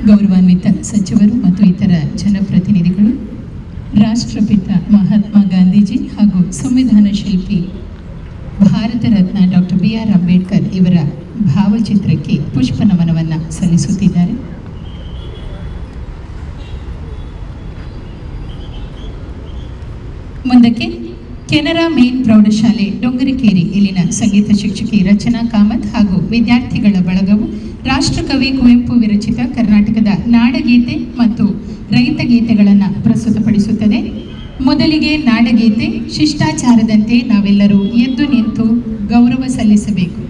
ಗೌರವಾನ್ವಿತ ಸಚಿವರು ಮತ್ತು ಇತರ ಜನಪ್ರತಿನಿಧಿಗಳು, ರಾಷ್ಟ್ರಪಿತ ಮಹಾತ್ಮ ಗಾಂಧೀಜಿ ಹಾಗೂ ಸಂವಿಧಾನ ಶಿಲ್ಪಿ ಭಾರತ ರತ್ನ ಡಾಕ್ಟರ್ BR ಅಂಬೇಡ್ಕರ್ ಇವರ ಭಾವಚಿತ್ರಕ್ಕೆ ಪುಷ್ಪ ನಮನವನ್ನು ಸಲ್ಲಿಸುತ್ತಿದ್ದಾರೆ. ಮುಂದಕ್ಕೆ ಕೆನರಾ ಮೇನ್ ಪ್ರೌಢಶಾಲೆ ಡೊಂಗರಿಕೇರಿ ಇಲ್ಲಿನ ಸಂಗೀತ ಶಿಕ್ಷಕಿ ರಚನಾ ಕಾಮತ್ ಹಾಗೂ ವಿದ್ಯಾರ್ಥಿಗಳ ಬಳಗವು ರಾಷ್ಟ್ರಕವಿ ಕುವೆಂಪು ವಿರಚಿತ ಕರ್ನಾಟಕದ ನಾಡಗೀತೆ ಮತ್ತು ರೈತಗೀತೆಗಳನ್ನು ಪ್ರಸ್ತುತಪಡಿಸುತ್ತದೆ. ಮೊದಲಿಗೆ ನಾಡಗೀತೆ. ಶಿಷ್ಟಾಚಾರದಂತೆ ನಾವೆಲ್ಲರೂ ಎದ್ದು ನಿಂತು ಗೌರವ ಸಲ್ಲಿಸಬೇಕು.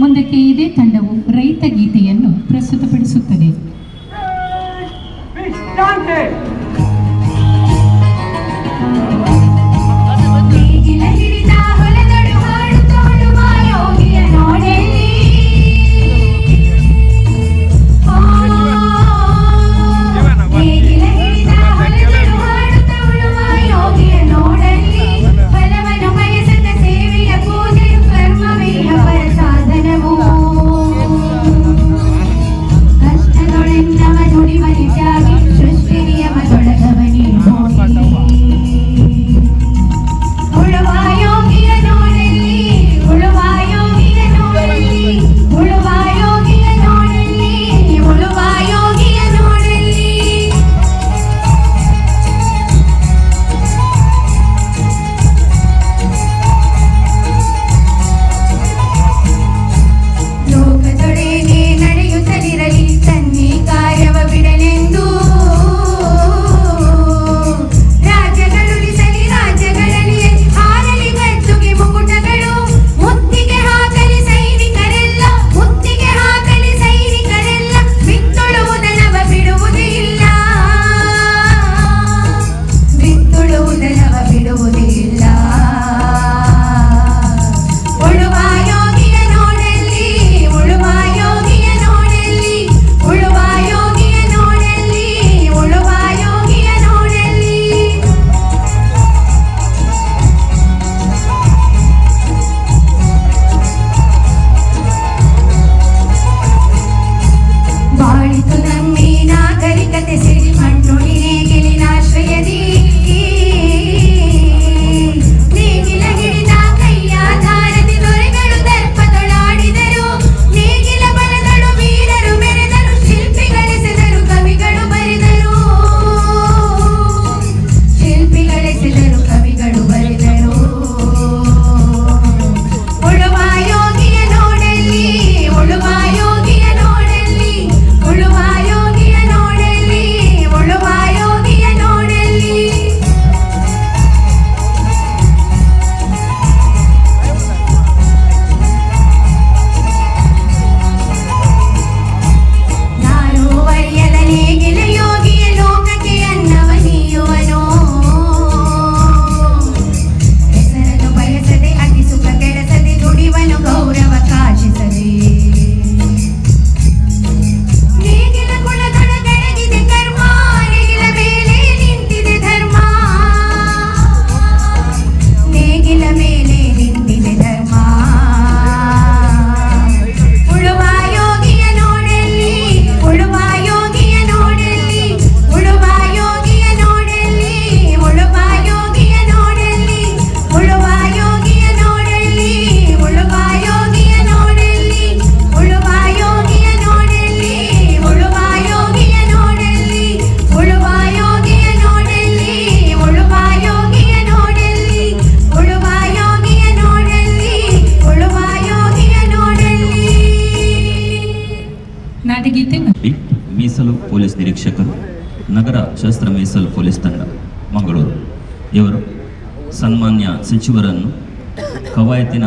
ಮುಂದಕ್ಕೆ ಇದೇ ತಂಡವು ರೈತ ಗೀತೆಯನ್ನು ಪ್ರಸ್ತುತಪಡಿಸುತ್ತದೆ. ಸೃಷ್ಟಿ ನಿಯಮ ಉಪನಿರೀಕ್ಷಕರು, ನಗರ ಶಸ್ತ್ರ ಮೀಸಲು ಪೊಲೀಸ್ ತಂಡ ಮಂಗಳೂರು ಇವರು ಸನ್ಮಾನ್ಯ ಸಚಿವರನ್ನು ಕವಾಯತಿನ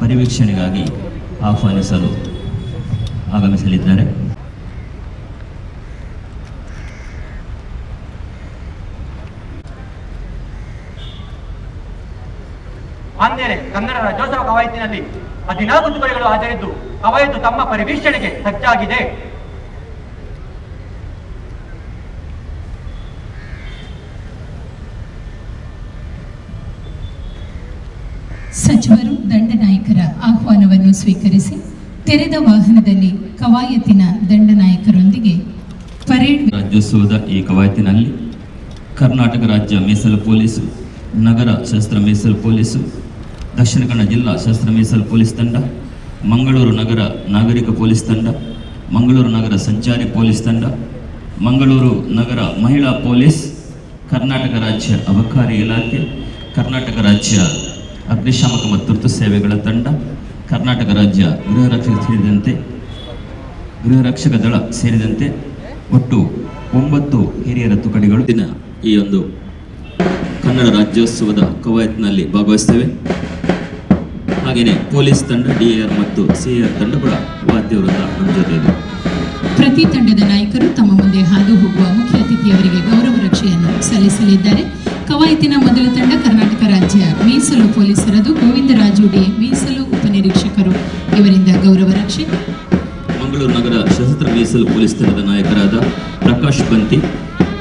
ಪರಿವೀಕ್ಷಣೆಗಾಗಿ ಆಹ್ವಾನಿಸಲು ಆಗಮಿಸಲಿದ್ದಾರೆ. ಅಂದೇನೆ ಕನ್ನಡ ರಾಜ್ಯೋತ್ಸವ ಕವಾಯತಿನಲ್ಲಿ 14 ತುಕಡಿಗಳು ಹಾಜರಿದ್ದು ಕವಾಯತು ತಮ್ಮ ಪರಿವೀಕ್ಷಣೆಗೆ ಸಜ್ಜಾಗಿದೆ. ಸಚಿವರು ದಂಡನಾಯಕರ ಆಹ್ವಾನವನ್ನು ಸ್ವೀಕರಿಸಿ ತೆರೆದ ವಾಹನದಲ್ಲಿ ಕವಾಯತಿನ ದಂಡನಾಯಕರೊಂದಿಗೆ ಪರೇಡ್. ರಾಜ್ಯೋತ್ಸವದ ಈ ಕವಾಯತಿನಲ್ಲಿ ಕರ್ನಾಟಕ ರಾಜ್ಯ ಮೀಸಲು ಪೊಲೀಸು, ನಗರ ಶಸ್ತ್ರ ಮೀಸಲು ಪೊಲೀಸು, ದಕ್ಷಿಣ ಕನ್ನಡ ಜಿಲ್ಲಾ ಶಸ್ತ್ರ ಮೀಸಲು ಪೊಲೀಸ್ ತಂಡ, ಮಂಗಳೂರು ನಗರ ನಾಗರಿಕ ಪೊಲೀಸ್ ತಂಡ, ಮಂಗಳೂರು ನಗರ ಸಂಚಾರಿ ಪೊಲೀಸ್ ತಂಡ, ಮಂಗಳೂರು ನಗರ ಮಹಿಳಾ ಪೊಲೀಸ್, ಕರ್ನಾಟಕ ರಾಜ್ಯ ಅಬಕಾರಿ ಇಲಾಖೆ, ಕರ್ನಾಟಕ ರಾಜ್ಯ ಅಗ್ನಿಶಾಮಕ ಮತ್ತು ತುರ್ತು ಸೇವೆಗಳ ತಂಡ, ಕರ್ನಾಟಕ ರಾಜ್ಯ ಗೃಹ ರಕ್ಷಕ ದಳ ಸೇರಿದಂತೆ ಒಟ್ಟು 9 ಹಿರಿಯರ ತುಕಡಿಗಳು ದಿನ ಈ ಒಂದು ಕನ್ನಡ ರಾಜ್ಯೋತ್ಸವದ ಕವಾಯತ್ನಲ್ಲಿ ಭಾಗವಹಿಸ್ತೇವೆ. ಹಾಗೆಯೇ ಪೊಲೀಸ್ ತಂಡ, ಡಿಆರ್ ಮತ್ತು ಸಿಆರ್ ತಂಡ ಕೂಡ ವಾದ್ಯವೃಂದ ನಮ್ಮ ಜೊತೆ ಇದೆ. ಪ್ರತಿ ತಂಡದ ನಾಯಕರು ತಮ್ಮ ಮುಂದೆ ಹಾದು ಹೋಗುವ ಮುಖ್ಯ ಅತಿಥಿಯವರಿಗೆ ಗೌರವ ರಕ್ಷೆಯನ್ನು ಸಲ್ಲಿಸಲಿದ್ದಾರೆ. ಕವಾಯತಿನ ಮೊದಲ ತಂಡ ಕರ್ನಾಟಕ ರಾಜ್ಯ ಮೀಸಲು ಪೊಲೀಸರದು ಗೋವಿಂದರಾಜು ಡಿ ಮೀಸಲು ಉಪನಿರೀಕ್ಷಕರು ಇವರಿಂದ ಗೌರವ ರಕ್ಷೆ. ಮಂಗಳೂರು ನಗರ ಸಶಸ್ತ್ರ ಮೀಸಲು ಪೊಲೀಸ್ ತಂಡದ ನಾಯಕರಾದ ಪ್ರಕಾಶ್ ಬಂತಿ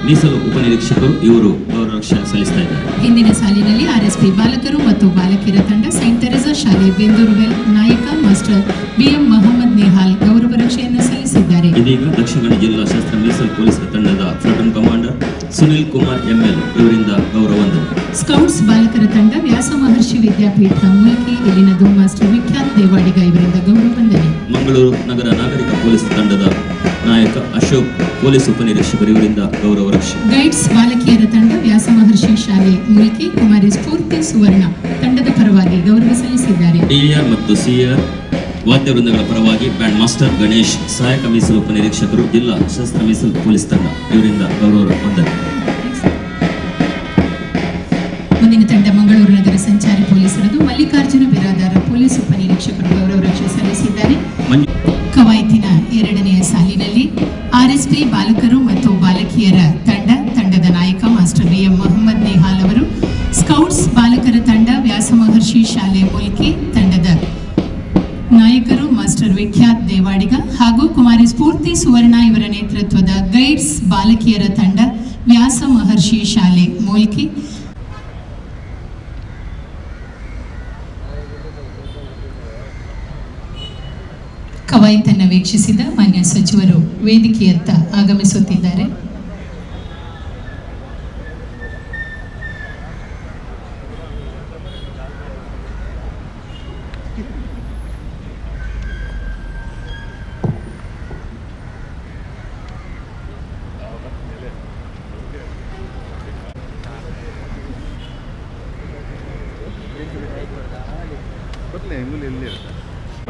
ಮೀಸಲು ಉಪನಿರೀಕ್ಷಕರು ಇವರು ಗೌರವ ರಕ್ಷೆ ಸಲ್ಲಿಸ್ತಾ ಇದ್ದಾರೆ. ಹಿಂದಿನ ಸಾಲಿನಲ್ಲಿ ಆರ್ಎಸ್ಪಿ ಬಾಲಕರು ಮತ್ತು ಬಾಲಕಿಯರ ತಂಡ ಸೈಂಟ್ ತೆರೆಸಾ ಶಾಲೆ ಬೆಂದೂರುವೆಲ್ ನಾಯಕ ಮಾಸ್ಟರ್ ಬಿಎಂ ಮೊಹಮ್ಮದ್ ನಿಹಾಲ್ ಗೌರವ ರಕ್ಷೆಯನ್ನು ಸಲ್ಲಿಸಿದ್ದಾರೆ. ಇದೀಗ ದಕ್ಷಿಣ ಕನ್ನಡ ಜಿಲ್ಲಾ ಶಸ್ತ್ರ ಮೀಸಲು ಪೊಲೀಸರ ತಂಡದ platoon commander Sunil Kumar ML ಇವರಿಂದ ಗೌರವ ವಂದನೆ. ಸ್ಕೌಟ್ಸ್ ಬಾಲಕರ ತಂಡ ವ್ಯಾಸ ಮಹರ್ಷಿ ವಿದ್ಯಾಪೀಠ ಮೂಲ್ಕಿ ಇಲ್ಲಿನ ಮಾಸ್ಟರ್ ವಿಖ್ಯಾತ್ ದೇವಾಡಿಗ ಇವರಿಂದ ಗೌರವ ವಂದನೆ. ಮಂಗಳೂರು ನಗರ ನಾಗರಿಕ ಪೊಲೀಸ್ ತಂಡದ ನಾಯಕ ಅಶೋಕ್ ಪೊಲೀಸ್ ಉಪನಿರೀಕ್ಷಕರು ಇವರಿಂದ ಗೌರವ ರಕ್ಷೆ. ಗೈಡ್ಸ್ ಬಾಲಕಿಯರ ತಂಡ ವ್ಯಾಸ ಮಹರ್ಷಿ ಶಾಲೆ ಮೂಲ್ಕಿ ಕುಮಾರಿ ಸ್ಫೂರ್ತಿ ಸುವರ್ಣ ತಂಡದ ಪರವಾಗಿ ಗೌರವ ಸಲ್ಲಿಸಿದ್ದಾರೆ. ಡಿಆರ್ ಮತ್ತು ಸಿಆರ್ ವಾದ್ಯ ವೃಂದಗಳ ಪರವಾಗಿ ಬ್ಯಾಂಡ್ ಮಾಸ್ಟರ್ ಗಣೇಶ್ ಸಹಾಯಕ ಮೀಸಲು ಉಪನಿರೀಕ್ಷಕರು ಜಿಲ್ಲಾ ಶಸ್ತ್ರ ಮೀಸಲು ಪೊಲೀಸ್ ತಂಡ ಇವರಿಂದ ಗೌರವ ವಂದನೆ. ಮುಂದಿನ ತಂಡ ಮಂಗಳೂರು ನಗರ ಸಂಚಾರಿ ಪೊಲೀಸರದು ಮಲ್ಲಿಕಾರ್ಜುನ ಬಿರಾದಾರ ಪೊಲೀಸ್ ಉಪನಿರೀಕ್ಷಕರು ಗೌರವ ರಕ್ಷೆ ಸಲ್ಲಿಸಿದ್ದಾರೆ. ಕವಾಯತಿನ ಎರಡನೆಯ ಸಾಲಿನಲ್ಲಿ ಆರ್ಎಸ್ಪಿ ಬಾಲಕರು ಮತ್ತು ಬಾಲಕಿಯರ ತಂಡದ ನಾಯಕ ಮಾಸ್ಟರ್ ಬಿಎಂ ಮೊಹಮ್ಮದ್ ನಿಹಾಲ್ ಅವರು, ಸ್ಕೌಟ್ಸ್ ಬಾಲಕರ ತಂಡ ವ್ಯಾಸ ಮಹರ್ಷಿ ಶಾಲೆ ಮೂಲ್ಕಿ ತಂಡದ ನಾಯಕರು ಮಾಸ್ಟರ್ ವಿಖ್ಯಾತ್ ದೇವಾಡಿಗ ಹಾಗೂ ಕುಮಾರಿ ಸ್ಫೂರ್ತಿ ಸುವರ್ಣ ಇವರ ನೇತೃತ್ವದ ಗೈಡ್ಸ್ ಬಾಲಕಿಯರ ತಂಡ ವ್ಯಾಸ ಮಹರ್ಷಿ ಶಾಲೆ ಮೂಲ್ಕಿ. ಕವಾಯತನ್ನು ವೀಕ್ಷಿಸಿದ ಮಾನ್ಯ ಸಚಿವರು ವೇದಿಕೆಯತ್ತ ಆಗಮಿಸುತ್ತಿದ್ದಾರೆ.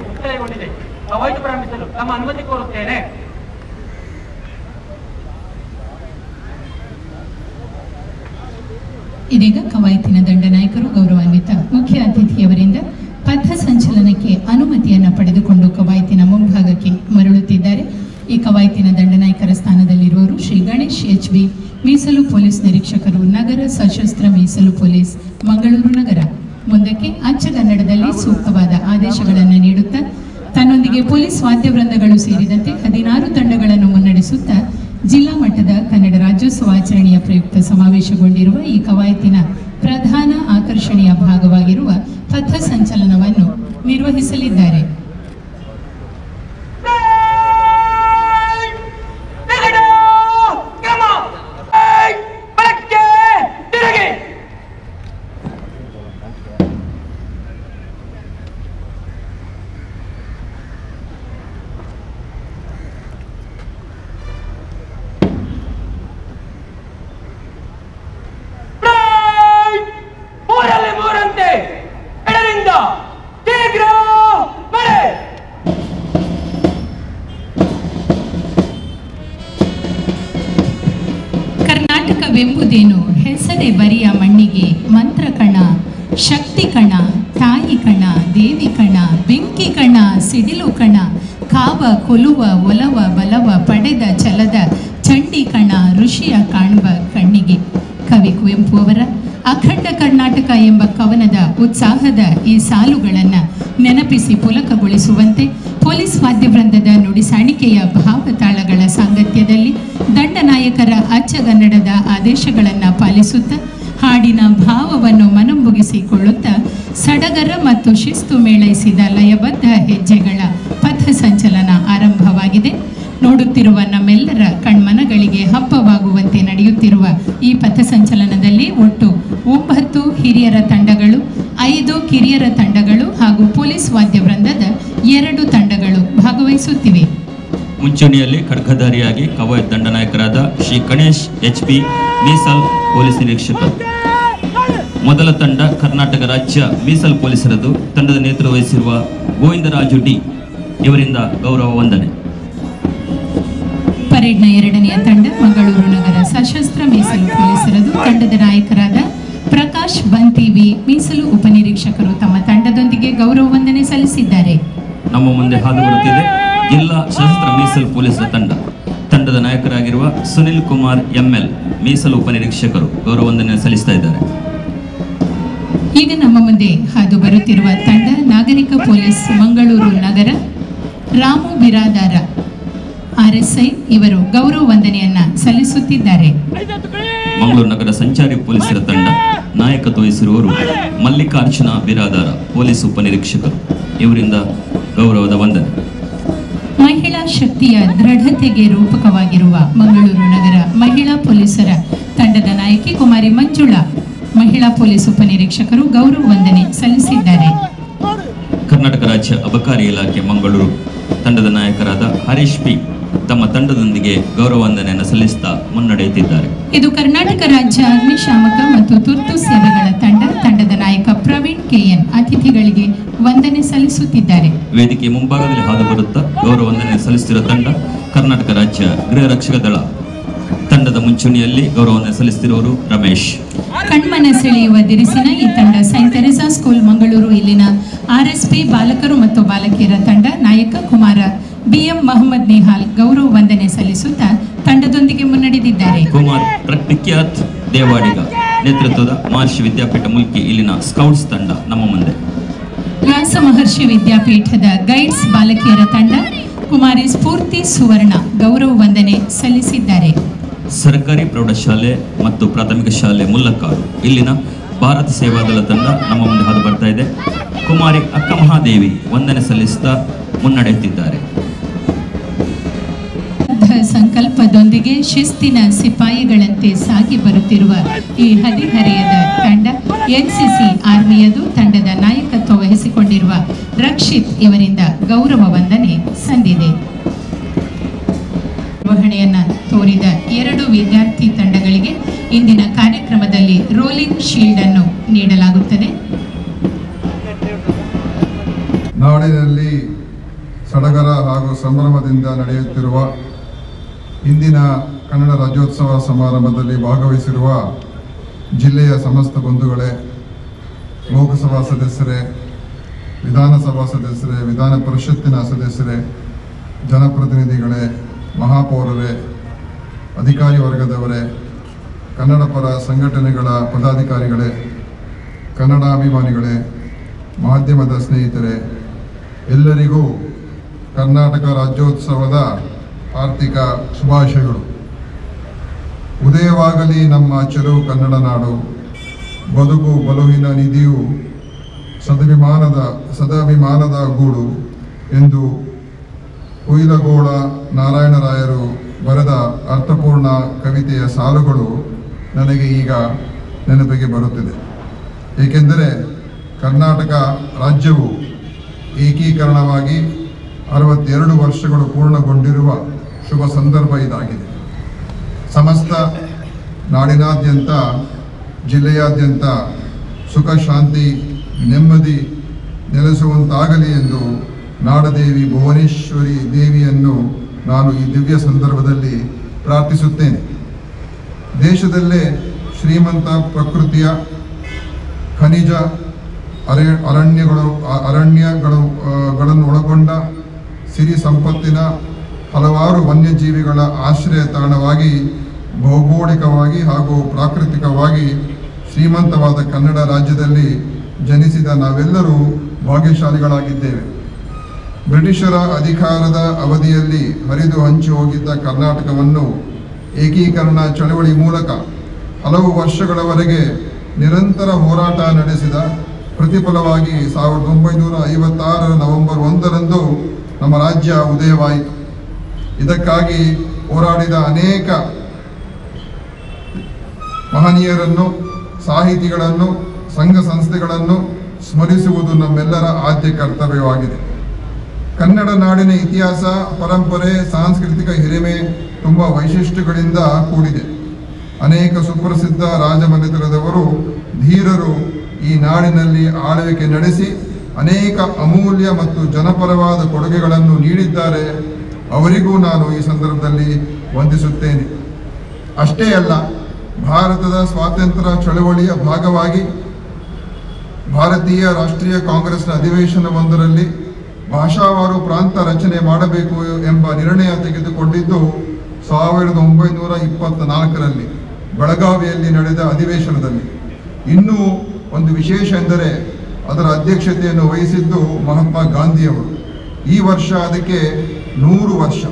ಮುಕ್ತಾಯಗೊಂಡಿದೆ. ಕವಾಯತು ಪ್ರಾರಂಭಿಸಲು ತಮ್ಮ ಅನುಮತಿ ಕೋರುತ್ತೇನೆ. ಇದೀಗ ಕವಾಯತಿನ ದಂಡನಾಯಕರು ಗೌರವಾನ್ವಿತ ಮುಖ್ಯ ಅತಿಥಿಯವರಿಂದ ಪಥ ಸಂಚಲನಕ್ಕೆ ಅನುಮತಿಯನ್ನು ಪಡೆದುಕೊಂಡು ಕವಾಯತಿನ ಮುಂಭಾಗಕ್ಕೆ ಮರಳುತ್ತಿದ್ದಾರೆ. ಈ ಕವಾಯತಿನ ದಂಡನಾಯಕರ ಸ್ಥಾನದಲ್ಲಿರುವವರು ಶ್ರೀ ಗಣೇಶ್ HB ಮೀಸಲು ಪೊಲೀಸ್ ನಿರೀಕ್ಷಕರು, ನಗರ ಸಶಸ್ತ್ರ ಮೀಸಲು ಪೊಲೀಸ್, ಮಂಗಳೂರು ನಗರ. ಮುಂದಕ್ಕೆ ಅಚ್ಚಗನ್ನಡದಲ್ಲಿ ಸೂಕ್ತವಾದ ಆದೇಶಗಳನ್ನು ನೀಡುತ್ತಾ ತನ್ನೊಂದಿಗೆ ಪೊಲೀಸ್ ವಾದ್ಯವೃಂದಗಳು ಸೇರಿದಂತೆ 16 ತಂಡಗಳನ್ನು ಮುನ್ನಡೆಸುತ್ತಾ ಜಿಲ್ಲಾ ಮಟ್ಟದ ಕನ್ನಡ ರಾಜ್ಯೋತ್ಸವ ಆಚರಣೆಯ ಪ್ರಯುಕ್ತ ಸಮಾವೇಶಗೊಂಡಿರುವ ಈ ಕವಾಯತಿನ ಪ್ರಧಾನ ಆಕರ್ಷಣೆಯ ಭಾಗವಾಗಿರುವ ಪಥ ಸಂಚಲನವನ್ನು ನಿರ್ವಹಿಸಲಿದ್ದಾರೆ. ಮೂರಂತೆ ಎಡರಿಂದ ಶೀಘ್ರ ನಡೆ. ಕರ್ನಾಟಕವೆಂಬುದೇನು ಹೆಸರೇ ಬರಿಯ ಮಣ್ಣಿಗೆ ಮಂತ್ರ ಕಣ, ಶಕ್ತಿ ಕಣ, ತಾಯಿ ಕಣ, ದೇವಿ ಕಣ, ಬೆಂಕಿ ಕಣ, ಸಿಡಿಲು ಕಣ, ಕಾವ ಕೊಲುವ ಒಲವ ಬಲವ ಪಡೆದ ಛಲದ ಚಂಡಿ ಕಣ, ಋಷಿಯ ಕಾಣುವ ಕಣ್ಣಿಗೆ. ಕವಿ ಕುವೆಂಪು ಅವರ ಅಖಂಡ ಕರ್ನಾಟಕ ಎಂಬ ಕವನದ ಉತ್ಸಾಹದ ಈ ಸಾಲುಗಳನ್ನು ನೆನಪಿಸಿ ಪುಲಕಗೊಳಿಸುವಂತೆ ಪೊಲೀಸ್ ವಾದ್ಯವೃಂದದ ನುಡಿಸಾಣಿಕೆಯ ಭಾವತಾಳಗಳ ಸಾಂಗತ್ಯದಲ್ಲಿ ದಂಡನಾಯಕರ ಅಚ್ಚಗನ್ನಡದ ಆದೇಶಗಳನ್ನು ಪಾಲಿಸುತ್ತಾ ಹಾಡಿನ ಭಾವವನ್ನು ಮನಮುಗಿಸಿಕೊಳ್ಳುತ್ತಾ ಸಡಗರ ಮತ್ತು ಶಿಸ್ತು ಮೇಳೈಸಿದ ಲಯಬದ್ಧ ಹೆಜ್ಜೆಗಳ ಪಥ ಸಂಚಲನ ಆರಂಭವಾಗಿದೆ. ನೋಡುತ್ತಿರುವ ನಮ್ಮೆಲ್ಲರ ಕಣ್ಮನಗಳಿಗೆ ಹಬ್ಬವಾಗುವಂತೆ ನಡೆಯುತ್ತಿರುವ ಈ ಪಥಸಂಚಲನದಲ್ಲಿ ಒಟ್ಟು 9 ಹಿರಿಯರ ತಂಡಗಳು, 5 ಕಿರಿಯರ ತಂಡಗಳು ಹಾಗೂ ಪೊಲೀಸ್ ವಾದ್ಯವೃಂದದ 2 ತಂಡಗಳು ಭಾಗವಹಿಸುತ್ತಿವೆ. ಮುಂಚೂಣಿಯಲ್ಲಿ ಖಡ್ಗಧಾರಿಯಾಗಿ ಕವಾಯತ್ ದಂಡನಾಯಕರಾದ ಶ್ರೀ ಗಣೇಶ್ HP ಮೀಸಲ್ ಪೊಲೀಸ್ ನಿರೀಕ್ಷಕರು. ಮೊದಲ ತಂಡ ಕರ್ನಾಟಕ ರಾಜ್ಯ ಮೀಸಲ್ ಪೊಲೀಸರದು. ತಂಡದ ನೇತೃತ್ವ ವಹಿಸಿರುವ ಗೋವಿಂದರಾಜು D ಇವರಿಂದ ಗೌರವ ವಂದನೆ. ಪರೇಡ್ನ 2ನೆಯ ತಂಡ ಮಂಗಳೂರು ನಗರ ಸಶಸ್ತ್ರ ಮೀಸಲು ಪೊಲೀಸರದು. ತಂಡದ ನಾಯಕರಾದ ಪ್ರಕಾಶ್ ಬಂತಿವಿ ಮೀಸಲು ಉಪನಿರೀಕ್ಷಕರು ತಮ್ಮ ತಂಡದೊಂದಿಗೆ ಗೌರವ ವಂದನೆ ಸಲ್ಲಿಸಿದ್ದಾರೆ. ನಮ್ಮ ಮುಂದೆ ಹಾದು ಬರುತ್ತಿದೆ ಜಿಲ್ಲಾ ಸಶಸ್ತ್ರ ಮೀಸಲು ಪೊಲೀಸರ ತಂಡ. ತಂಡದ ನಾಯಕರಾಗಿರುವ ಸುನಿಲ್ ಕುಮಾರ್ ML ಮೀಸಲು ಉಪನಿರೀಕ್ಷಕರು ಗೌರವ ವಂದನೆ ಸಲ್ಲಿಸ್ತಾ ಇದ್ದಾರೆ. ಈಗ ನಮ್ಮ ಮುಂದೆ ಹಾದು ಬರುತ್ತಿರುವ ತಂಡ ನಾಗರಿಕ ಪೊಲೀಸ್ ಮಂಗಳೂರು ನಗರ ರಾಮು ಬಿರಾದಾರ RSI ಇವರು ಗೌರವ ವಂದನೆಯನ್ನ ಸಲ್ಲಿಸುತ್ತಿದ್ದಾರೆ. ಮಂಗಳೂರು ನಗರ ಸಂಚಾರಿ ಪೊಲೀಸರ ತಂಡ ನಾಯಕತ್ವ ವಹಿಸಿರುವವರು ಮಲ್ಲಿಕಾರ್ಜುನ ಬಿರಾದಾರ ಪೊಲೀಸ್ ಉಪನಿರೀಕ್ಷಕರು ಇವರಿಂದ ಗೌರವದ ವಂದನೆ. ಮಹಿಳಾ ಶಕ್ತಿಯ ದೃಢತೆಗೆ ರೂಪಕವಾಗಿರುವ ಮಂಗಳೂರು ನಗರ ಮಹಿಳಾ ಪೊಲೀಸರ ತಂಡದ ನಾಯಕಿ ಕುಮಾರಿ ಮಂಜುಳಾ ಮಹಿಳಾ ಪೊಲೀಸ್ ಉಪನಿರೀಕ್ಷಕರು ಗೌರವ ವಂದನೆ ಸಲ್ಲಿಸಿದ್ದಾರೆ. ಕರ್ನಾಟಕ ರಾಜ್ಯ ಅಬಕಾರಿ ಇಲಾಖೆ ಮಂಗಳೂರು ತಂಡದ ನಾಯಕರಾದ ಹರೀಶ್ P ತಮ್ಮ ತಂಡದೊಂದಿಗೆ ಗೌರವ ವಂದನೆಯನ್ನು ಸಲ್ಲಿಸುತ್ತಾ ಮುನ್ನಡೆಯುತ್ತಿದ್ದಾರೆ. ಇದು ಕರ್ನಾಟಕ ರಾಜ್ಯ ಅಗ್ನಿಶಾಮಕ ಮತ್ತು ತುರ್ತು ಸೇವೆಗಳ ತಂಡದ ನಾಯಕ ಪ್ರವೀಣ್ KN ಅತಿಥಿಗಳಿಗೆ ವಂದನೆ ಸಲ್ಲಿಸುತ್ತಿದ್ದಾರೆ. ವೇದಿಕೆ ಮುಂಭಾಗದಲ್ಲಿ ಹಾದು ಬರುತ್ತಾ ಗೌರವ ವಂದನೆ ಸಲ್ಲಿಸುತ್ತಿರುವ ತಂಡ ಕರ್ನಾಟಕ ರಾಜ್ಯ ಗೃಹ ರಕ್ಷಕ ದಳ. ತಂಡದ ಮುಂಚೂಣಿಯಲ್ಲಿ ಗೌರವ ವಂದನೆ ಸಲ್ಲಿಸುತ್ತಿರುವವರು ರಮೇಶ್. ಕಣ್ಮನ ಸೆಳೆಯುವ ದಿರಿಸಿನ ಈ ತಂಡ ಸೈಂಟ್ ತೆರೇಸಾ ಸ್ಕೂಲ್ ಮಂಗಳೂರು ಇಲ್ಲಿನ RSP ಬಾಲಕರು ಮತ್ತು ಬಾಲಕಿಯರ ತಂಡ. ನಾಯಕ ಕುಮಾರ BM ಮೊಹಮ್ಮದ್ ನಿಹಾಲ್ ಗೌರವ ವಂದನೆ ಸಲ್ಲಿಸುತ್ತಾ ತಂಡದೊಂದಿಗೆ ಮುನ್ನಡೆದಿದ್ದಾರೆ. ಕುಮಾರ್ ಪ್ರಖ್ಯಾತ್ ದೇವಾಡಿಗ ನೇತೃತ್ವದ ಮಹರ್ಷಿ ವಿದ್ಯಾಪೀಠ ಮುಲ್ಕಿ ಇಲ್ಲಿನ ಸ್ಕೌಟ್ಸ್ ತಂಡ ನಮ್ಮ ಮುಂದೆ. ವ್ಯಾಸ ಮಹರ್ಷಿ ವಿದ್ಯಾಪೀಠದ ಗೈಡ್ಸ್ ಬಾಲಕಿಯರ ತಂಡ ಕುಮಾರಿ ಸ್ಫೂರ್ತಿ ಸುವರ್ಣ ಗೌರವ ವಂದನೆ ಸಲ್ಲಿಸಿದ್ದಾರೆ. ಸರ್ಕಾರಿ ಪ್ರೌಢಶಾಲೆ ಮತ್ತು ಪ್ರಾಥಮಿಕ ಶಾಲೆ ಮುಲ್ಲಕಾಡು ಇಲ್ಲಿನ ಭಾರತ ಸೇವಾದಳ ತಂಡ ನಮ್ಮ ಮುಂದೆ ಹಾದು ಬರ್ತಾ ಇದೆ. ಕುಮಾರಿ ಅಕ್ಕ ಮಹಾದೇವಿ ವಂದನೆ ಸಲ್ಲಿಸುತ್ತಾ ಮುನ್ನಡೆಯುತ್ತಿದ್ದಾರೆ. ಸಂಕಲ್ಪದೊಂದಿಗೆ ಶಿಸ್ತಿನ ಸಿಪಾಯಿಗಳಂತೆ ಸಾಗಿ ಬರುತ್ತಿರುವ ಈ ಹದಿಹರೆಯದ ತಂಡ NCC ಆರ್ಮಿಯದು. ತಂಡದ ನಾಯಕತ್ವ ವಹಿಸಿಕೊಂಡಿರುವ ರಕ್ಷಿತ್ ಇವರಿಂದ ಗೌರವ ವಂದನೆ ಸಂದಿದೆ. ನಿರ್ವಹಣೆಯನ್ನ ತೋರಿದ 2 ವಿದ್ಯಾರ್ಥಿ ತಂಡಗಳಿಗೆ ಇಂದಿನ ಕಾರ್ಯಕ್ರಮದಲ್ಲಿ ರೋಲಿಂಗ್ ಶೀಲ್ಡ್ ಅನ್ನು ನೀಡಲಾಗುತ್ತದೆ. ನಾಡಿನಲ್ಲಿ ಸಡಗರ ಹಾಗೂ ಸಂಭ್ರಮದಿಂದ ನಡೆಯುತ್ತಿರುವ ಇಂದಿನ ಕನ್ನಡ ರಾಜ್ಯೋತ್ಸವ ಸಮಾರಂಭದಲ್ಲಿ ಭಾಗವಹಿಸಿರುವ ಜಿಲ್ಲೆಯ ಸಮಸ್ತ ಬಂಧುಗಳೇ, ಲೋಕಸಭಾ ಸದಸ್ಯರೇ, ವಿಧಾನಸಭಾ ಸದಸ್ಯರೇ, ವಿಧಾನ ಪರಿಷತ್ತಿನ ಸದಸ್ಯರೇ, ಜನಪ್ರತಿನಿಧಿಗಳೇ, ಮಹಾಪೌರರೇ, ಅಧಿಕಾರಿ ವರ್ಗದವರೇ, ಕನ್ನಡ ಪರ ಸಂಘಟನೆಗಳ ಪದಾಧಿಕಾರಿಗಳೇ, ಕನ್ನಡಾಭಿಮಾನಿಗಳೇ, ಮಾಧ್ಯಮದ ಸ್ನೇಹಿತರೆ, ಎಲ್ಲರಿಗೂ ಕರ್ನಾಟಕ ರಾಜ್ಯೋತ್ಸವದ ಆರ್ಥಿಕ ಶುಭಾಶಯಗಳು. ಉದಯವಾಗಲಿ ನಮ್ಮ ಚೆಲುವು ಕನ್ನಡ ನಾಡು, ಬದುಕು ಬಲುವಿನ ನಿಧಿಯು ಸದಾಭಿಮಾನದ ಗೂಡು ಎಂದು ಹುಯಿಲಗೋಳ ನಾರಾಯಣರಾಯರು ಬರೆದ ಅರ್ಥಪೂರ್ಣ ಕವಿತೆಯ ಸಾಲುಗಳು ನನಗೆ ಈಗ ನೆನಪಿಗೆ ಬರುತ್ತಿದೆ. ಏಕೆಂದರೆ ಕರ್ನಾಟಕ ರಾಜ್ಯವು ಏಕೀಕರಣವಾಗಿ 62 ವರ್ಷಗಳು ಪೂರ್ಣಗೊಂಡಿರುವ ಶುಭ ಸಂದರ್ಭ ಇದಾಗಿದೆ. ಸಮಸ್ತ ನಾಡಿನಾದ್ಯಂತ, ಜಿಲ್ಲೆಯಾದ್ಯಂತ ಸುಖ, ಶಾಂತಿ, ನೆಮ್ಮದಿ ನೆಲೆಸುವಂತಾಗಲಿ ಎಂದು ನಾಡದೇವಿ ಭುವನೇಶ್ವರಿ ದೇವಿಯನ್ನು ನಾನು ಈ ದಿವ್ಯ ಸಂದರ್ಭದಲ್ಲಿ ಪ್ರಾರ್ಥಿಸುತ್ತೇನೆ. ದೇಶದಲ್ಲೇ ಶ್ರೀಮಂತ ಪ್ರಕೃತಿಯ ಖನಿಜ ಅರಣ್ಯಗಳನ್ನು ಒಳಗೊಂಡ ಸಿರಿ ಸಂಪತ್ತಿನ ಹಲವಾರು ವನ್ಯಜೀವಿಗಳ ಆಶ್ರಯ ತಾಣವಾಗಿ ಭೌಗೋಳಿಕವಾಗಿ ಹಾಗೂ ಪ್ರಾಕೃತಿಕವಾಗಿ ಶ್ರೀಮಂತವಾದ ಕನ್ನಡ ರಾಜ್ಯದಲ್ಲಿ ಜನಿಸಿದ ನಾವೆಲ್ಲರೂ ಭಾಗ್ಯಶಾಲಿಗಳಾಗಿದ್ದೇವೆ. ಬ್ರಿಟಿಷರ ಅಧಿಕಾರದ ಅವಧಿಯಲ್ಲಿ ಹರಿದು ಹಂಚಿ ಹೋಗಿದ್ದ ಕರ್ನಾಟಕವನ್ನು ಏಕೀಕರಣ ಚಳವಳಿ ಮೂಲಕ ಹಲವು ವರ್ಷಗಳವರೆಗೆ ನಿರಂತರ ಹೋರಾಟ ನಡೆಸಿದ ಪ್ರತಿಫಲವಾಗಿ 1956ರ ನವೆಂಬರ್ 1ರಂದು ನಮ್ಮ ರಾಜ್ಯ ಉದಯವಾಯಿತು. ಇದಕ್ಕಾಗಿ ಹೋರಾಡಿದ ಅನೇಕ ಮಹನೀಯರನ್ನು, ಸಾಹಿತಿಗಳನ್ನು, ಸಂಘ ಸಂಸ್ಥೆಗಳನ್ನು ಸ್ಮರಿಸುವುದು ನಮ್ಮೆಲ್ಲರ ಆದ್ಯ ಕರ್ತವ್ಯವಾಗಿದೆ. ಕನ್ನಡ ನಾಡಿನ ಇತಿಹಾಸ, ಪರಂಪರೆ, ಸಾಂಸ್ಕೃತಿಕ ಹಿರಿಮೆ ತುಂಬ ವೈಶಿಷ್ಟ್ಯಗಳಿಂದ ಕೂಡಿದೆ. ಅನೇಕ ಸುಪ್ರಸಿದ್ಧ ರಾಜಮನೆತನದವರು, ಧೀರರು ಈ ನಾಡಿನಲ್ಲಿ ಆಳ್ವಿಕೆ ನಡೆಸಿ ಅನೇಕ ಅಮೂಲ್ಯ ಮತ್ತು ಜನಪರವಾದ ಕೊಡುಗೆಗಳನ್ನು ನೀಡಿದ್ದಾರೆ. ಅವರಿಗೂ ನಾನು ಈ ಸಂದರ್ಭದಲ್ಲಿ ವಂದಿಸುತ್ತೇನೆ. ಅಷ್ಟೇ ಅಲ್ಲ, ಭಾರತದ ಸ್ವಾತಂತ್ರ್ಯ ಚಳವಳಿಯ ಭಾಗವಾಗಿ ಭಾರತೀಯ ರಾಷ್ಟ್ರೀಯ ಕಾಂಗ್ರೆಸ್ನ ಅಧಿವೇಶನವೊಂದರಲ್ಲಿ ಭಾಷಾವಾರು ಪ್ರಾಂತ ರಚನೆ ಮಾಡಬೇಕು ಎಂಬ ನಿರ್ಣಯ ತೆಗೆದುಕೊಂಡಿದ್ದು 1924ರಲ್ಲಿ ಬೆಳಗಾವಿಯಲ್ಲಿ ನಡೆದ ಅಧಿವೇಶನದಲ್ಲಿ. ಇನ್ನೂ ಒಂದು ವಿಶೇಷ ಎಂದರೆ ಅದರ ಅಧ್ಯಕ್ಷತೆಯನ್ನು ವಹಿಸಿದ್ದು ಮಹಾತ್ಮ ಗಾಂಧಿಯವರು. ಈ ವರ್ಷ ಅದಕ್ಕೆ 100 ವರ್ಷ.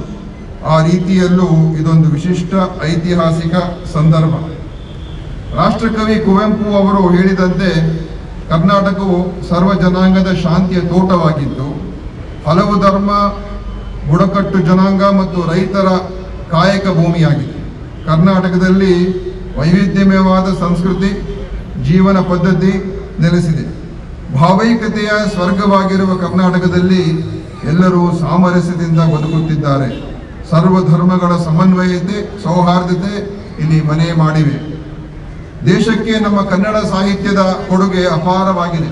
ಆ ರೀತಿಯಲ್ಲೂ ಇದೊಂದು ವಿಶಿಷ್ಟ ಐತಿಹಾಸಿಕ ಸಂದರ್ಭ. ರಾಷ್ಟ್ರಕವಿ ಕುವೆಂಪು ಅವರು ಹೇಳಿದಂತೆ ಕರ್ನಾಟಕವು ಸರ್ವ ಜನಾಂಗದ ಶಾಂತಿಯ ತೋಟವಾಗಿದ್ದು, ಹಲವು ಧರ್ಮ, ಬುಡಕಟ್ಟು ಜನಾಂಗ ಮತ್ತು ರೈತರ ಕಾಯಕ ಭೂಮಿಯಾಗಿದೆ. ಕರ್ನಾಟಕದಲ್ಲಿ ವೈವಿಧ್ಯಮಯವಾದ ಸಂಸ್ಕೃತಿ, ಜೀವನ ಪದ್ಧತಿ ನೆಲೆಸಿದೆ. ಭಾವೈಕ್ಯತೆಯ ಸ್ವರ್ಗವಾಗಿರುವ ಕರ್ನಾಟಕದಲ್ಲಿ ಎಲ್ಲರೂ ಸಾಮರಸ್ಯದಿಂದ ಬದುಕುತ್ತಿದ್ದಾರೆ. ಸರ್ವ ಧರ್ಮಗಳ ಸಮನ್ವಯತೆ, ಸೌಹಾರ್ದತೆ ಇಲ್ಲಿ ಮನೆ ಮಾಡಿವೆ. ದೇಶಕ್ಕೆ ನಮ್ಮ ಕನ್ನಡ ಸಾಹಿತ್ಯದ ಕೊಡುಗೆ ಅಪಾರವಾಗಿದೆ.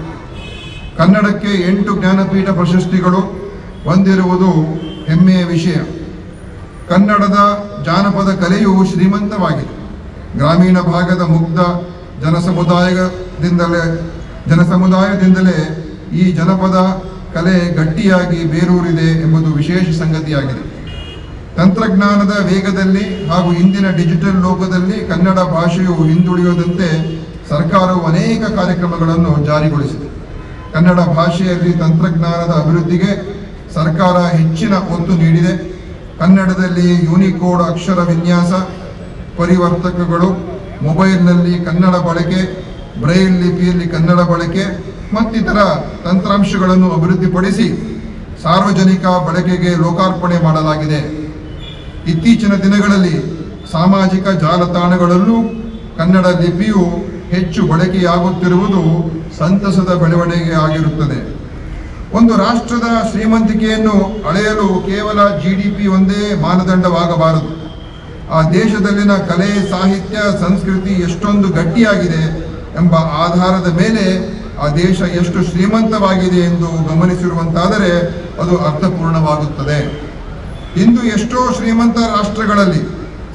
ಕನ್ನಡಕ್ಕೆ 8 ಜ್ಞಾನಪೀಠ ಪ್ರಶಸ್ತಿಗಳು ಹೊಂದಿರುವುದು ಹೆಮ್ಮೆಯ ವಿಷಯ. ಕನ್ನಡದ ಜಾನಪದ ಕಲೆಯು ಶ್ರೀಮಂತವಾಗಿದೆ. ಗ್ರಾಮೀಣ ಭಾಗದ ಮುಗ್ಧ ಜನಸಮುದಾಯದಿಂದಲೇ ಈ ಜನಪದ ಕಲೆ ಗಟ್ಟಿಯಾಗಿ ಬೇರೂರಿದೆ ಎಂಬುದು ವಿಶೇಷ ಸಂಗತಿಯಾಗಿದೆ. ತಂತ್ರಜ್ಞಾನದ ವೇಗದಲ್ಲಿ ಹಾಗೂ ಇಂದಿನ ಡಿಜಿಟಲ್ ಲೋಕದಲ್ಲಿ ಕನ್ನಡ ಭಾಷೆಯು ಹಿಂದುಳಿಯದಂತೆ ಸರ್ಕಾರವು ಅನೇಕ ಕಾರ್ಯಕ್ರಮಗಳನ್ನು ಜಾರಿಗೊಳಿಸಿದೆ. ಕನ್ನಡ ಭಾಷೆಯಲ್ಲಿ ತಂತ್ರಜ್ಞಾನದ ಅಭಿವೃದ್ಧಿಗೆ ಸರ್ಕಾರ ಹೆಚ್ಚಿನ ಒತ್ತು ನೀಡಿದೆ. ಕನ್ನಡದಲ್ಲಿ ಯೂನಿಕೋಡ್ ಅಕ್ಷರ ವಿನ್ಯಾಸ, ಪರಿವರ್ತಕಗಳು, ಮೊಬೈಲ್ನಲ್ಲಿ ಕನ್ನಡ ಬಳಕೆ, ಬ್ರೈಲ್ ಲಿಪಿಯಲ್ಲಿ ಕನ್ನಡ ಬಳಕೆ ಮತ್ತಿತರ ತಂತ್ರಾಂಶಗಳನ್ನು ಅಭಿವೃದ್ಧಿಪಡಿಸಿ ಸಾರ್ವಜನಿಕ ಬಳಕೆಗೆ ಲೋಕಾರ್ಪಣೆ ಮಾಡಲಾಗಿದೆ. ಇತ್ತೀಚಿನ ದಿನಗಳಲ್ಲಿ ಸಾಮಾಜಿಕ ಜಾಲತಾಣಗಳಲ್ಲೂ ಕನ್ನಡ ಲಿಪಿಯು ಹೆಚ್ಚು ಬಳಕೆಯಾಗುತ್ತಿರುವುದು ಸಂತಸದ ಬೆಳವಣಿಗೆ ಆಗಿರುತ್ತದೆ. ಒಂದು ರಾಷ್ಟ್ರದ ಶ್ರೀಮಂತಿಕೆಯನ್ನು ಅಳೆಯಲು ಕೇವಲ GDP ಒಂದೇ ಮಾನದಂಡವಾಗಬಾರದು. ಆ ದೇಶದಲ್ಲಿನ ಕಲೆ, ಸಾಹಿತ್ಯ, ಸಂಸ್ಕೃತಿ ಎಷ್ಟೊಂದು ಗಟ್ಟಿಯಾಗಿದೆ ಎಂಬ ಆಧಾರದ ಮೇಲೆ ಆ ದೇಶ ಎಷ್ಟು ಶ್ರೀಮಂತವಾಗಿದೆ ಎಂದು ಗಮನಿಸಿರುವಂತಾದರೆ ಅದು ಅರ್ಥಪೂರ್ಣವಾಗುತ್ತದೆ. ಇಂದು ಎಷ್ಟೋ ಶ್ರೀಮಂತ ರಾಷ್ಟ್ರಗಳಲ್ಲಿ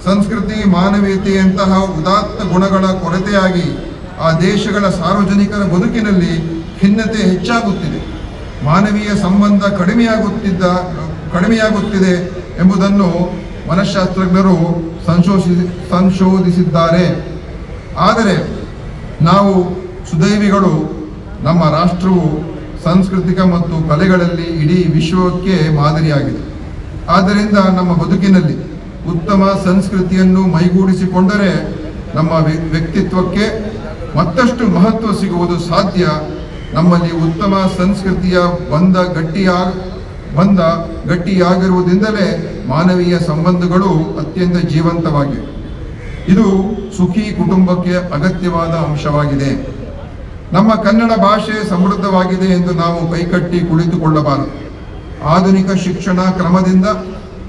ಸಂಸ್ಕೃತಿ, ಮಾನವೀಯತೆಯಂತಹ ಉದಾತ್ತ ಗುಣಗಳ ಕೊರತೆಯಾಗಿ ಆ ದೇಶಗಳ ಸಾರ್ವಜನಿಕರ ಬದುಕಿನಲ್ಲಿ ಖಿನ್ನತೆ ಹೆಚ್ಚಾಗುತ್ತಿದೆ. ಮಾನವೀಯ ಸಂಬಂಧ ಕಡಿಮೆಯಾಗುತ್ತಿದೆ ಎಂಬುದನ್ನು ಮನಃಶಾಸ್ತ್ರಜ್ಞರು ಸಂಶೋಧಿಸಿದ್ದಾರೆ. ಆದರೆ ನಾವು ಸುದೈವಿಗಳು. ನಮ್ಮ ರಾಷ್ಟ್ರವು ಸಾಂಸ್ಕೃತಿಕ ಮತ್ತು ಕಲೆಗಳಲ್ಲಿ ಇಡೀ ವಿಶ್ವಕ್ಕೆ ಮಾದರಿಯಾಗಿದೆ. ಆದ್ದರಿಂದ ನಮ್ಮ ಬದುಕಿನಲ್ಲಿ ಉತ್ತಮ ಸಂಸ್ಕೃತಿಯನ್ನು ಮೈಗೂಡಿಸಿಕೊಂಡರೆ ನಮ್ಮ ವ್ಯಕ್ತಿತ್ವಕ್ಕೆ ಮತ್ತಷ್ಟು ಮಹತ್ವ ಸಿಗುವುದು ಸಾಧ್ಯ. ನಮ್ಮಲ್ಲಿ ಉತ್ತಮ ಸಂಸ್ಕೃತಿಯ ಬಂಧ ಗಟ್ಟಿಯಾಗಿರುವುದರಿಂದಲೇ ಮಾನವೀಯ ಸಂಬಂಧಗಳು ಅತ್ಯಂತ ಜೀವಂತವಾಗಿವೆ. ಇದು ಸುಖಿ ಕುಟುಂಬಕ್ಕೆ ಅಗತ್ಯವಾದ ಅಂಶವಾಗಿದೆ. ನಮ್ಮ ಕನ್ನಡ ಭಾಷೆ ಸಮೃದ್ಧವಾಗಿದೆ ಎಂದು ನಾವು ಕೈಕಟ್ಟಿ ಕುಳಿತುಕೊಳ್ಳಬಾರದು. ಆಧುನಿಕ ಶಿಕ್ಷಣ ಕ್ರಮದಿಂದ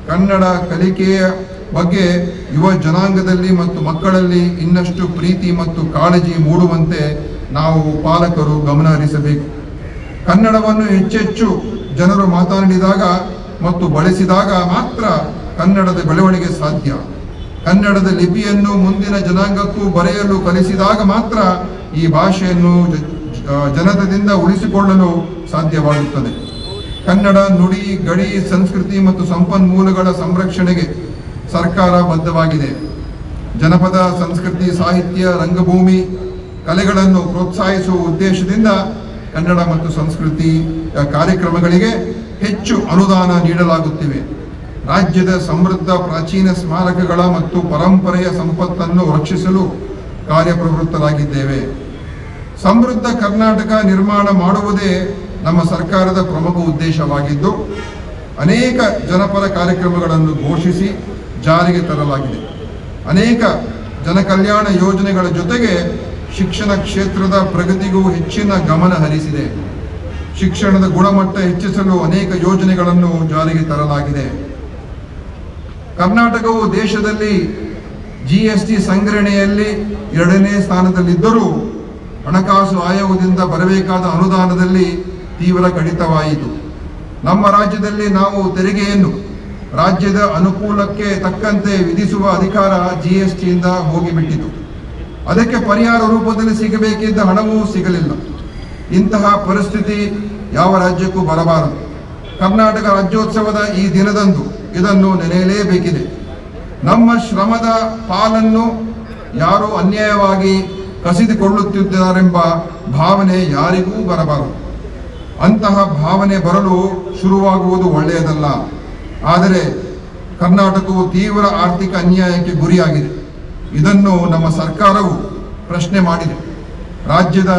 ಕನ್ನಡ ಕಲಿಕೆಯ ಬಗ್ಗೆ ಯುವ ಜನಾಂಗದಲ್ಲಿ ಮತ್ತು ಮಕ್ಕಳಲ್ಲಿ ಇನ್ನಷ್ಟು ಪ್ರೀತಿ ಮತ್ತು ಕಾಳಜಿ ಮೂಡುವಂತೆ ನಾವು ಪಾಲಕರು ಗಮನ ಹರಿಸಬೇಕು. ಕನ್ನಡವನ್ನು ಹೆಚ್ಚೆಚ್ಚು ಜನರು ಮಾತನಾಡಿದಾಗ ಮತ್ತು ಬಳಸಿದಾಗ ಮಾತ್ರ ಕನ್ನಡದ ಬೆಳವಣಿಗೆ ಸಾಧ್ಯ. ಕನ್ನಡದ ಲಿಪಿಯನ್ನು ಮುಂದಿನ ಜನಾಂಗಕ್ಕೂ ಬರೆಯಲು ಕಲಿಸಿದಾಗ ಮಾತ್ರ ಈ ಭಾಷೆಯನ್ನು ಜನತದಿಂದ ಉಳಿಸಿಕೊಳ್ಳಲು ಸಾಧ್ಯವಾಗುತ್ತದೆ. ಕನ್ನಡ ನುಡಿ, ಗಡಿ, ಸಂಸ್ಕೃತಿ ಮತ್ತು ಸಂಪನ್ಮೂಲಗಳ ಸಂರಕ್ಷಣೆಗೆ ಸರ್ಕಾರ ಬದ್ಧವಾಗಿದೆ. ಜನಪದ ಸಂಸ್ಕೃತಿ, ಸಾಹಿತ್ಯ, ರಂಗಭೂಮಿ, ಕಲೆಗಳನ್ನು ಪ್ರೋತ್ಸಾಹಿಸುವ ಉದ್ದೇಶದಿಂದ ಕನ್ನಡ ಮತ್ತು ಸಂಸ್ಕೃತಿ ಕಾರ್ಯಕ್ರಮಗಳಿಗೆ ಹೆಚ್ಚು ಅನುದಾನ ನೀಡಲಾಗುತ್ತಿವೆ. ರಾಜ್ಯದ ಸಮೃದ್ಧ ಪ್ರಾಚೀನ ಸ್ಮಾರಕಗಳ ಮತ್ತು ಪರಂಪರೆಯ ಸಂಪತ್ತನ್ನು ರಕ್ಷಿಸಲು ಕಾರ್ಯಪ್ರವೃತ್ತರಾಗಿದ್ದೇವೆ. ಸಮೃದ್ಧ ಕರ್ನಾಟಕ ನಿರ್ಮಾಣ ಮಾಡುವುದೇ ನಮ್ಮ ಸರ್ಕಾರದ ಪ್ರಮುಖ ಉದ್ದೇಶವಾಗಿದ್ದು, ಅನೇಕ ಜನಪರ ಕಾರ್ಯಕ್ರಮಗಳನ್ನು ಘೋಷಿಸಿ ಜಾರಿಗೆ ತರಲಾಗಿದೆ. ಅನೇಕ ಜನಕಲ್ಯಾಣ ಯೋಜನೆಗಳ ಜೊತೆಗೆ ಶಿಕ್ಷಣ ಕ್ಷೇತ್ರದ ಪ್ರಗತಿಗೂ ಹೆಚ್ಚಿನ ಗಮನ ಹರಿಸಿದೆ. ಶಿಕ್ಷಣದ ಗುಣಮಟ್ಟ ಹೆಚ್ಚಿಸಲು ಅನೇಕ ಯೋಜನೆಗಳನ್ನು ಜಾರಿಗೆ ತರಲಾಗಿದೆ. ಕರ್ನಾಟಕವು ದೇಶದಲ್ಲಿ GST ಸಂಗ್ರಹಣೆಯಲ್ಲಿ 2ನೇ ಸ್ಥಾನದಲ್ಲಿದ್ದರೂ ಹಣಕಾಸು ಆಯೋಗದಿಂದ ಬರಬೇಕಾದ ಅನುದಾನದಲ್ಲಿ ತೀವ್ರ ಕಡಿತವಾಯಿತು. ನಮ್ಮ ರಾಜ್ಯದಲ್ಲಿ ನಾವು ತೆರಿಗೆಯನ್ನು ರಾಜ್ಯದ ಅನುಕೂಲಕ್ಕೆ ತಕ್ಕಂತೆ ವಿಧಿಸುವ ಅಧಿಕಾರ GSTಯಿಂದ ಹೋಗಿಬಿಟ್ಟಿತು. ಅದಕ್ಕೆ ಪರಿಹಾರ ರೂಪದಲ್ಲಿ ಸಿಗಬೇಕಿದ್ದ ಹಣವೂ ಸಿಗಲಿಲ್ಲ. ಇಂತಹ ಪರಿಸ್ಥಿತಿ ಯಾವ ರಾಜ್ಯಕ್ಕೂ ಬರಬಾರದು. ಕರ್ನಾಟಕ ರಾಜ್ಯೋತ್ಸವದ ಈ ದಿನದಂದು ಇದನ್ನು ನೆನೆಯಲೇಬೇಕಿದೆ. ನಮ್ಮ ಶ್ರಮದ ಪಾಲನ್ನು ಯಾರು ಅನ್ಯಾಯವಾಗಿ ಕಸಿದುಕೊಳ್ಳುತ್ತಿದ್ದಾರೆಂಬ ಭಾವನೆ ಯಾರಿಗೂ ಬರಬಾರದು. ಅಂತಹ ಭಾವನೆ ಬರಲು ಶುರುವಾಗುವುದು ಒಳ್ಳೆಯದಲ್ಲ. ಆದರೆ ಕರ್ನಾಟಕವು ತೀವ್ರ ಆರ್ಥಿಕ ಅನ್ಯಾಯಕ್ಕೆ ಗುರಿಯಾಗಿದೆ. ಇದನ್ನು ನಮ್ಮ ಸರ್ಕಾರವು ಪ್ರಶ್ನೆ ಮಾಡಿದೆ. ರಾಜ್ಯದ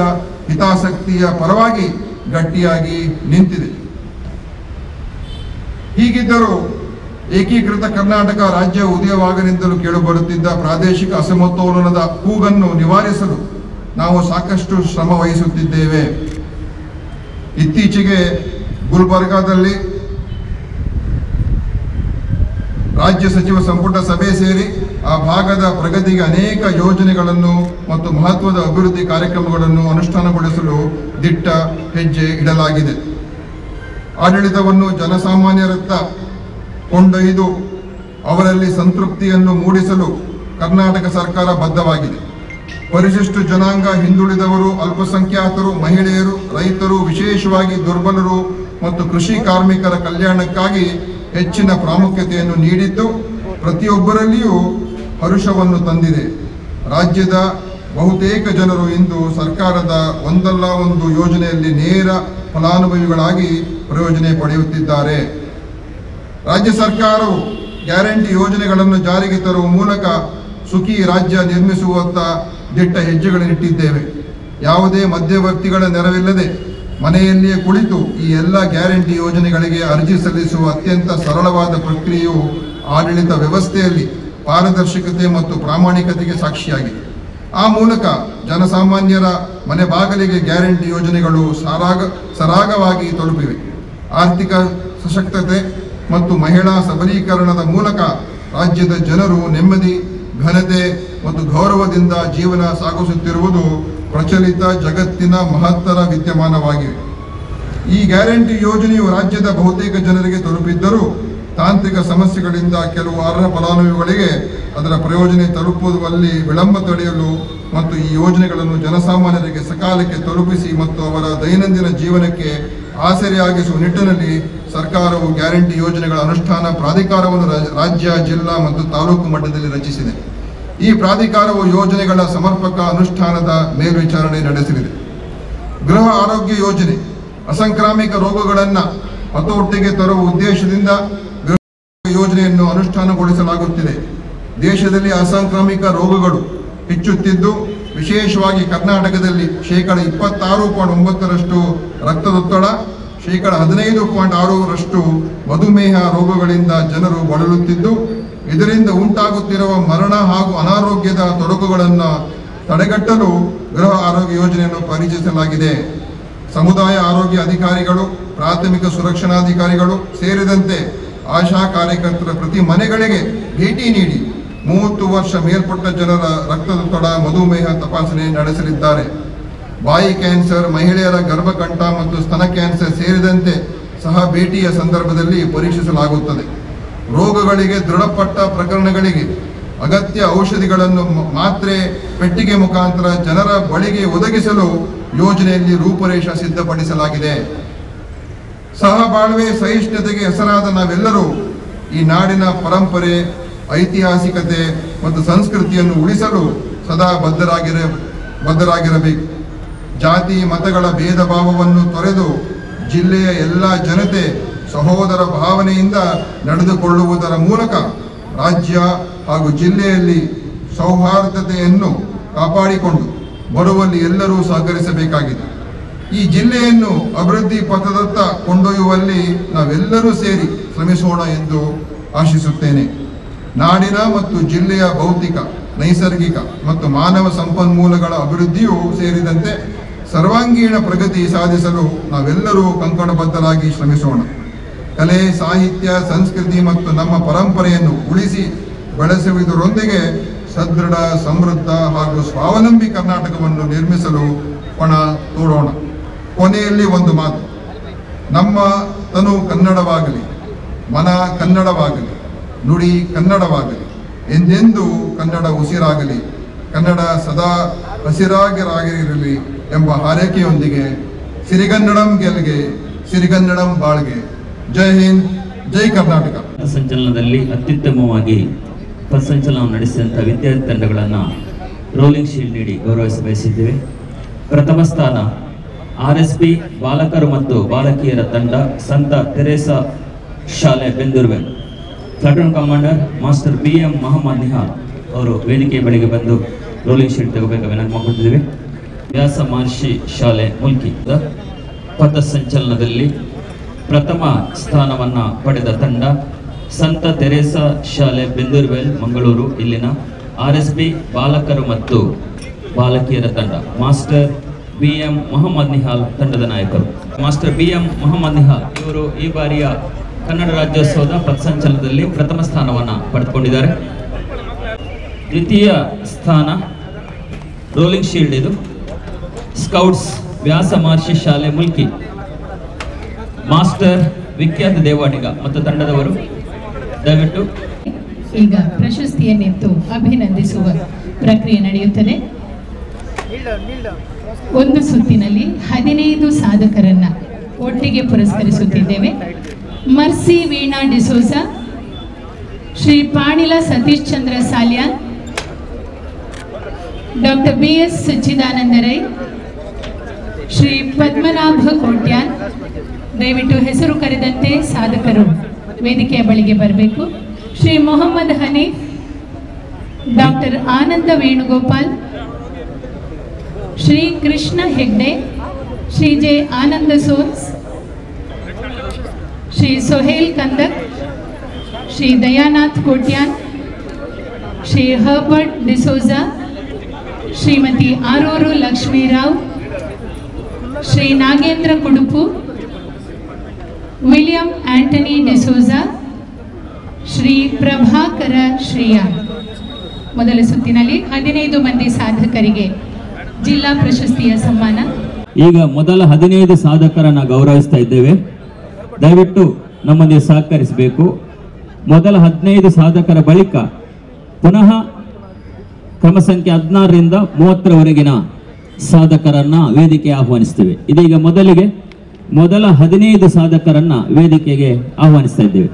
ಹಿತಾಸಕ್ತಿಯ ಪರವಾಗಿ ಗಟ್ಟಿಯಾಗಿ ನಿಂತಿದೆ. ಹೀಗಿದ್ದರೂ ಏಕೀಕೃತ ಕರ್ನಾಟಕ ರಾಜ್ಯ ಉದಯವಾಗಲಿಂದಲೂ ಕೇಳಿಬರುತ್ತಿದ್ದ ಪ್ರಾದೇಶಿಕ ಅಸಮತೋಲನದ ಕೂಗನ್ನು ನಿವಾರಿಸಲು ನಾವು ಸಾಕಷ್ಟು ಶ್ರಮ ವಹಿಸುತ್ತಿದ್ದೇವೆ. ಇತ್ತೀಚೆಗೆ ಗುಲ್ಬರ್ಗಾದಲ್ಲಿ ರಾಜ್ಯ ಸಚಿವ ಸಂಪುಟ ಸಭೆ ಸೇರಿ ಆ ಭಾಗದ ಪ್ರಗತಿಗೆ ಅನೇಕ ಯೋಜನೆಗಳನ್ನು ಮತ್ತು ಮಹತ್ವದ ಅಭಿವೃದ್ಧಿ ಕಾರ್ಯಕ್ರಮಗಳನ್ನು ಅನುಷ್ಠಾನಗೊಳಿಸಲು ದಿಟ್ಟ ಹೆಜ್ಜೆ ಇಡಲಾಗಿದೆ. ಆಡಳಿತವನ್ನು ಜನಸಾಮಾನ್ಯರತ್ತ ಕೊಂಡೊಯ್ದು ಅವರಲ್ಲಿ ಸಂತೃಪ್ತಿಯನ್ನು ಮೂಡಿಸಲು ಕರ್ನಾಟಕ ಸರ್ಕಾರ ಬದ್ಧವಾಗಿದೆ. ಪರಿಶಿಷ್ಟ ಜನಾಂಗ, ಹಿಂದುಳಿದವರು, ಅಲ್ಪಸಂಖ್ಯಾತರು, ಮಹಿಳೆಯರು, ರೈತರು, ವಿಶೇಷವಾಗಿ ದುರ್ಬಲರು ಮತ್ತು ಕೃಷಿ ಕಾರ್ಮಿಕರ ಕಲ್ಯಾಣಕ್ಕಾಗಿ ಹೆಚ್ಚಿನ ಪ್ರಾಮುಖ್ಯತೆಯನ್ನು ನೀಡಿದ್ದು ಪ್ರತಿಯೊಬ್ಬರಲ್ಲಿಯೂ ಹರುಷವನ್ನು ತಂದಿದೆ. ರಾಜ್ಯದ ಬಹುತೇಕ ಜನರು ಇಂದು ಸರ್ಕಾರದ ಒಂದಲ್ಲ ಒಂದು ಯೋಜನೆಯಲ್ಲಿ ನೇರ ಫಲಾನುಭವಿಗಳಾಗಿ ಪ್ರಯೋಜನ ಪಡೆಯುತ್ತಿದ್ದಾರೆ. ರಾಜ್ಯ ಸರ್ಕಾರವು ಗ್ಯಾರಂಟಿ ಯೋಜನೆಗಳನ್ನು ಜಾರಿಗೆ ತರುವ ಮೂಲಕ ಸುಖಿ ರಾಜ್ಯ ನಿರ್ಮಿಸುವತ್ತ ದಿಟ್ಟ ಹೆಜ್ಜೆಗಳನ್ನಿಟ್ಟಿದ್ದೇವೆ. ಯಾವುದೇ ಮಧ್ಯವರ್ತಿಗಳ ನೆರವಿಲ್ಲದೆ ಮನೆಯಲ್ಲಿಯೇ ಕುಳಿತು ಈ ಎಲ್ಲ ಗ್ಯಾರಂಟಿ ಯೋಜನೆಗಳಿಗೆ ಅರ್ಜಿ ಸಲ್ಲಿಸುವ ಅತ್ಯಂತ ಸರಳವಾದ ಪ್ರಕ್ರಿಯೆಯು ಆಡಳಿತ ವ್ಯವಸ್ಥೆಯಲ್ಲಿ ಪಾರದರ್ಶಕತೆ ಮತ್ತು ಪ್ರಾಮಾಣಿಕತೆಗೆ ಸಾಕ್ಷಿಯಾಗಿದೆ. ಆ ಮೂಲಕ ಜನಸಾಮಾನ್ಯರ ಮನೆ ಬಾಗಿಲಿಗೆ ಗ್ಯಾರಂಟಿ ಯೋಜನೆಗಳು ಸರಾಗವಾಗಿ ತಲುಪಿವೆ. ಆರ್ಥಿಕ ಸಶಕ್ತತೆ ಮತ್ತು ಮಹಿಳಾ ಸಬಲೀಕರಣದ ಮೂಲಕ ರಾಜ್ಯದ ಜನರು ನೆಮ್ಮದಿ, ಘನತೆ ಮತ್ತು ಗೌರವದಿಂದ ಜೀವನ ಸಾಗಿಸುತ್ತಿರುವುದು ಪ್ರಚಲಿತ ಜಗತ್ತಿನ ಮಹತ್ತರ ವಿದ್ಯಮಾನವಾಗಿವೆ. ಈ ಗ್ಯಾರಂಟಿ ಯೋಜನೆಯು ರಾಜ್ಯದ ಬಹುತೇಕ ಜನರಿಗೆ ತಲುಪಿದ್ದರೂ ತಾಂತ್ರಿಕ ಸಮಸ್ಯೆಗಳಿಂದ ಕೆಲವು ಅರ್ಹ ಫಲಾನುಭವಿಗಳಿಗೆ ಅದರ ಪ್ರಯೋಜನ ತಲುಪುವಲ್ಲಿ ವಿಳಂಬ ತಡೆಯಲು ಮತ್ತು ಈ ಯೋಜನೆಗಳನ್ನು ಜನಸಾಮಾನ್ಯರಿಗೆ ಸಕಾಲಕ್ಕೆ ತಲುಪಿಸಿ ಮತ್ತು ಅವರ ದೈನಂದಿನ ಜೀವನಕ್ಕೆ ಆಸರೆಯಾಗಿಸುವ ನಿಟ್ಟಿನಲ್ಲಿ ಸರ್ಕಾರವು ಗ್ಯಾರಂಟಿ ಯೋಜನೆಗಳ ಅನುಷ್ಠಾನ ಪ್ರಾಧಿಕಾರವನ್ನು ರಾಜ್ಯ, ಜಿಲ್ಲಾ ಮತ್ತು ತಾಲೂಕು ಮಟ್ಟದಲ್ಲಿ ರಚಿಸಿದೆ. ಈ ಪ್ರಾಧಿಕಾರವು ಯೋಜನೆಗಳ ಸಮರ್ಪಕ ಅನುಷ್ಠಾನದ ಮೇಲ್ವಿಚಾರಣೆ ನಡೆಸಲಿದೆ. ಗೃಹ ಆರೋಗ್ಯ ಯೋಜನೆ ಅಸಂಕ್ರಾಮಿಕ ರೋಗಗಳನ್ನು ಹತೋಟಿಗೆ ತರುವ ಉದ್ದೇಶದಿಂದ ಗೃಹ ಯೋಜನೆಯನ್ನು ಅನುಷ್ಠಾನಗೊಳಿಸಲಾಗುತ್ತಿದೆ. ದೇಶದಲ್ಲಿ ಅಸಾಂಕ್ರಾಮಿಕ ರೋಗಗಳು ಹೆಚ್ಚುತ್ತಿದ್ದು, ವಿಶೇಷವಾಗಿ ಕರ್ನಾಟಕದಲ್ಲಿ 26.9% ರಕ್ತದೊತ್ತಡ, 15.6% ಮಧುಮೇಹ ರೋಗಗಳಿಂದ ಜನರು ಬಳಲುತ್ತಿದ್ದು, ಇದರಿಂದ ಉಂಟಾಗುತ್ತಿರುವ ಮರಣ ಹಾಗೂ ಅನಾರೋಗ್ಯದ ತೊಡಕುಗಳನ್ನು ತಡೆಗಟ್ಟಲು ಗೃಹ ಆರೋಗ್ಯ ಯೋಜನೆಯನ್ನು ಪರಿಚಯಿಸಲಾಗಿದೆ. ಸಮುದಾಯ ಆರೋಗ್ಯ ಅಧಿಕಾರಿಗಳು, ಪ್ರಾಥಮಿಕ ಸುರಕ್ಷಣಾಧಿಕಾರಿಗಳು ಸೇರಿದಂತೆ ಆಶಾ ಕಾರ್ಯಕರ್ತರ ಪ್ರತಿ ಮನೆಗಳಿಗೆ ಭೇಟಿ ನೀಡಿ 30 ವರ್ಷ ಮೇಲ್ಪಟ್ಟ ಜನರ ರಕ್ತದೊತ್ತಡ, ಮಧುಮೇಹ ತಪಾಸಣೆ ನಡೆಸಲಿದ್ದಾರೆ. ಬಾಯಿ ಕ್ಯಾನ್ಸರ್, ಮಹಿಳೆಯರ ಗರ್ಭಕಂಠ ಮತ್ತು ಸ್ತನ ಕ್ಯಾನ್ಸರ್ ಸೇರಿದಂತೆ ಸಹ ಭೇಟಿಯ ಸಂದರ್ಭದಲ್ಲಿ ಪರೀಕ್ಷಿಸಲಾಗುತ್ತದೆ. ರೋಗಗಳಿಗೆ ದೃಢಪಟ್ಟ ಪ್ರಕರಣಗಳಿಗೆ ಅಗತ್ಯ ಔಷಧಿಗಳನ್ನು ಮಾತ್ರೆ ಪೆಟ್ಟಿಗೆ ಮುಖಾಂತರ ಜನರ ಬಳಿಗೆ ಒದಗಿಸಲು ಯೋಜನೆಯಲ್ಲಿ ರೂಪುರೇಷೆ ಸಿದ್ಧಪಡಿಸಲಾಗಿದೆ. ಸಹಬಾಳ್ವೆ ಸಹಿಷ್ಣುತೆಗೆ ಹೆಸರಾದ ನಾವೆಲ್ಲರೂ ಈ ನಾಡಿನ ಪರಂಪರೆ, ಐತಿಹಾಸಿಕತೆ ಮತ್ತು ಸಂಸ್ಕೃತಿಯನ್ನು ಉಳಿಸಲು ಸದಾ ಬದ್ಧರಾಗಿರಬೇಕು. ಜಾತಿ ಮತಗಳ ಭೇದ ಭಾವವನ್ನು ತೊರೆದು ಜಿಲ್ಲೆಯ ಎಲ್ಲ ಜನತೆ ಸಹೋದರ ಭಾವನೆಯಿಂದ ನಡೆದುಕೊಳ್ಳುವುದರ ಮೂಲಕ ರಾಜ್ಯ ಹಾಗೂ ಜಿಲ್ಲೆಯಲ್ಲಿ ಸೌಹಾರ್ದತೆಯನ್ನು ಕಾಪಾಡಿಕೊಂಡು ಬರುವಲ್ಲಿ ಎಲ್ಲರೂ ಸಹಕರಿಸಬೇಕಾಗಿದೆ. ಈ ಜಿಲ್ಲೆಯನ್ನು ಅಭಿವೃದ್ಧಿ ಪಥದತ್ತ ಕೊಂಡೊಯ್ಯುವಲ್ಲಿ ನಾವೆಲ್ಲರೂ ಸೇರಿ ಶ್ರಮಿಸೋಣ ಎಂದು ಆಶಿಸುತ್ತೇನೆ. ನಾಡಿನ ಮತ್ತು ಜಿಲ್ಲೆಯ ಭೌತಿಕ, ನೈಸರ್ಗಿಕ ಮತ್ತು ಮಾನವ ಸಂಪನ್ಮೂಲಗಳ ಅಭಿವೃದ್ಧಿಯೂ ಸೇರಿದಂತೆ ಸರ್ವಾಂಗೀಣ ಪ್ರಗತಿ ಸಾಧಿಸಲು ನಾವೆಲ್ಲರೂ ಕಂಕಣಬದ್ಧರಾಗಿ ಶ್ರಮಿಸೋಣ. ಕಲೆ, ಸಾಹಿತ್ಯ, ಸಂಸ್ಕೃತಿ ಮತ್ತು ನಮ್ಮ ಪರಂಪರೆಯನ್ನು ಉಳಿಸಿ ಬೆಳೆಸುವುದರೊಂದಿಗೆ ಸದೃಢ, ಸಮೃದ್ಧ ಹಾಗೂ ಸ್ವಾವಲಂಬಿ ಕರ್ನಾಟಕವನ್ನು ನಿರ್ಮಿಸಲು ಪಣ ತೋಡೋಣ. ಕೊನೆಯಲ್ಲಿ ಒಂದು ಮಾತು: ನಮ್ಮ ತನು ಕನ್ನಡವಾಗಲಿ, ಮನ ಕನ್ನಡವಾಗಲಿ, ನುಡಿ ಕನ್ನಡವಾಗಲಿ, ಎಂದೆಂದೂ ಕನ್ನಡ ಉಸಿರಾಗಲಿ, ಕನ್ನಡ ಸದಾ ಹಸಿರಾಗಿರಲಿ ಎಂಬ ಹಾರೈಕೆಯೊಂದಿಗೆ ಸಿರಿಗನ್ನಡಂ ಗೆಲ್ಗೆ, ಸಿರಿಗನ್ನಡಂ ಬಾಳ್ಗೆ. ಜೈ ಹಿಂದ್, ಜೈ ಕರ್ನಾಟಕ. ಸಂಚಲನದಲ್ಲಿ ಅತ್ಯುತ್ತಮವಾಗಿ ಪಥಸಂಚಲನ ನಡೆಸಿದಂಥ ವಿದ್ಯಾರ್ಥಿ ತಂಡಗಳನ್ನು ರೋಲಿಂಗ್ ಶೀಲ್ಡ್ ನೀಡಿ ಗೌರವಿಸ ಬಯಸಿದ್ದೇವೆ. ಪ್ರಥಮ ಸ್ಥಾನ RSP ಬಾಲಕರು ಮತ್ತು ಬಾಲಕಿಯರ ತಂಡ, ಸಂತ ತೆರೇಸಾ ಶಾಲೆ Bendurwell. Platoon commander master BM Mohammed Nihal ಅವರು ವೇದಿಕೆಯ ಬಳಿಗೆ ಬಂದು ರೋಲಿಂಗ್ ಶೀಲ್ಡ್ ತಗೋಬೇಕು ವಿನಂತಿ ಮಾಡಿಕೊಟ್ಟಿದ್ದೇವೆ. ವ್ಯಾಸ ಮಹರ್ಷಿ ಶಾಲೆ ಮುಲ್ಕಿ ಪಥಸಂಚಲನದಲ್ಲಿ ಪ್ರಥಮ ಸ್ಥಾನವನ್ನು ಪಡೆದ ತಂಡ ಸಂತ ತೆರೇಸಾ ಶಾಲೆ ಬೆಂದೂರ್ವೆಲ್ ಮಂಗಳೂರು. ಇಲ್ಲಿನ RSP ಬಾಲಕರು ಮತ್ತು ಬಾಲಕಿಯರ ತಂಡ ಮಾಸ್ಟರ್ BM ಮೊಹಮ್ಮದ್ ನಿಹಾಲ್ ತಂಡದ ನಾಯಕರು. ಮಾಸ್ಟರ್ BM ಮೊಹಮ್ಮದ್ ನಿಹಾಲ್ ಇವರು ಈ ಬಾರಿಯ ಕನ್ನಡ ರಾಜ್ಯೋತ್ಸವದ ಪಥಸಂಚಲನದಲ್ಲಿ ಪ್ರಥಮ ಸ್ಥಾನವನ್ನು ಪಡೆದುಕೊಂಡಿದ್ದಾರೆ. ದ್ವಿತೀಯ ಸ್ಥಾನ ರೋಲಿಂಗ್ ಶೀಲ್ಡ್, ಇದು ಸ್ಕೌಟ್ಸ್ ವ್ಯಾಸ ಮಹರ್ಷಿ ಶಾಲೆ ಮುಲ್ಕಿ. ಮಾಸ್ಟರ್ ವಿಖ್ಯಾತ ದೇವಾಡಿಗ ಮತ್ತು ತಂಡದವರು ದಯವಿಟ್ಟು ಈಗ ಪ್ರಶಸ್ತಿಯನ್ನೆತ್ತು ಅಭಿನಂದಿಸುವ ಪ್ರಕ್ರಿಯೆ ನಡೆಯುತ್ತದೆ. ಒಂದು ಸುತ್ತಿನಲ್ಲಿ 15 ಸಾಧಕರನ್ನ ಒಟ್ಟಿಗೆ ಪುರಸ್ಕರಿಸುತ್ತಿದ್ದೇವೆ. Mercy Veena D'Souza, Shri Panila Satish Chandra Salian, doctor BS ಸಚ್ಚಿದಾನಂದ ರೈ, ಶ್ರೀ ಪದ್ಮನಾಭ ಕೋಟ್ಯಾನ್. ದಯವಿಟ್ಟು ಹೆಸರು ಕರೆದಂತೆ ಸಾಧಕರು ವೇದಿಕೆಯ ಬಳಿಗೆ ಬರಬೇಕು. ಶ್ರೀ ಮೊಹಮ್ಮದ್ ಹನೀಫ್, ಡಾಕ್ಟರ್ ಆನಂದ ವೇಣುಗೋಪಾಲ್, ಶ್ರೀ ಕೃಷ್ಣ ಹೆಗ್ಡೆ, ಶ್ರೀ ಜೆ ಆನಂದ ಸೋನ್ಸ್, Shri Sohail Kandak, Shri ದಯಾನಾಥ್ Kotian, Shri Herbert D'Souza, Shrimati Aroor Lakshmirao, Shri Nagendra Kudupu, William Antony D'Souza, Shri Prabhakar ಶ್ರೀಯ. ಮೊದಲ ಸುತ್ತಿನಲ್ಲಿ 15 ಮಂದಿ ಸಾಧಕರಿಗೆ ಜಿಲ್ಲಾ ಪ್ರಶಸ್ತಿಯ ಸಮ್ಮಾನ. ಈಗ ಮೊದಲ 15 ಸಾಧಕರನ್ನು ಗೌರವಿಸ್ತಾ ಇದ್ದೇವೆ. ದಯವಿಟ್ಟು ನಮ್ಮೊಂದಿಗೆ ಸಹಕರಿಸಬೇಕು. ಮೊದಲ 15 ಸಾಧಕರ ಬಳಿಕ ಪುನಃ ಕ್ರಮ ಸಂಖ್ಯೆ 16ರಿಂದ 30ರವರೆಗಿನ ಸಾಧಕರನ್ನ ವೇದಿಕೆಗೆ ಆಹ್ವಾನಿಸ್ತೇವೆ. ಇದೀಗ ಮೊದಲ 15 ಸಾಧಕರನ್ನ ವೇದಿಕೆಗೆ ಆಹ್ವಾನಿಸ್ತಾ ಇದ್ದೇವೆ.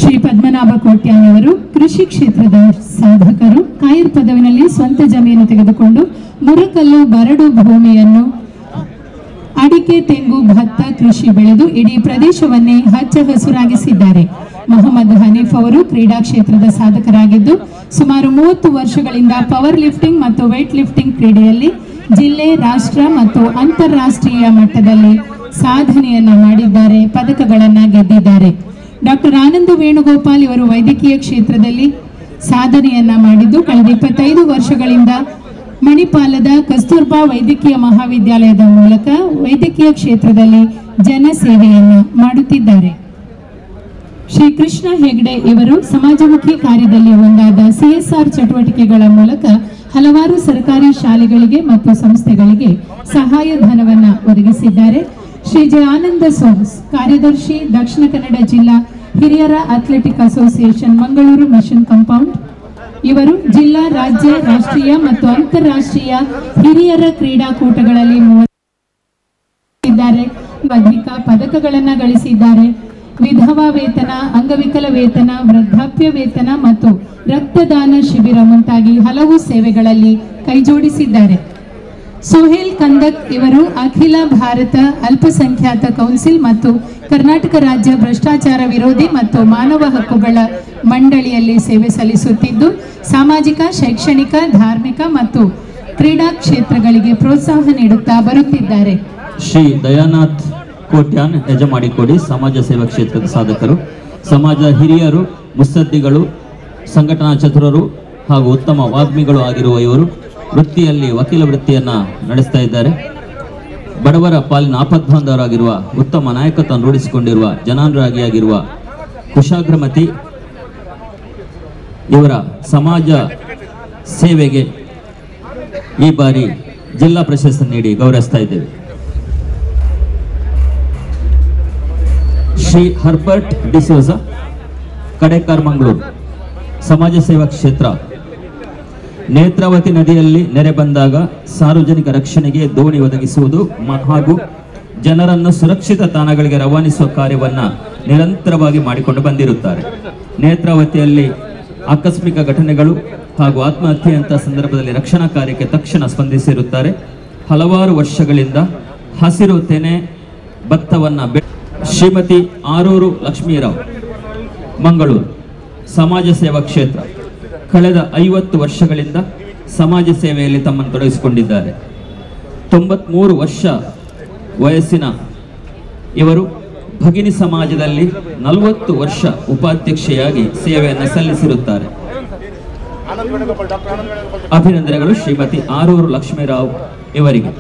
ಶ್ರೀ ಪದ್ಮನಾಭ ಕೋಟ್ಯಾನ್ ಅವರು ಕೃಷಿ ಕ್ಷೇತ್ರದ ಸಾಧಕರು. ಕಾಯರ್ ಪದವಿನಲ್ಲಿ ಸ್ವಂತ ಜಮೀನು ತೆಗೆದುಕೊಂಡು ಮುರಕಲ್ಲು, ಬರಡು ಭೂಮಿಯನ್ನು ಅಡಿಕೆ, ತೆಂಗು, ಭತ್ತ ಕೃಷಿ ಬೆಳೆದು ಇಡೀ ಪ್ರದೇಶವನ್ನೇ ಹಚ್ಚ ಹಸುರಾಗಿಸಿದ್ದಾರೆ. ಮೊಹಮ್ಮದ್ ಹನೀಫ್ ಅವರು ಕ್ರೀಡಾ ಕ್ಷೇತ್ರದ ಸಾಧಕರಾಗಿದ್ದು ಸುಮಾರು 30 ವರ್ಷಗಳಿಂದ ಪವರ್ ಲಿಫ್ಟಿಂಗ್ ಮತ್ತು ವೇಟ್ ಲಿಫ್ಟಿಂಗ್ ಕ್ರೀಡೆಯಲ್ಲಿ ಜಿಲ್ಲೆ, ರಾಷ್ಟ್ರ ಮತ್ತು ಅಂತಾರಾಷ್ಟ್ರೀಯ ಮಟ್ಟದಲ್ಲಿ ಸಾಧನೆಯನ್ನ ಮಾಡಿದ್ದಾರೆ, ಪದಕಗಳನ್ನ ಗೆದ್ದಿದ್ದಾರೆ. ಡಾಕ್ಟರ್ ಆನಂದ ವೇಣುಗೋಪಾಲ್ ಇವರು ವೈದ್ಯಕೀಯ ಕ್ಷೇತ್ರದಲ್ಲಿ ಸಾಧನೆಯನ್ನ ಮಾಡಿದ್ದು ಕಳೆದ 25 ವರ್ಷಗಳಿಂದ ಮಣಿಪಾಲದ ಕಸ್ತೂರ್ಬಾ ವೈದ್ಯಕೀಯ ಮಹಾವಿದ್ಯಾಲಯದ ಮೂಲಕ ವೈದ್ಯಕೀಯ ಕ್ಷೇತ್ರದಲ್ಲಿ ಜನಸೇವೆಯನ್ನ ಮಾಡುತ್ತಿದ್ದಾರೆ. ಶ್ರೀ ಕೃಷ್ಣ ಹೆಗ್ಡೆ ಇವರು ಸಮಾಜಮುಖಿ ಕಾರ್ಯದಲ್ಲಿ ಒಂದಾದ CSR ಚಟುವಟಿಕೆಗಳ ಮೂಲಕ ಹಲವಾರು ಸರ್ಕಾರಿ ಶಾಲೆಗಳಿಗೆ ಮತ್ತು ಸಂಸ್ಥೆಗಳಿಗೆ ಸಹಾಯಧನವನ್ನ ಒದಗಿಸಿದ್ದಾರೆ. ಶ್ರೀ ಜೆ ಆನಂದ ಸೋನ್ಸ್ ಕಾರ್ಯದರ್ಶಿ, ದಕ್ಷಿಣ ಕನ್ನಡ ಜಿಲ್ಲಾ ಹಿರಿಯರ athletic association Mangaluru mission compound. ಇವರು ಜಿಲ್ಲಾ, ರಾಜ್ಯ, ರಾಷ್ಟ್ರೀಯ ಮತ್ತು ಅಂತಾರಾಷ್ಟ್ರೀಯ ಹಿರಿಯರ ಕ್ರೀಡಾಕೂಟಗಳಲ್ಲಿ ಅಧಿಕ ಪದಕಗಳನ್ನು ಗಳಿಸಿದ್ದಾರೆ. ವಿಧವಾ ವೇತನ, ಅಂಗವಿಕಲ ವೇತನ, ವೃದ್ಧಾಪ್ಯ ವೇತನ ಮತ್ತು ರಕ್ತದಾನ ಶಿಬಿರ ಮುಂತಾಗಿ ಹಲವು ಸೇವೆಗಳಲ್ಲಿ ಕೈಜೋಡಿಸಿದ್ದಾರೆ. ಸೋಹೇಲ್ ಕಂದಕ್ ಇವರು ಅಖಿಲ ಭಾರತ ಅಲ್ಪಸಂಖ್ಯಾತ ಕೌನ್ಸಿಲ್ ಮತ್ತು ಕರ್ನಾಟಕ ರಾಜ್ಯ ಭ್ರಷ್ಟಾಚಾರ ವಿರೋಧಿ ಮತ್ತು ಮಾನವ ಹಕ್ಕುಗಳ ಮಂಡಳಿಯಲ್ಲಿ ಸೇವೆ ಸಲ್ಲಿಸುತ್ತಿದ್ದು, ಸಾಮಾಜಿಕ, ಶೈಕ್ಷಣಿಕ, ಧಾರ್ಮಿಕ ಮತ್ತು ಕ್ರೀಡಾ ಕ್ಷೇತ್ರಗಳಿಗೆ ಪ್ರೋತ್ಸಾಹ ನೀಡುತ್ತಾ ಬರುತ್ತಿದ್ದಾರೆ. ಶ್ರೀ ದಯಾನಾಥ್ ಕೋಟ್ಯಾನ್ ಯಜಮಾಡಿಕೊಡಿ ಸಮಾಜ ಸೇವಾ ಕ್ಷೇತ್ರದ ಸಾಧಕರು, ಸಮಾಜದ ಹಿರಿಯರು, ಮುತ್ಸದ್ದಿಗಳು, ಸಂಘಟನಾ ಚತುರರು ಹಾಗೂ ಉತ್ತಮ ವಾಗ್ಮಿಗಳು ಆಗಿರುವ ಇವರು ವೃತ್ತಿಯಲ್ಲಿ ವಕೀಲ ವೃತ್ತಿಯನ್ನು ನಡೆಸ್ತಾ ಇದ್ದಾರೆ. ಬಡವರ ಪಾಲಿನ ಆಪದ್ಬಾಂಧವರಾಗಿರುವ, ಉತ್ತಮ ನಾಯಕತ್ವ ರೂಢಿಸಿಕೊಂಡಿರುವ, ಜನಾನುರಾಗಿಯಾಗಿರುವ ಕುಶಾಗ್ರಮತಿ ಇವರ ಸಮಾಜ ಸೇವೆಗೆ ಈ ಬಾರಿ ಜಿಲ್ಲಾ ಪ್ರಶಸ್ತಿ ನೀಡಿ ಗೌರವಿಸ್ತಾ ಇದ್ದೇವೆ. ಶ್ರೀ ಹರ್ಬರ್ಟ್ ಡಿಸೋಜ ಕಡೆಕಾರ್ ಮಂಗಳೂರು ಸಮಾಜ ಸೇವಾ ಕ್ಷೇತ್ರ. ನೇತ್ರಾವತಿ ನದಿಯಲ್ಲಿ ನೆರೆ ಬಂದಾಗ ಸಾರ್ವಜನಿಕ ರಕ್ಷಣೆಗೆ ದೋಣಿ ಒದಗಿಸುವುದು ಹಾಗೂ ಜನರನ್ನು ಸುರಕ್ಷಿತ ತಾಣಗಳಿಗೆ ರವಾನಿಸುವ ಕಾರ್ಯವನ್ನು ನಿರಂತರವಾಗಿ ಮಾಡಿಕೊಂಡು ಬಂದಿರುತ್ತಾರೆ. ನೇತ್ರಾವತಿಯಲ್ಲಿ ಆಕಸ್ಮಿಕ ಘಟನೆಗಳು ಹಾಗೂ ಆತ್ಮಹತ್ಯೆಯಂತಹ ಸಂದರ್ಭದಲ್ಲಿ ರಕ್ಷಣಾ ಕಾರ್ಯಕ್ಕೆ ತಕ್ಷಣ ಸ್ಪಂದಿಸಿರುತ್ತಾರೆ. ಹಲವಾರು ವರ್ಷಗಳಿಂದ ಹಸಿರು ತೆನೆ ಭತ್ತವನ್ನು ಶ್ರೀಮತಿ ಆರೂರು ಲಕ್ಷ್ಮೀರಾವ್ ಮಂಗಳೂರು ಸಮಾಜ ಸೇವಾ ಕ್ಷೇತ್ರ. ಕಳೆದ 50 ವರ್ಷಗಳಿಂದ ಸಮಾಜ ಸೇವೆಯಲ್ಲಿ ತಮ್ಮನ್ನು ತೊಡಗಿಸಿಕೊಂಡಿದ್ದಾರೆ. 93 ವರ್ಷ ವಯಸ್ಸಿನ ಇವರು ಭಗಿನಿ ಸಮಾಜದಲ್ಲಿ 40 ವರ್ಷ ಉಪಾಧ್ಯಕ್ಷೆಯಾಗಿ ಸೇವೆಯನ್ನು ಸಲ್ಲಿಸಿರುತ್ತಾರೆ. ಅಭಿನಂದನೆಗಳು ಶ್ರೀಮತಿ ಆರೂರು ಲಕ್ಷ್ಮೀರಾವ್ ಇವರಿಗೆ.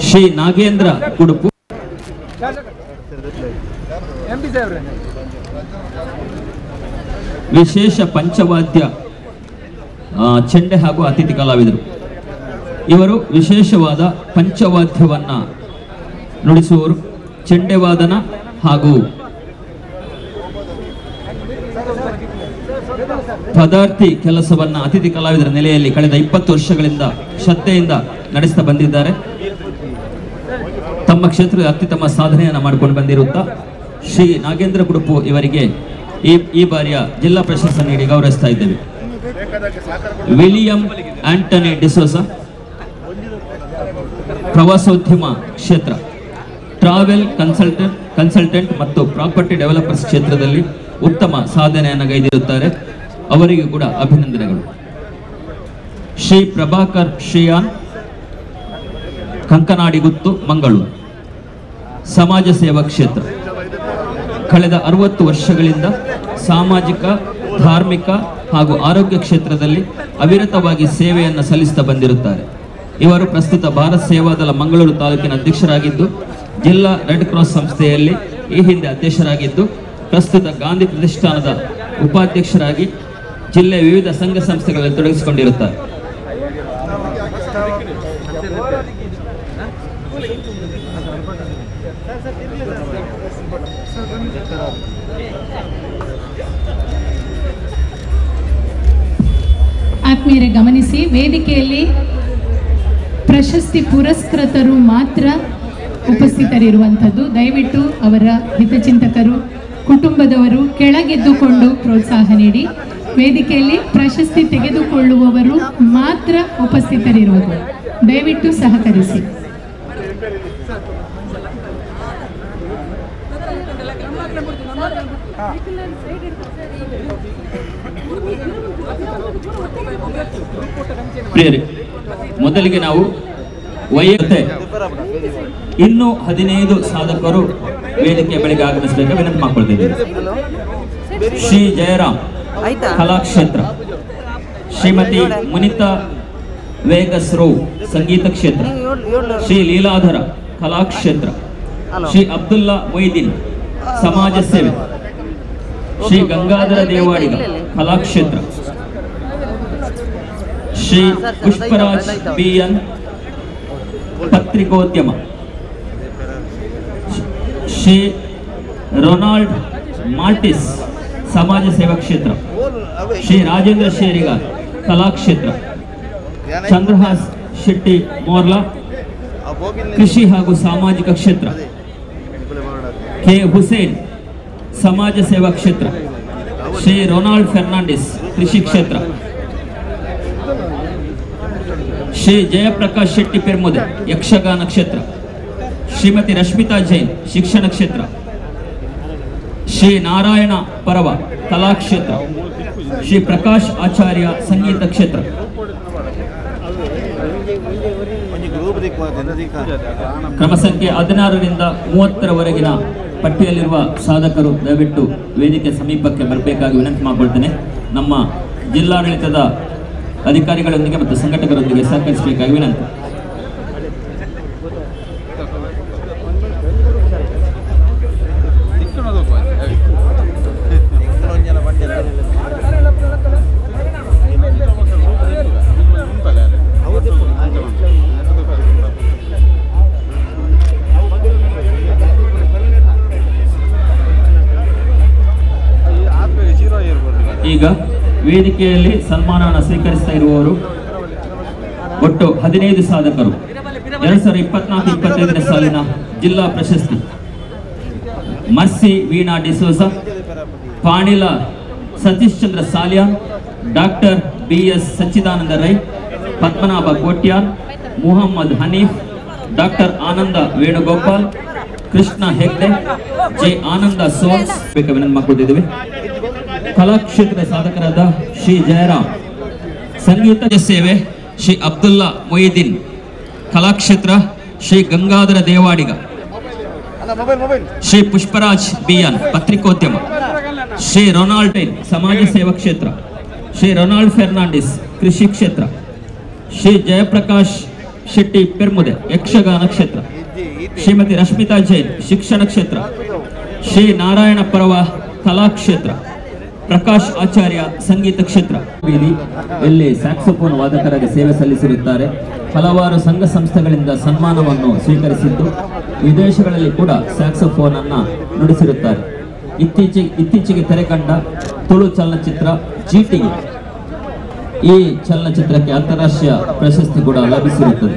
ಶ್ರೀ ನಾಗೇಂದ್ರ ಕುಡುಪು ವಿಶೇಷ ಪಂಚವಾದ್ಯ ಚೆಂಡೆ ಹಾಗೂ ಅತಿಥಿ ಕಲಾವಿದರು. ಇವರು ವಿಶೇಷವಾದ ಪಂಚವಾದ್ಯವನ್ನ ನುಡಿಸುವವರು. ಚೆಂಡೆ ವಾದನ ಹಾಗೂ ಪದಾರ್ಥಿ ಕೆಲಸವನ್ನ ಅತಿಥಿ ಕಲಾವಿದರ ನೆಲೆಯಲ್ಲಿ ಕಳೆದ 20 ವರ್ಷಗಳಿಂದ ಶ್ರದ್ಧೆಯಿಂದ ನಡೆಸ್ತಾ ಬಂದಿದ್ದಾರೆ. ತಮ್ಮ ಕ್ಷೇತ್ರದ ಅತ್ಯುತ್ತಮ ಸಾಧನೆಯನ್ನು ಮಾಡಿಕೊಂಡು ಬಂದಿರುತ್ತಾ ಶ್ರೀ ನಾಗೇಂದ್ರ ಕುಡುಪು ಇವರಿಗೆ ಈ ಬಾರಿಯ ಜಿಲ್ಲಾ ಪ್ರಶಸ್ತಿ ನೀಡಿ ಗೌರವಿಸ್ತಾ ಇದ್ದೇವೆ. ವಿಲಿಯಂ ಆಂಟನಿ ಡಿಸೋಸ ಪ್ರವಾಸೋದ್ಯಮ ಕ್ಷೇತ್ರ, ಟ್ರಾವೆಲ್ ಕನ್ಸಲ್ಟೆಂಟ್ ಮತ್ತು ಪ್ರಾಪರ್ಟಿ ಡೆವಲಪರ್ಸ್ ಕ್ಷೇತ್ರದಲ್ಲಿ ಉತ್ತಮ ಸಾಧನೆಯನ್ನು ಗೈದಿರುತ್ತಾರೆ. ಅವರಿಗೂ ಕೂಡ ಅಭಿನಂದನೆಗಳು. ಶ್ರೀ ಪ್ರಭಾಕರ್ ಶ್ರೀಯಾನ್ ಕಂಕನಾಡಿಗುತ್ತು ಮಂಗಳೂರು ಸಮಾಜ ಸೇವಾ ಕ್ಷೇತ್ರ. ಕಳೆದ 60 ವರ್ಷಗಳಿಂದ ಸಾಮಾಜಿಕ, ಧಾರ್ಮಿಕ ಹಾಗೂ ಆರೋಗ್ಯ ಕ್ಷೇತ್ರದಲ್ಲಿ ಅವಿರತವಾಗಿ ಸೇವೆಯನ್ನು ಸಲ್ಲಿಸುತ್ತಾ ಬಂದಿರುತ್ತಾರೆ. ಇವರು ಪ್ರಸ್ತುತ ಭಾರತ ಸೇವಾದಳ ಮಂಗಳೂರು ತಾಲೂಕಿನ ಅಧ್ಯಕ್ಷರಾಗಿದ್ದು, ಜಿಲ್ಲಾ ರೆಡ್ ಕ್ರಾಸ್ ಸಂಸ್ಥೆಯಲ್ಲಿ ಈ ಹಿಂದೆ ಅಧ್ಯಕ್ಷರಾಗಿದ್ದು, ಪ್ರಸ್ತುತ ಗಾಂಧಿ ಪ್ರತಿಷ್ಠಾನದ ಉಪಾಧ್ಯಕ್ಷರಾಗಿ ಜಿಲ್ಲೆಯ ವಿವಿಧ ಸಂಘ ಸಂಸ್ಥೆಗಳಲ್ಲಿ ತೊಡಗಿಸಿಕೊಂಡಿರುತ್ತಾರೆ. ಆತ್ಮೀಯರೇ ಗಮನಿಸಿ, ವೇದಿಕೆಯಲ್ಲಿ ಪ್ರಶಸ್ತಿ ಪುರಸ್ಕೃತರು ಮಾತ್ರ ಉಪಸ್ಥಿತರಿರುವಂಥದ್ದು. ದಯವಿಟ್ಟು ಅವರ ಹಿತಚಿಂತಕರು, ಕುಟುಂಬದವರು ಕೆಳಗೆದ್ದುಕೊಂಡು ಪ್ರೋತ್ಸಾಹ ನೀಡಿ. ವೇದಿಕೆಯಲ್ಲಿ ಪ್ರಶಸ್ತಿ ತೆಗೆದುಕೊಳ್ಳುವವರು ಮಾತ್ರ ಉಪಸ್ಥಿತರಿರುವುದು. ದಯವಿಟ್ಟು ಸಹಕರಿಸಿ. ಪ್ರಿಯರೇ, ಮೊದಲಿಗೆ ನಾವು ಇನ್ನೂ 15 ಸಾಧಕರು ವೇದಿಕೆ ಬೆಳಗ್ಗೆ ಆಗಮಿಸಬೇಕು ವಿನಂತಿ ಮಾಡಿಕೊಳ್ತಿದ್ದೇವೆ. ಶ್ರೀ ಜಯರಾಮ್ ಕಲಾಕ್ಷೇತ್ರ, ಶ್ರೀಮತಿ ಮುನಿತಾ ವೇಗಸ್ ರೋ ಸಂಗೀತ ಕ್ಷೇತ್ರ, ಶ್ರೀ ಲೀಲಾಧರ ಕಲಾಕ್ಷೇತ್ರ, ಶ್ರೀ ಅಬ್ದುಲ್ಲಾ ಮೊಯ್ದೀನ್ ಸಮಾಜ ಸೇವೆ, ಶ್ರೀ ಗಂಗಾಧರ ದೇವಾಡಿಗ ಕಲಾಕ್ಷೇತ್ರ, ಶ್ರೀ ಪುಷ್ಪರಾಜ್ ಬಿಎನ್ ಪತ್ರಿಕೋದ್ಯಮ, ಶ್ರೀ रोनाल्ड मार्टिस समाज सेवा क्षेत्र, श्री राजेंद्र शेरिगार कला क्षेत्र, चंद्रहास शेट्टी मोर्ला कृषि ಹಾಗೂ ಸಾಮಾಜಿಕ ಕ್ಷೇತ್ರ, के हुसैन समाज सेवा क्षेत्र, श्री रोनाल्ड फर्नांडिस कृषि क्षेत्र, श्री जयप्रकाश शेट्टी पेरमुदे यक्षगान क्षेत्र, श्रीमती रश्मिता जैन शिक्षण क्षेत्र, श्री नारायण परवा कला क्षेत्र, श्री प्रकाश आचार्य संगीत क्षेत्र. ಕ್ರಮ ಸಂಖ್ಯೆ 16ರಿಂದ 30ರವರೆಗಿನ ಪಟ್ಟಿಯಲ್ಲಿರುವ ಸಾಧಕರು ದಯವಿಟ್ಟು ವೇದಿಕೆ ಸಮೀಪಕ್ಕೆ ಬರಬೇಕಾಗಿ ವಿನಂತಿ ಮಾಡಿಕೊಳ್ತೇನೆ. ನಮ್ಮ ಜಿಲ್ಲಾಡಳಿತದ ಅಧಿಕಾರಿಗಳೊಂದಿಗೆ ಮತ್ತು ಸಂಘಟಕರೊಂದಿಗೆ ಸಹಕರಿಸಬೇಕಾಗಿ ವಿನಂತಿ. ಈಗ ವೇದಿಕೆಯಲ್ಲಿ ಸನ್ಮಾನವನ್ನು ಸ್ವೀಕರಿಸ್ತಾ ಇರುವವರು ಒಟ್ಟು 15 ಸಾಧಕರು 2024-25ನೇ ಸಾಲಿನ ಜಿಲ್ಲಾ ಪ್ರಶಸ್ತಿ mercy Veena D'Souza, Panila Satish Chandra Salian, doctor BS ಸಚ್ಚಿದಾನಂದ ರೈ, ಪದ್ಮನಾಭ ಕೋಟ್ಯಾನ್, ಮುಹಮ್ಮದ್ ಹನೀಫ್, ಡಾಕ್ಟರ್ ಆನಂದ ವೇಣುಗೋಪಾಲ್, ಕೃಷ್ಣ ಹೆಗ್ಡೆ, ಜೆ ಆನಂದ ಸೋನ್ಸ್ ವಿನಂತಿ ಮಾಡಿಕೊಂಡಿದ್ದೇವೆ. ಕಲಾ ಕ್ಷೇತ್ರದ ಸಾಧಕರಾದ ಶ್ರೀ ಜಯರಾಮ್, ಸಂಗೀತ ಸೇವೆ ಶ್ರೀ ಅಬ್ದುಲ್ಲಾ ಮೊಯಿದ್ದೀನ್, ಕಲಾ ಕ್ಷೇತ್ರ ಶ್ರೀ ಗಂಗಾಧರ ದೇವಾಡಿಗ, ಶ್ರೀ ಪುಷ್ಪರಾಜ್ ಬಿಎನ್ ಪತ್ರಿಕೋದ್ಯಮ, ಶ್ರೀ ರೊನಾಲ್ಡ್ ಸಮಾಜ ಸೇವಾ ಕ್ಷೇತ್ರ, ಶ್ರೀ ರೊನಾಲ್ಡ್ ಫೆರ್ನಾಂಡಿಸ್ ಕೃಷಿ ಕ್ಷೇತ್ರ, ಶ್ರೀ ಜಯಪ್ರಕಾಶ್ ಶೆಟ್ಟಿ ಪೆರ್ಮುದೆ ಯಕ್ಷಗಾನ ಕ್ಷೇತ್ರ, ಶ್ರೀಮತಿ ರಶ್ಮಿತಾ ಜೈನ್ ಶಿಕ್ಷಣ ಕ್ಷೇತ್ರ, ಶ್ರೀ ನಾರಾಯಣ ಪರವ ಕಲಾ ಕ್ಷೇತ್ರ, ಪ್ರಕಾಶ್ ಆಚಾರ್ಯ ಸಂಗೀತ ಕ್ಷೇತ್ರ. ಇಲ್ಲಿ ಸ್ಯಾಕ್ಸೋಫೋನ್ ವಾದಕರಾಗಿ ಸೇವೆ ಸಲ್ಲಿಸಿರುತ್ತಾರೆ. ಹಲವಾರು ಸಂಘ ಸಂಸ್ಥೆಗಳಿಂದ ಸನ್ಮಾನವನ್ನು ಸ್ವೀಕರಿಸಿದ್ದು ವಿದೇಶಗಳಲ್ಲಿ ಕೂಡ ಸ್ಯಾಕ್ಸೋಫೋನ್ ಅನ್ನು ನುಡಿಸಿರುತ್ತಾರೆ. ಇತ್ತೀಚೆಗೆ ತೆರೆಕಂಡ ತುಳು ಚಲನಚಿತ್ರ ಜೀಟಿಗೆ, ಈ ಚಲನಚಿತ್ರಕ್ಕೆ ಅಂತಾರಾಷ್ಟ್ರೀಯ ಪ್ರಶಸ್ತಿ ಕೂಡ ಲಭಿಸಿರುತ್ತದೆ.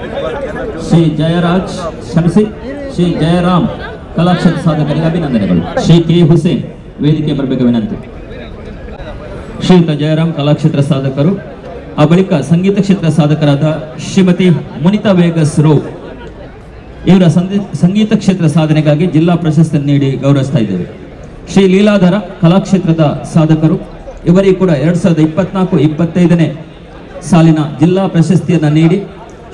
ಶ್ರೀ ಜಯರಾಮ್ ಕಲಾಕ್ಷೇತ್ರ ಸಾಧಕರಿಗೆ ಅಭಿನಂದನೆಗಳು. ಶ್ರೀ ಕೆ ಹುಸೇನ್ ವೇದಿಕೆ ಬರಬೇಕು ವಿನಂತಿ. ಶ್ರೀಯುತ ಜಯರಾಮ್ ಕಲಾಕ್ಷೇತ್ರ ಸಾಧಕರು. ಆ ಬಳಿಕ ಸಂಗೀತ ಕ್ಷೇತ್ರ ಸಾಧಕರಾದ ಶ್ರೀಮತಿ ಮುನಿತಾ ವೇಗಸ್ ರೋ ಇವರ ಸಂಗೀತ ಕ್ಷೇತ್ರ ಸಾಧನೆಗಾಗಿ ಜಿಲ್ಲಾ ಪ್ರಶಸ್ತಿ ನೀಡಿ ಗೌರವಿಸ್ತಾ ಇದ್ದೇವೆ. ಶ್ರೀ ಲೀಲಾಧರ ಕಲಾಕ್ಷೇತ್ರದ ಸಾಧಕರು. ಇವರಿಗೆ ಕೂಡ 2024-25ನೇ ಸಾಲಿನ ಜಿಲ್ಲಾ ಪ್ರಶಸ್ತಿಯನ್ನು ನೀಡಿ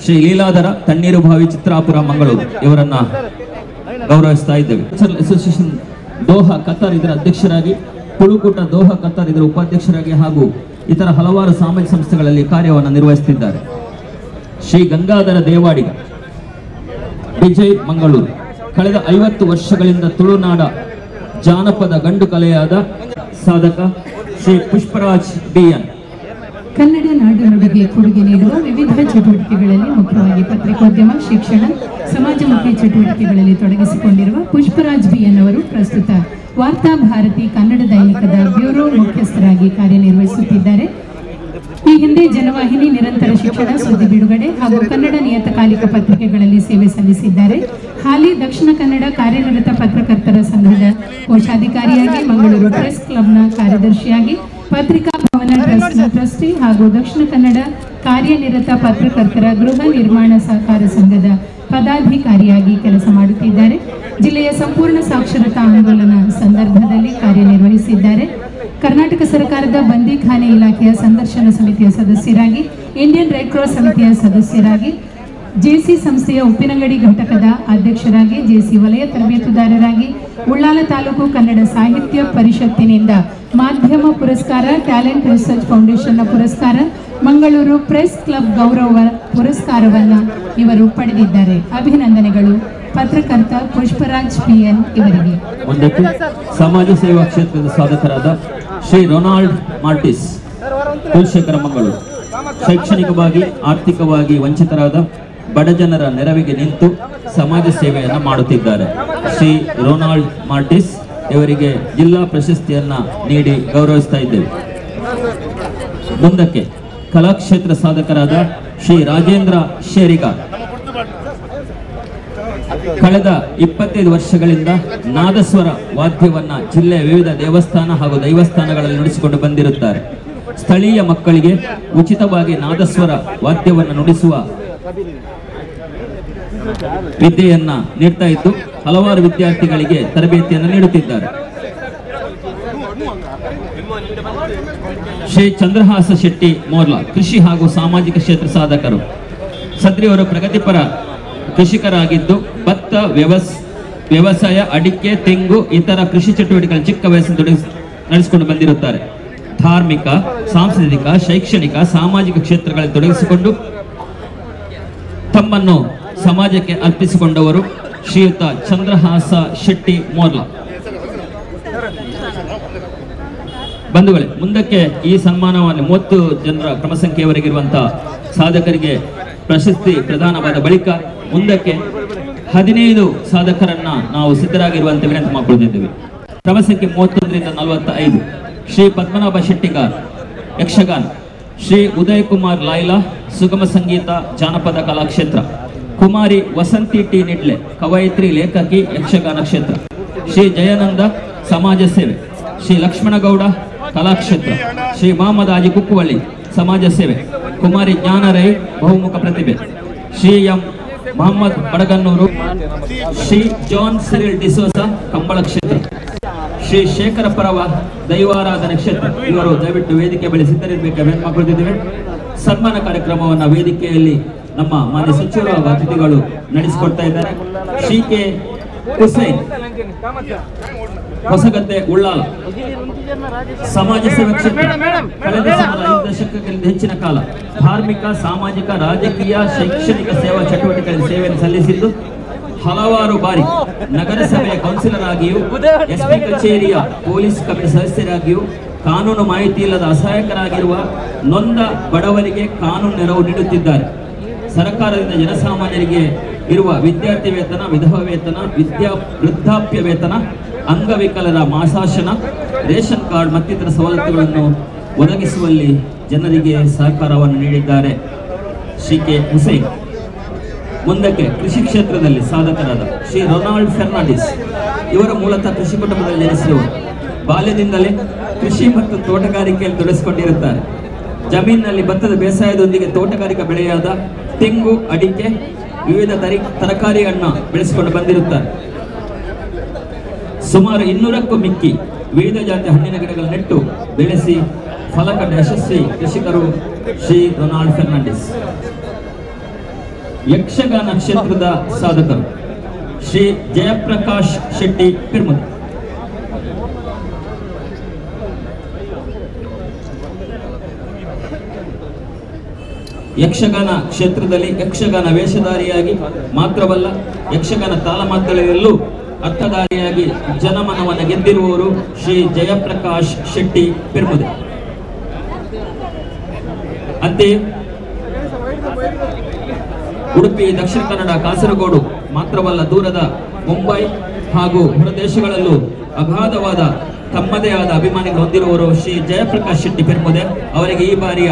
ಶ್ರೀ ಲೀಲಾಧರ ತಣ್ಣೀರುಬಾವಿ ಚಿತ್ರಾಪುರ ಮಂಗಳೂರು ಇವರನ್ನ ಗೌರವಿಸ್ತಾ ಇದ್ದೇವೆ. ಅಸೋಸಿಯೇಷನ್ ದೋಹಾ ಕತಾರ್ ಇದರ ಅಧ್ಯಕ್ಷರಾಗಿ, ತುಳುಕೂಟ ದೋಹಾ ಕತಾರ್ ಇದರ ಉಪಾಧ್ಯಕ್ಷರಾಗಿ ಹಾಗೂ ಇತರ ಹಲವಾರು ಸಾಮಾಜಿಕ ಸಂಸ್ಥೆಗಳಲ್ಲಿ ಕಾರ್ಯವನ್ನು ನಿರ್ವಹಿಸುತ್ತಿದ್ದಾರೆ. ಶ್ರೀ ಗಂಗಾಧರ ದೇವಾಡಿಗ ವಿಜಯ್ ಮಂಗಳೂರು ಕಳೆದ 50 ವರ್ಷಗಳಿಂದ ತುಳುನಾಡ ಜಾನಪದ ಗಂಡು ಕಲೆಯಾದ ಸಾಧಕ ಶ್ರೀ ಪುಷ್ಪರಾಜ್ ಬಿಎನ್. ಕನ್ನಡ ನಾಡು-ನುಡಿಗೆ ಕೊಡುಗೆ ನೀಡುವ ವಿವಿಧ ಚಟುವಟಿಕೆಗಳಲ್ಲಿ ಮುಖ್ಯವಾಗಿ ಪತ್ರಿಕೋದ್ಯಮ, ಶಿಕ್ಷಣ, ಸಮಾಜಮುಖಿ ಚಟುವಟಿಕೆಗಳಲ್ಲಿ ತೊಡಗಿಸಿಕೊಂಡಿರುವ ಪುಷ್ಪರಾಜ್ ಬಿಎನ್ ಅವರು ಪ್ರಸ್ತುತ ವಾರ್ತಾ ಭಾರತಿ ಕನ್ನಡ ದೈನಿಕದ ಬ್ಯೂರೋ ಮುಖ್ಯಸ್ಥರಾಗಿ ಕಾರ್ಯನಿರ್ವಹಿಸುತ್ತಿದ್ದಾರೆ. ಈ ಹಿಂದೆ ಜನವಾಹಿನಿ, ನಿರಂತರ ಶಿಕ್ಷಣ, ಸುದ್ದಿ ಬಿಡುಗಡೆ ಹಾಗೂ ಕನ್ನಡ ನಿಯತಕಾಲಿಕ ಪತ್ರಿಕೆಗಳಲ್ಲಿ ಸೇವೆ ಸಲ್ಲಿಸಿದ್ದಾರೆ. ಹಾಲಿ ದಕ್ಷಿಣ ಕನ್ನಡ ಕಾರ್ಯನಿರತ ಪತ್ರಕರ್ತರ ಸಂಘದ ಕೋಶಾಧಿಕಾರಿಯಾಗಿ, ಮಂಗಳೂರು ಪ್ರೆಸ್ ಕ್ಲಬ್ನ ಕಾರ್ಯದರ್ಶಿಯಾಗಿ, ಪತ್ರಿಕಾ ಭವನ ಟ್ರಸ್ಟ್ನ ಟ್ರಸ್ಟಿ ಹಾಗೂ ದಕ್ಷಿಣ ಕನ್ನಡ ಕಾರ್ಯನಿರತ ಪತ್ರಕರ್ತರ ಗೃಹ ನಿರ್ಮಾಣ ಸಹಕಾರ ಸಂಘದ ಪದಾಧಿಕಾರಿಯಾಗಿ ಕೆಲಸ ಮಾಡುತ್ತಿದ್ದಾರೆ. ಜಿಲ್ಲೆಯ ಸಂಪೂರ್ಣ ಸಾಕ್ಷರತಾ ಆಂದೋಲನ ಸಂದರ್ಭದಲ್ಲಿ ಕಾರ್ಯನಿರ್ವಹಿಸಿದ್ದಾರೆ. ಕರ್ನಾಟಕ ಸರ್ಕಾರದ ಬಂದಿಖಾನೆ ಇಲಾಖೆಯ ಸಂದರ್ಶನ ಸಮಿತಿಯ ಸದಸ್ಯರಾಗಿ, ಇಂಡಿಯನ್ ರೆಡ್ ಕ್ರಾಸ್ ಸಮಿತಿಯ ಸದಸ್ಯರಾಗಿ, ಜೆಸಿ ಸಂಸ್ಥೆಯ ಉಪ್ಪಿನಂಗಡಿ ಘಟಕದ ಅಧ್ಯಕ್ಷರಾಗಿ, ಜೆಸಿ ವಲಯ ತರಬೇತುದಾರರಾಗಿ, ಉಳ್ಳಾಲ ತಾಲೂಕು ಕನ್ನಡ ಸಾಹಿತ್ಯ ಪರಿಷತ್ತಿನಿಂದ ಮಾಧ್ಯಮ ಪುರಸ್ಕಾರ, ಟ್ಯಾಲೆಂಟ್ ರಿಸರ್ಚ್ ಫೌಂಡೇಶನ್ನ ಪುರಸ್ಕಾರ, ಮಂಗಳೂರು ಪ್ರೆಸ್ ಕ್ಲಬ್ ಗೌರವ ಪುರಸ್ಕಾರವನ್ನು ಇವರು ಪಡೆದಿದ್ದಾರೆ. ಅಭಿನಂದನೆಗಳು ಪತ್ರಕರ್ತ ಪುಷ್ಪರಾಜ್ ಬಿಎನ್ ಇವರಿಗೆ. ಒಂದಕ್ಕೆ ಸಮಾಜ ಸೇವಾ ಕ್ಷೇತ್ರದ ಸಾಧಕರಾದ ಶ್ರೀ ರೊನಾಲ್ಡ್ ಮಾರ್ಟಿಸ್ ಕುಲಶೇಖರ ಮಂಗಳೂರು. ಶೈಕ್ಷಣಿಕವಾಗಿ, ಆರ್ಥಿಕವಾಗಿ ವಂಚಿತರಾದ ಬಡಜನರ ನೆರವಿಗೆ ನಿಂತು ಸಮಾಜ ಸೇವೆಯನ್ನು ಮಾಡುತ್ತಿದ್ದಾರೆ. ಶ್ರೀ ರೊನಾಲ್ಡ್ ಮಾರ್ಟಿಸ್ ಇವರಿಗೆ ಜಿಲ್ಲಾ ಪ್ರಶಸ್ತಿಯನ್ನ ನೀಡಿ ಗೌರವಿಸ್ತಾ ಇದ್ದೇವೆ. ಮುಂದಕ್ಕೆ ಕಲಾಕ್ಷೇತ್ರ ಸಾಧಕರಾದ ಶ್ರೀ ರಾಜೇಂದ್ರ ಶೇರಿಗಾರ್ ಕಳೆದ 25 ವರ್ಷಗಳಿಂದ ನಾದಸ್ವರ ವಾದ್ಯವನ್ನ ಜಿಲ್ಲೆಯ ವಿವಿಧ ದೇವಸ್ಥಾನ ಹಾಗೂ ದೈವಸ್ಥಾನಗಳಲ್ಲಿ ನುಡಿಸಿಕೊಂಡು ಬಂದಿರುತ್ತಾರೆ. ಸ್ಥಳೀಯ ಮಕ್ಕಳಿಗೆ ಉಚಿತವಾಗಿ ನಾದಸ್ವರ ವಾದ್ಯವನ್ನು ನುಡಿಸುವ ವಿದ್ಯೆಯನ್ನ ನೀಡ್ತಾ ಇದ್ದು ಹಲವಾರು ವಿದ್ಯಾರ್ಥಿಗಳಿಗೆ ತರಬೇತಿಯನ್ನು ನೀಡುತ್ತಿದ್ದಾರೆ. ಶ್ರೀ ಚಂದ್ರಹಾಸ ಶೆಟ್ಟಿ ಮೋರ್ಲಾ ಕೃಷಿ ಹಾಗೂ ಸಾಮಾಜಿಕ ಕ್ಷೇತ್ರ ಸಾಧಕರು. ಸದ್ರಿಯವರು ಪ್ರಗತಿಪರ ಕೃಷಿಕರಾಗಿದ್ದು ಭತ್ತ, ವ್ಯವಸಾಯ, ಅಡಿಕೆ, ತೆಂಗು ಇತರ ಕೃಷಿ ಚಟುವಟಿಕೆಗಳ ಚಿಕ್ಕ ವಯಸ್ಸಿನ ನಡೆಸಿಕೊಂಡು ಬಂದಿರುತ್ತಾರೆ. ಧಾರ್ಮಿಕ, ಸಾಂಸ್ಕೃತಿಕ, ಶೈಕ್ಷಣಿಕ, ಸಾಮಾಜಿಕ ಕ್ಷೇತ್ರಗಳಲ್ಲಿ ತೊಡಗಿಸಿಕೊಂಡು ತಮ್ಮನ್ನು ಸಮಾಜಕ್ಕೆ ಅರ್ಪಿಸಿಕೊಂಡವರು ಶ್ರೀಯುತ ಚಂದ್ರಹಾಸ ಶೆಟ್ಟಿ ಮೋರ್ಲಾ. ಬಂಧುಗಳೇ, ಮುಂದಕ್ಕೆ ಈ ಸನ್ಮಾನವನ್ನು 30 ಜನರ ಕ್ರಮ ಸಂಖ್ಯೆಯವರೆಗಿರುವಂತಹ ಸಾಧಕರಿಗೆ ಪ್ರಶಸ್ತಿ ಪ್ರದಾನವಾದ ಬಳಿಕ ಮುಂದಕ್ಕೆ 15 ಸಾಧಕರನ್ನ ನಾವು ಸಿದ್ಧರಾಗಿರುವಂತೆ ವಿನಂತಿ ಮಾಡಿಕೊಂಡಿದ್ದೇವೆ. ಕ್ರಮ ಸಂಖ್ಯೆ 31ರಿಂದ 45 ಶ್ರೀ ಪದ್ಮನಾಭ ಶೆಟ್ಟಿಗಾರ್ ಯಕ್ಷಗಾನ, ಶ್ರೀ ಉದಯ್ ಕುಮಾರ್ ಲೈಲಾ ಸುಗಮ ಸಂಗೀತ ಜಾನಪದ ಕಲಾಕ್ಷೇತ್ರ, ಕುಮಾರಿ ವಸಂತಿ ಟಿ ನಿಡ್ಲೆ ಕವಯಿತ್ರಿ ಲೇಖಕಿ ಯಕ್ಷಗಾನ ಕ್ಷೇತ್ರ, ಶ್ರೀ ಜಯಾನಂದ ಸಮಾಜ ಸೇವೆ, ಶ್ರೀ ಲಕ್ಷ್ಮಣಗೌಡ ಕಲಾಕ್ಷೇತ್ರ, ಶ್ರೀ ಮಹಮ್ಮದ್ ಆಜಿ ಕುಕ್ಕುವಳ್ಳಿ ಸಮಾಜ ಸೇವೆ, ಕುಮಾರಿ ಜ್ಞಾನರೈ ಬಹುಮುಖ ಪ್ರತಿಭೆ, Shri M Mohammed Badagannur, Shri John Cyril D'Souza Kambala ಕ್ಷೇತ್ರ, ಶ್ರೀ ಶೇಖರ ಪರವ ದೈವಾರಾಧನೆ ಕ್ಷೇತ್ರ. ಇವರು ದಯವಿಟ್ಟು ವೇದಿಕೆ ಬಳಿ ಸಿದ್ಧರಿರಬೇಕಾಗಿ ಮಾಡಿಕೊಂಡಿದ್ದೇವೆ. ಸನ್ಮಾನ ಕಾರ್ಯಕ್ರಮವನ್ನು ವೇದಿಕೆಯಲ್ಲಿ ನಮ್ಮ ಮಾನ್ಯ ಸಚಿವರು ಹಾಗೂ ಅತಿಥಿಗಳು ನಡೆಸಿಕೊಡ್ತಾ ಇದ್ದಾರೆ. ಶ್ರೀ ಕೆ ಹುಸೇನ್ ಹೊಸಗದ್ದೆ ಉಳ್ಳಾಲ ಸಮಾಜ ಸೇವಾ ಕ್ಷೇತ್ರ. ಕಳೆದ 5 ದಶಕಗಳಿಂದ ಹೆಚ್ಚಿನ ಕಾಲ ಧಾರ್ಮಿಕ, ಸಾಮಾಜಿಕ, ರಾಜಕೀಯ, ಶೈಕ್ಷಣಿಕ ಸೇವಾ ಚಟುವಟಿಕೆಗಳಲ್ಲಿ ಸೇವೆಯನ್ನು ಸಲ್ಲಿಸಿದ್ದು ಹಲವಾರು ಬಾರಿ ನಗರಸಭೆಯ ಕೌನ್ಸಿಲರ್ ಆಗಿಯೂ, ಎಸ್ಪಿ ಕಚೇರಿಯ ಪೊಲೀಸ್ ಕಮಿಟಿ ಸದಸ್ಯರಾಗಿಯೂ, ಕಾನೂನು ಮಾಹಿತಿ ಇಲ್ಲದ ಅಸಹಾಯಕರಾಗಿರುವ ನೊಂದ ಬಡವರಿಗೆ ಕಾನೂನು ನೆರವು ನೀಡುತ್ತಿದ್ದಾರೆ. ಸರ್ಕಾರದಿಂದ ಜನಸಾಮಾನ್ಯರಿಗೆ ಇರುವ ವಿದ್ಯಾರ್ಥಿ ವೇತನ, ವಿಧವಾ ವೇತನ, ವೃದ್ಧಾಪ್ಯ ವೇತನ, ಅಂಗವಿಕಲರ ಮಾಸಾಶನ, ರೇಷನ್ ಕಾರ್ಡ್ ಮತ್ತಿತರ ಸವಲತ್ತುಗಳನ್ನು ಒದಗಿಸುವಲ್ಲಿ ಜನರಿಗೆ ಸಹಕಾರವನ್ನು ನೀಡಿದ್ದಾರೆ. ಶ್ರೀ ಕೆ ಹುಸೇನ್. ಮುಂದಕ್ಕೆ ಕೃಷಿ ಕ್ಷೇತ್ರದಲ್ಲಿ ಸಾಧಕರಾದ ಶ್ರೀ ರೊನಾಲ್ಡ್ ಫೆರ್ನಾಂಡಿಸ್. ಇವರ ಮೂಲತಃ ಕೃಷಿ ಕುಟುಂಬದಲ್ಲಿ ಜನಿಸಿದವರು. ಬಾಲ್ಯದಿಂದಲೇ ಕೃಷಿ ಮತ್ತು ತೋಟಗಾರಿಕೆಯಲ್ಲಿ ತೊಡಗಿಸಿಕೊಂಡಿರುತ್ತಾರೆ. ಜಮೀನಿನಲ್ಲಿ ಭತ್ತದ ಬೇಸಾಯದೊಂದಿಗೆ ತೋಟಗಾರಿಕಾ ಬೆಳೆಯಾದ ತೆಂಗು, ಅಡಿಕೆ, ವಿವಿಧ ತರಕಾರಿಗಳನ್ನು ಬೆಳೆಸಿಕೊಂಡು ಬಂದಿರುತ್ತಾರೆ. ಸುಮಾರು 200ಕ್ಕೂ ಮಿಕ್ಕಿ ವಿವಿಧ ಜಾತಿಯ ಹಣ್ಣಿನ ಗಿಡಗಳನ್ನು ನೆಟ್ಟು ಬೆಳೆಸಿ ಫಲ ಕಂಡ ಯಶಸ್ವಿ ಕೃಷಿಕರು ಶ್ರೀ ರೊನಾಲ್ಡ್ ಫೆರ್ನಾಂಡಿಸ್. ಯಕ್ಷಗಾನ ಕ್ಷೇತ್ರದ ಸಾಧಕರು ಶ್ರೀ ಜಯಪ್ರಕಾಶ್ ಶೆಟ್ಟಿ ಪಿರ್ಮುದ್. ಯಕ್ಷಗಾನ ಕ್ಷೇತ್ರದಲ್ಲಿ ಯಕ್ಷಗಾನ ವೇಷಧಾರಿಯಾಗಿ ಮಾತ್ರವಲ್ಲ, ಯಕ್ಷಗಾನ ತಾಳಮದ್ದಳೆಯಲ್ಲೂ ಅರ್ಥಧಾರಿಯಾಗಿ ಜನಮನವನ್ನು ಗೆದ್ದಿರುವವರು ಶ್ರೀ ಜಯಪ್ರಕಾಶ್ ಶೆಟ್ಟಿ ಪಿರ್ಮುದೆ. ಅಂತೆಯೇ ಉಡುಪಿ, ದಕ್ಷಿಣ ಕನ್ನಡ, ಕಾಸರಗೋಡು ಮಾತ್ರವಲ್ಲ, ದೂರದ ಮುಂಬೈ ಹಾಗೂ ಹೊರದೇಶಗಳಲ್ಲೂ ಅಗಾಧವಾದ ತಮ್ಮದೇ ಆದ ಅಭಿಮಾನಿಗಳು ಹೊಂದಿರುವವರು ಶ್ರೀ ಜಯಪ್ರಕಾಶ್ ಶೆಟ್ಟಿ ಪಿರ್ಮುದೆ. ಅವರಿಗೆ ಈ ಬಾರಿಯ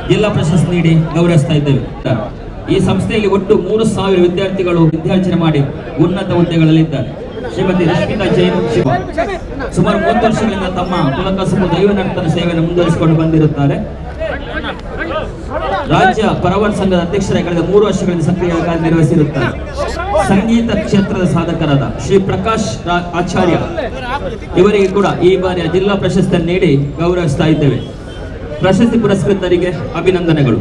ಜಿಲ್ಲಾ ಪ್ರಶಸ್ತಿ ನೀಡಿ ಗೌರವಿಸ್ತಾ ಇದ್ದೇವೆ. ಈ ಸಂಸ್ಥೆಯಲ್ಲಿ ಒಟ್ಟು 3000 ವಿದ್ಯಾರ್ಥಿಗಳು ವಿದ್ಯಾರ್ಜನೆ ಮಾಡಿ ಉನ್ನತ ಹುದ್ದೆಗಳಲ್ಲಿದ್ದಾರೆ. ಶ್ರೀಮತಿ ರಶ್ಮಿತಾ ಜೈನ್ ಶಿವ ಸುಮಾರು 30 ವರ್ಷಗಳಿಂದ ತಮ್ಮ ಕುಲಕಸಬು ದೈವ ನರ್ತನ ಸೇವೆಯನ್ನು ಮುಂದುವರಿಸಿಕೊಂಡು ಬಂದಿರುತ್ತಾರೆ. ರಾಜ್ಯ ಪರವರ ಸಂಘದ ಅಧ್ಯಕ್ಷರಾಗಿ ಕಳೆದ 3 ವರ್ಷಗಳಿಂದ ಸಕ್ರಿಯವಾಗಿ ಕಾರ್ಯನಿರ್ವಹಿಸಿರುತ್ತಾರೆ. ಸಂಗೀತ ಕ್ಷೇತ್ರದ ಸಾಧಕರಾದ ಶ್ರೀ ಪ್ರಕಾಶ್ ಆಚಾರ್ಯ ಇವರಿಗೆ ಕೂಡ ಈ ಬಾರಿಯ ಜಿಲ್ಲಾ ಪ್ರಶಸ್ತಿಯನ್ನು ನೀಡಿ ಗೌರವಿಸ್ತಾ ಇದ್ದೇವೆ. ಪ್ರಶಸ್ತಿ ಪುರಸ್ಕೃತರಿಗೆ ಅಭಿನಂದನೆಗಳು.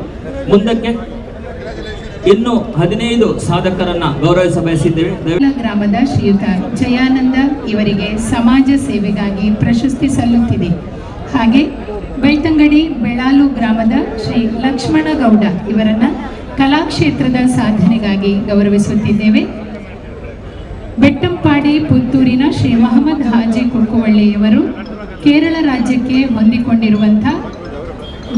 ಮುಂದಕ್ಕೆ ಇನ್ನು 15 ಸಾಧಕರನ್ನ ಗೌರವಿಸ ಬಯಸಿದ್ದೇವೆ. ಗ್ರಾಮದ ಶ್ರೀಯುತ ಜಯಾನಂದ ಇವರಿಗೆ ಸಮಾಜ ಸೇವೆಗಾಗಿ ಪ್ರಶಸ್ತಿ ಸಲ್ಲುತ್ತಿದೆ. ಹಾಗೆ ಬೆಳ್ತಂಗಡಿ ಬೆಳಾಲು ಗ್ರಾಮದ ಶ್ರೀ ಲಕ್ಷ್ಮಣಗೌಡ ಇವರನ್ನ ಕಲಾಕ್ಷೇತ್ರದ ಸಾಧನೆಗಾಗಿ ಗೌರವಿಸುತ್ತಿದ್ದೇವೆ. ಬೆಟ್ಟಂಪಾಡಿ ಪುತ್ತೂರಿನ ಶ್ರೀ ಮೊಹಮ್ಮದ್ ಹಾಜಿ ಕುಕ್ಕುವಳ್ಳಿಯವರು ಕೇರಳ ರಾಜ್ಯಕ್ಕೆ ಹೊಂದಿಕೊಂಡಿರುವಂತಹ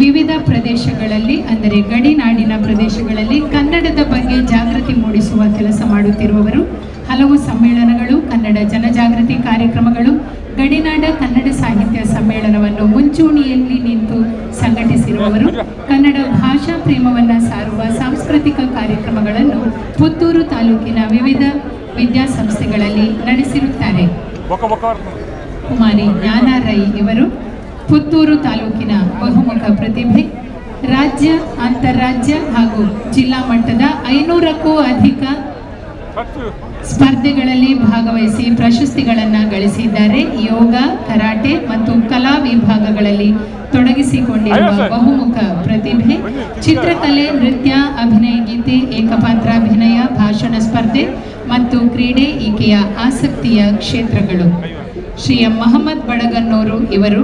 ವಿವಿಧ ಪ್ರದೇಶಗಳಲ್ಲಿ, ಅಂದರೆ ಗಡಿನಾಡಿನ ಪ್ರದೇಶಗಳಲ್ಲಿ ಕನ್ನಡದ ಬಗ್ಗೆ ಜಾಗೃತಿ ಮೂಡಿಸುವ ಕೆಲಸ ಮಾಡುತ್ತಿರುವವರು. ಹಲವು ಸಮ್ಮೇಳನಗಳು, ಕನ್ನಡ ಜನಜಾಗೃತಿ ಕಾರ್ಯಕ್ರಮಗಳು, ಗಡಿನಾಡ ಕನ್ನಡ ಸಾಹಿತ್ಯ ಸಮ್ಮೇಳನವನ್ನು ಮುಂಚೂಣಿಯಲ್ಲಿ ನಿಂತು ಸಂಘಟಿಸಿರುವವರು. ಕನ್ನಡ ಭಾಷಾ ಪ್ರೇಮವನ್ನು ಸಾರುವ ಸಾಂಸ್ಕೃತಿಕ ಕಾರ್ಯಕ್ರಮಗಳನ್ನು ಪುತ್ತೂರು ತಾಲೂಕಿನ ವಿವಿಧ ವಿದ್ಯಾಸಂಸ್ಥೆಗಳಲ್ಲಿ ನಡೆಸಿರುತ್ತಾರೆ. ಕುಮಾರಿ ಜ್ಞಾನ ರೈ ಇವರು ಪುತ್ತೂರು ತಾಲೂಕಿನ ಬಹುಮುಖ ಪ್ರತಿಭೆ. ರಾಜ್ಯ, ಅಂತಾರಾಜ್ಯ ಹಾಗೂ ಜಿಲ್ಲಾ ಮಟ್ಟದ 500ಕ್ಕೂ ಅಧಿಕ ಸ್ಪರ್ಧೆಗಳಲ್ಲಿ ಭಾಗವಹಿಸಿ ಪ್ರಶಸ್ತಿಗಳನ್ನು ಗಳಿಸಿದ್ದಾರೆ. ಯೋಗ, ಕರಾಟೆ ಮತ್ತು ಕಲಾ ವಿಭಾಗಗಳಲ್ಲಿ ತೊಡಗಿಸಿಕೊಂಡಿರುವ ಬಹುಮುಖ ಪ್ರತಿಭೆ. ಚಿತ್ರಕಲೆ, ನೃತ್ಯ, ಅಭಿನಯ, ಗೀತೆ, ಏಕಪಾತ್ರಾಭಿನಯ, ಭಾಷಣ ಸ್ಪರ್ಧೆ ಮತ್ತು ಕ್ರೀಡೆ ಈಕೆಯ ಆಸಕ್ತಿಯ ಕ್ಷೇತ್ರಗಳು. ಶ್ರೀ ಎಂ ಮೊಹಮ್ಮದ್ ಬಡಗನ್ನೂರು ಇವರು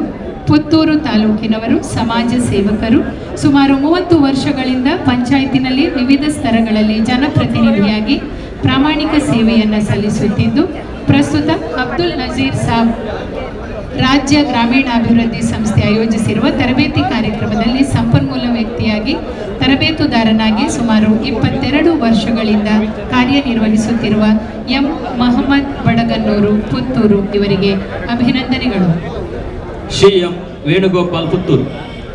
ಪುತ್ತೂರು ತಾಲೂಕಿನವರು, ಸಮಾಜ ಸೇವಕರು. ಸುಮಾರು 30 ವರ್ಷಗಳಿಂದ ಪಂಚಾಯತಿನಲ್ಲಿ ವಿವಿಧ ಸ್ತರಗಳಲ್ಲಿ ಜನಪ್ರತಿನಿಧಿಯಾಗಿ ಪ್ರಾಮಾಣಿಕ ಸೇವೆಯನ್ನು ಸಲ್ಲಿಸುತ್ತಿದ್ದು, ಪ್ರಸ್ತುತ ಅಬ್ದುಲ್ ನಜೀರ್ ಸಾಬ್ ರಾಜ್ಯ ಗ್ರಾಮೀಣಾಭಿವೃದ್ಧಿ ಸಂಸ್ಥೆ ಆಯೋಜಿಸಿರುವ ತರಬೇತಿ ಕಾರ್ಯಕ್ರಮದಲ್ಲಿ ಸಂಪನ್ಮೂಲ ವ್ಯಕ್ತಿಯಾಗಿ ತರಬೇತುದಾರನಾಗಿ ಸುಮಾರು 22 ವರ್ಷಗಳಿಂದ ಕಾರ್ಯನಿರ್ವಹಿಸುತ್ತಿರುವ ಎಂ ಮೊಹಮ್ಮದ್ ಬಡಗನ್ನೂರು ಪುತ್ತೂರು ಇವರಿಗೆ ಅಭಿನಂದನೆಗಳು. ಶ್ರೀ ಎಂ ವೇಣುಗೋಪಾಲ್ ಪುತ್ತೂರು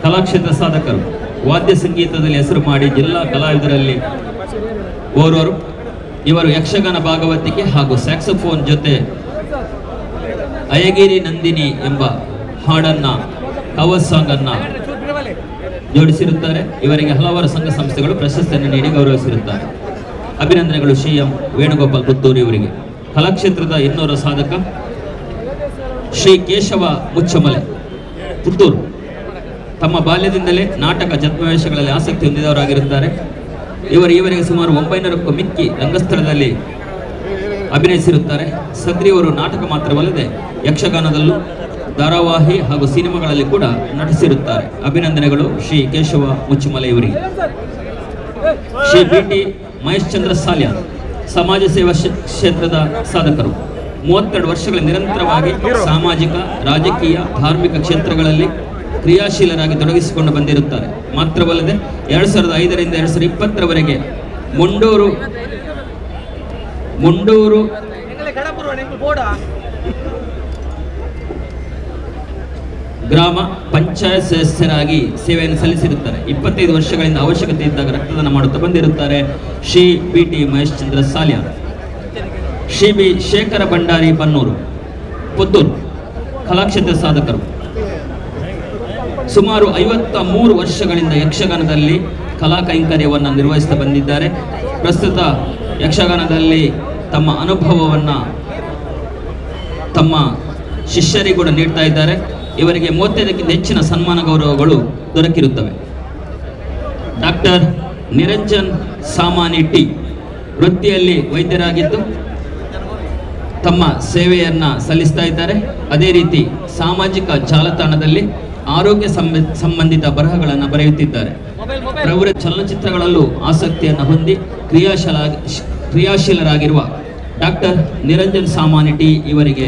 ಕಲಾಕ್ಷೇತ್ರ ಸಾಧಕರು, ವಾದ್ಯ ಸಂಗೀತದಲ್ಲಿ ಹೆಸರು ಮಾಡಿ ಜಿಲ್ಲಾ ಕಲಾವಿದರಲ್ಲಿ ಓರ್ವರು. ಇವರು ಯಕ್ಷಗಾನ, ಭಾಗವತಿಕೆ ಹಾಗೂ ಸ್ಯಾಕ್ಸೋಫೋನ್ ಜೊತೆ ಅಯಗಿರಿ ನಂದಿನಿ ಎಂಬ ಹಾಡನ್ನ, ಕವರ್ ಸಾಂಗ್ ಅನ್ನ ಜೋಡಿಸಿರುತ್ತಾರೆ. ಇವರಿಗೆ ಹಲವಾರು ಸಂಘ ಸಂಸ್ಥೆಗಳು ಪ್ರಶಸ್ತಿಯನ್ನು ನೀಡಿ ಗೌರವಿಸಿರುತ್ತಾರೆ. ಅಭಿನಂದನೆಗಳು ಶ್ರೀ ಎಂ ವೇಣುಗೋಪಾಲ್ ಪುತ್ತೂರು ಇವರಿಗೆ. ಕಲಾಕ್ಷೇತ್ರದ ಇನ್ನೋರ್ವ ಸಾಧಕ ಶ್ರೀ ಕೇಶವ ಮುಚ್ಚಮಲೆ ಪುತ್ತೂರು. ತಮ್ಮ ಬಾಲ್ಯದಿಂದಲೇ ನಾಟಕ, ಛದ್ಮವೇಷಗಳಲ್ಲಿ ಆಸಕ್ತಿ ಹೊಂದಿದವರಾಗಿರುತ್ತಾರೆ. ಇವರಿಗೆ ಸುಮಾರು 900ಕ್ಕೂ ಮಿಕ್ಕಿ ರಂಗಸ್ಥಳದಲ್ಲಿ ಅಭಿನಯಿಸಿರುತ್ತಾರೆ. ಸದ್ರಿಯವರು ನಾಟಕ ಮಾತ್ರವಲ್ಲದೆ ಯಕ್ಷಗಾನದಲ್ಲೂ, ಧಾರಾವಾಹಿ ಹಾಗೂ ಸಿನಿಮಾಗಳಲ್ಲಿ ಕೂಡ ನಟಿಸಿರುತ್ತಾರೆ. ಅಭಿನಂದನೆಗಳು ಶ್ರೀ ಕೇಶವ ಮುಚ್ಚಮಲೆ ಇವರಿಗೆ. ಶ್ರೀ ಬಿ.ಟಿ. ಮಹೇಶ್ಚಂದ್ರ ಸಾಲ್ಯ ಸಮಾಜ ಸೇವಾ ಕ್ಷೇತ್ರದ ಸಾಧಕರು. 32 ವರ್ಷಗಳ ನಿರಂತರವಾಗಿ ಸಾಮಾಜಿಕ, ರಾಜಕೀಯ, ಧಾರ್ಮಿಕ ಕ್ಷೇತ್ರಗಳಲ್ಲಿ ಕ್ರಿಯಾಶೀಲರಾಗಿ ತೊಡಗಿಸಿಕೊಂಡು ಬಂದಿರುತ್ತಾರೆ. ಮಾತ್ರವಲ್ಲದೆ 2005ರಿಂದ 2020ರವರೆಗೆ ಮುಂಡೂರು ಗ್ರಾಮ ಪಂಚಾಯತ್ ಸದಸ್ಯರಾಗಿ ಸೇವೆಯನ್ನು ಸಲ್ಲಿಸಿರುತ್ತಾರೆ. 25 ವರ್ಷಗಳಿಂದ ಅವಶ್ಯಕತೆ ಇದ್ದಾಗ ರಕ್ತದಾನ ಮಾಡುತ್ತಾ ಬಂದಿರುತ್ತಾರೆ ಶ್ರೀ ಬಿ.ಟಿ. ಮಹೇಶ್ಚಂದ್ರ ಸಾಲ್ಯ. ಶ್ರೀ ಬಿ. ಶೇಖರ ಭಂಡಾರಿ ಬನ್ನೂರು ಪುತ್ತೂರು ಕಲಾಕ್ಷೇತ್ರ ಸಾಧಕರು. ಸುಮಾರು 53 ವರ್ಷಗಳಿಂದ ಯಕ್ಷಗಾನದಲ್ಲಿ ಕಲಾ ಕೈಂಕರ್ಯವನ್ನು ನಿರ್ವಹಿಸುತ್ತಾ ಬಂದಿದ್ದಾರೆ. ಪ್ರಸ್ತುತ ಯಕ್ಷಗಾನದಲ್ಲಿ ತಮ್ಮ ಅನುಭವವನ್ನು ತಮ್ಮ ಶಿಷ್ಯರಿಗೂ ಕೂಡ ನೀಡ್ತಾ ಇದ್ದಾರೆ. ಇವರಿಗೆ 35ಕ್ಕಿಂತ ಹೆಚ್ಚಿನ ಸನ್ಮಾನ ಗೌರವಗಳು ದೊರಕಿರುತ್ತವೆ. ಡಾಕ್ಟರ್ ನಿರಂಜನ್ ಸಾಮಾನಿ ಟಿ ವೃತ್ತಿಯಲ್ಲಿ ವೈದ್ಯರಾಗಿದ್ದು ತಮ್ಮ ಸೇವೆಯನ್ನು ಸಲ್ಲಿಸ್ತಾ ಇದ್ದಾರೆ. ಅದೇ ರೀತಿ ಸಾಮಾಜಿಕ ಜಾಲತಾಣದಲ್ಲಿ ಆರೋಗ್ಯ ಸಂಬಂಧಿತ ಬರಹಗಳನ್ನು ಬರೆಯುತ್ತಿದ್ದಾರೆ. ಪ್ರವೃತ್ತಿ ಚಲನಚಿತ್ರಗಳಲ್ಲೂ ಆಸಕ್ತಿಯನ್ನು ಹೊಂದಿ ಕ್ರಿಯಾಶೀಲರಾಗಿರುವ ಡಾಕ್ಟರ್ ನಿರಂಜನ್ ಸಾಮಾನಿ ಟಿ ಇವರಿಗೆ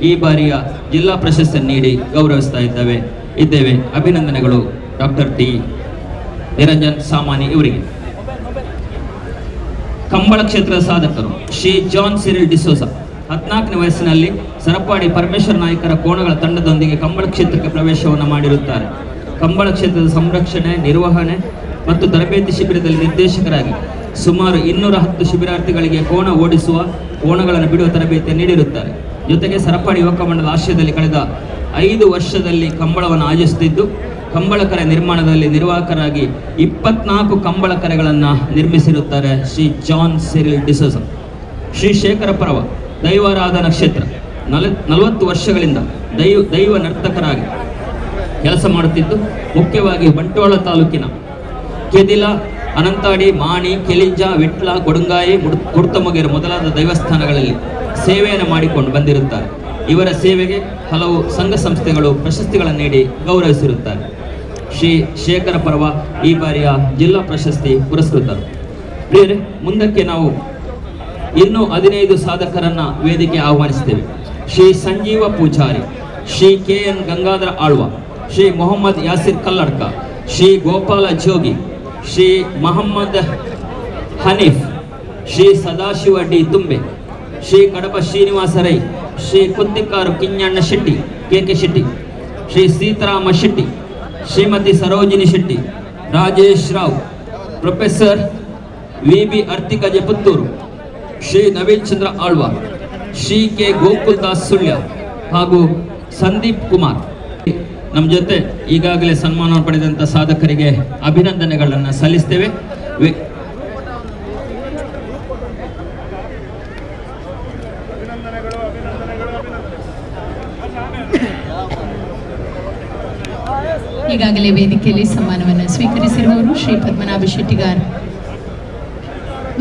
ಈ ಬಾರಿಯ ಜಿಲ್ಲಾ ಪ್ರಶಸ್ತಿಯನ್ನು ನೀಡಿ ಗೌರವಿಸ್ತಾ ಇದ್ದೇವೆ. ಅಭಿನಂದನೆಗಳು ಡಾಕ್ಟರ್ ಟಿ ನಿರಂಜನ್ ಸಾಮಾನಿ ಇವರಿಗೆ. ಕಂಬಳ ಕ್ಷೇತ್ರದ ಸಾಧಕರು ಶ್ರೀ ಜಾನ್ ಸಿರಿಲ್ ಡಿಸೋಸ 14ನೇ ವಯಸ್ಸಿನಲ್ಲಿ ಸರಪಾಡಿ ಪರಮೇಶ್ವರ ನಾಯಕರ ಕೋಣಗಳ ತಂಡದೊಂದಿಗೆ ಕಂಬಳ ಕ್ಷೇತ್ರಕ್ಕೆ ಪ್ರವೇಶವನ್ನು ಮಾಡಿರುತ್ತಾರೆ. ಕಂಬಳ ಕ್ಷೇತ್ರದ ಸಂರಕ್ಷಣೆ, ನಿರ್ವಹಣೆ ಮತ್ತು ತರಬೇತಿ ಶಿಬಿರದಲ್ಲಿ ನಿರ್ದೇಶಕರಾಗಿ ಸುಮಾರು 210 ಶಿಬಿರಾರ್ಥಿಗಳಿಗೆ ಕೋಣ ಓಡಿಸುವ, ಕೋಣಗಳನ್ನು ಬಿಡುವ ತರಬೇತಿ ನೀಡಿರುತ್ತಾರೆ. ಜೊತೆಗೆ ಸರಪಾಡಿ ಯುವಕ ಮಂಡಲದ ಆಶ್ರಯದಲ್ಲಿ ಕಳೆದ 5 ವರ್ಷದಲ್ಲಿ ಕಂಬಳವನ್ನು ಆಯೋಜಿಸುತ್ತಿದ್ದು, ಕಂಬಳ ಕರೆ ನಿರ್ಮಾಣದಲ್ಲಿ ನಿರ್ವಾಹಕರಾಗಿ 24 ಕಂಬಳ ಕರೆಗಳನ್ನು ನಿರ್ಮಿಸಿರುತ್ತಾರೆ ಶ್ರೀ ಜಾನ್ ಸಿರಿಲ್ ಡಿಸೋಸ. ಶ್ರೀ ಶೇಖರ ಪರವ ದೈವಾರಾಧನಾ ಕ್ಷೇತ್ರ 40 ವರ್ಷಗಳಿಂದ ದೈವ ನರ್ತಕರಾಗಿ ಕೆಲಸ ಮಾಡುತ್ತಿದ್ದು, ಮುಖ್ಯವಾಗಿ ಬಂಟ್ವಾಳ ತಾಲೂಕಿನ ಕೆದಿಲ, ಅನಂತಾಡಿ, ಮಾಣಿ, ಕೆಲಿಂಜ, ವಿಟ್ಲ, ಕೊಡುಂಗಾಯಿ, ಕುಡ್ತಮೊಗೇರು ಮೊದಲಾದ ದೈವಸ್ಥಾನಗಳಲ್ಲಿ ಸೇವೆಯನ್ನು ಮಾಡಿಕೊಂಡು ಬಂದಿರುತ್ತಾರೆ. ಇವರ ಸೇವೆಗೆ ಹಲವು ಸಂಘ ಸಂಸ್ಥೆಗಳು ಪ್ರಶಸ್ತಿಗಳನ್ನು ನೀಡಿ ಗೌರವಿಸಿರುತ್ತಾರೆ. ಶ್ರೀ ಶೇಖರ ಪರ್ವ ಈ ಬಾರಿಯ ಜಿಲ್ಲಾ ಪ್ರಶಸ್ತಿ ಪುರಸ್ಕೃತರು. ಪ್ರಿಯರೇ, ಮುಂದಕ್ಕೆ ನಾವು ಇನ್ನೂ 15 ಸಾಧಕರನ್ನ ವೇದಿಕೆ ಆಹ್ವಾನಿಸುತ್ತೇವೆ. ಶ್ರೀ ಸಂಜೀವ ಪೂಜಾರಿ, ಶ್ರೀ ಕೆ.ಎನ್. ಗಂಗಾಧರ ಆಳ್ವ, ಶ್ರೀ ಮೊಹಮ್ಮದ್ ಯಾಸಿರ್ ಕಲ್ಲಡ್ಕ, ಶ್ರೀ ಗೋಪಾಲ ಜೋಗಿ, ಶ್ರೀ ಮೊಹಮ್ಮದ್ ಹನೀಫ್, ಶ್ರೀ ಸದಾಶಿವ ಡಿ ತುಂಬೆ, ಶ್ರೀ ಕಡಪ ಶ್ರೀನಿವಾಸ ರೈ, ಶ್ರೀ ಕುತ್ತಿಕಾರು ಕಿಂಜಣ್ಣ ಶೆಟ್ಟಿ ಕೆಕೆ ಶೆಟ್ಟಿ, ಶ್ರೀ ಸೀತಾರಾಮ ಶೆಟ್ಟಿ, ಶ್ರೀಮತಿ ಸರೋಜಿನಿ ಶೆಟ್ಟಿ, ರಾಜೇಶ್ ರಾವ್, ಪ್ರೊಫೆಸರ್ ವಿ.ಬಿ. ಅರ್ತಿಕಜೆ ಪುತ್ತೂರು, ಶ್ರೀ ನವೀನ್ ಚಂದ್ರ ಆಳ್ವ, ಶ್ರೀ ಕೆ ಗೋಕುಲ್ದಾಸ್ ಸುಳ್ಯ ಹಾಗೂ ಸಂದೀಪ್ ಕುಮಾರ್. ನಮ್ಮ ಜೊತೆ ಈಗಾಗಲೇ ಸನ್ಮಾನ ಪಡೆದಂಥ ಸಾಧಕರಿಗೆ ಅಭಿನಂದನೆಗಳನ್ನು ಸಲ್ಲಿಸ್ತೇವೆ. ಈಗಾಗಲೇ ವೇದಿಕೆಯಲ್ಲಿ ಸನ್ಮಾನವನ್ನು ಸ್ವೀಕರಿಸಿರುವವರು Shri Padmanabha Shettigar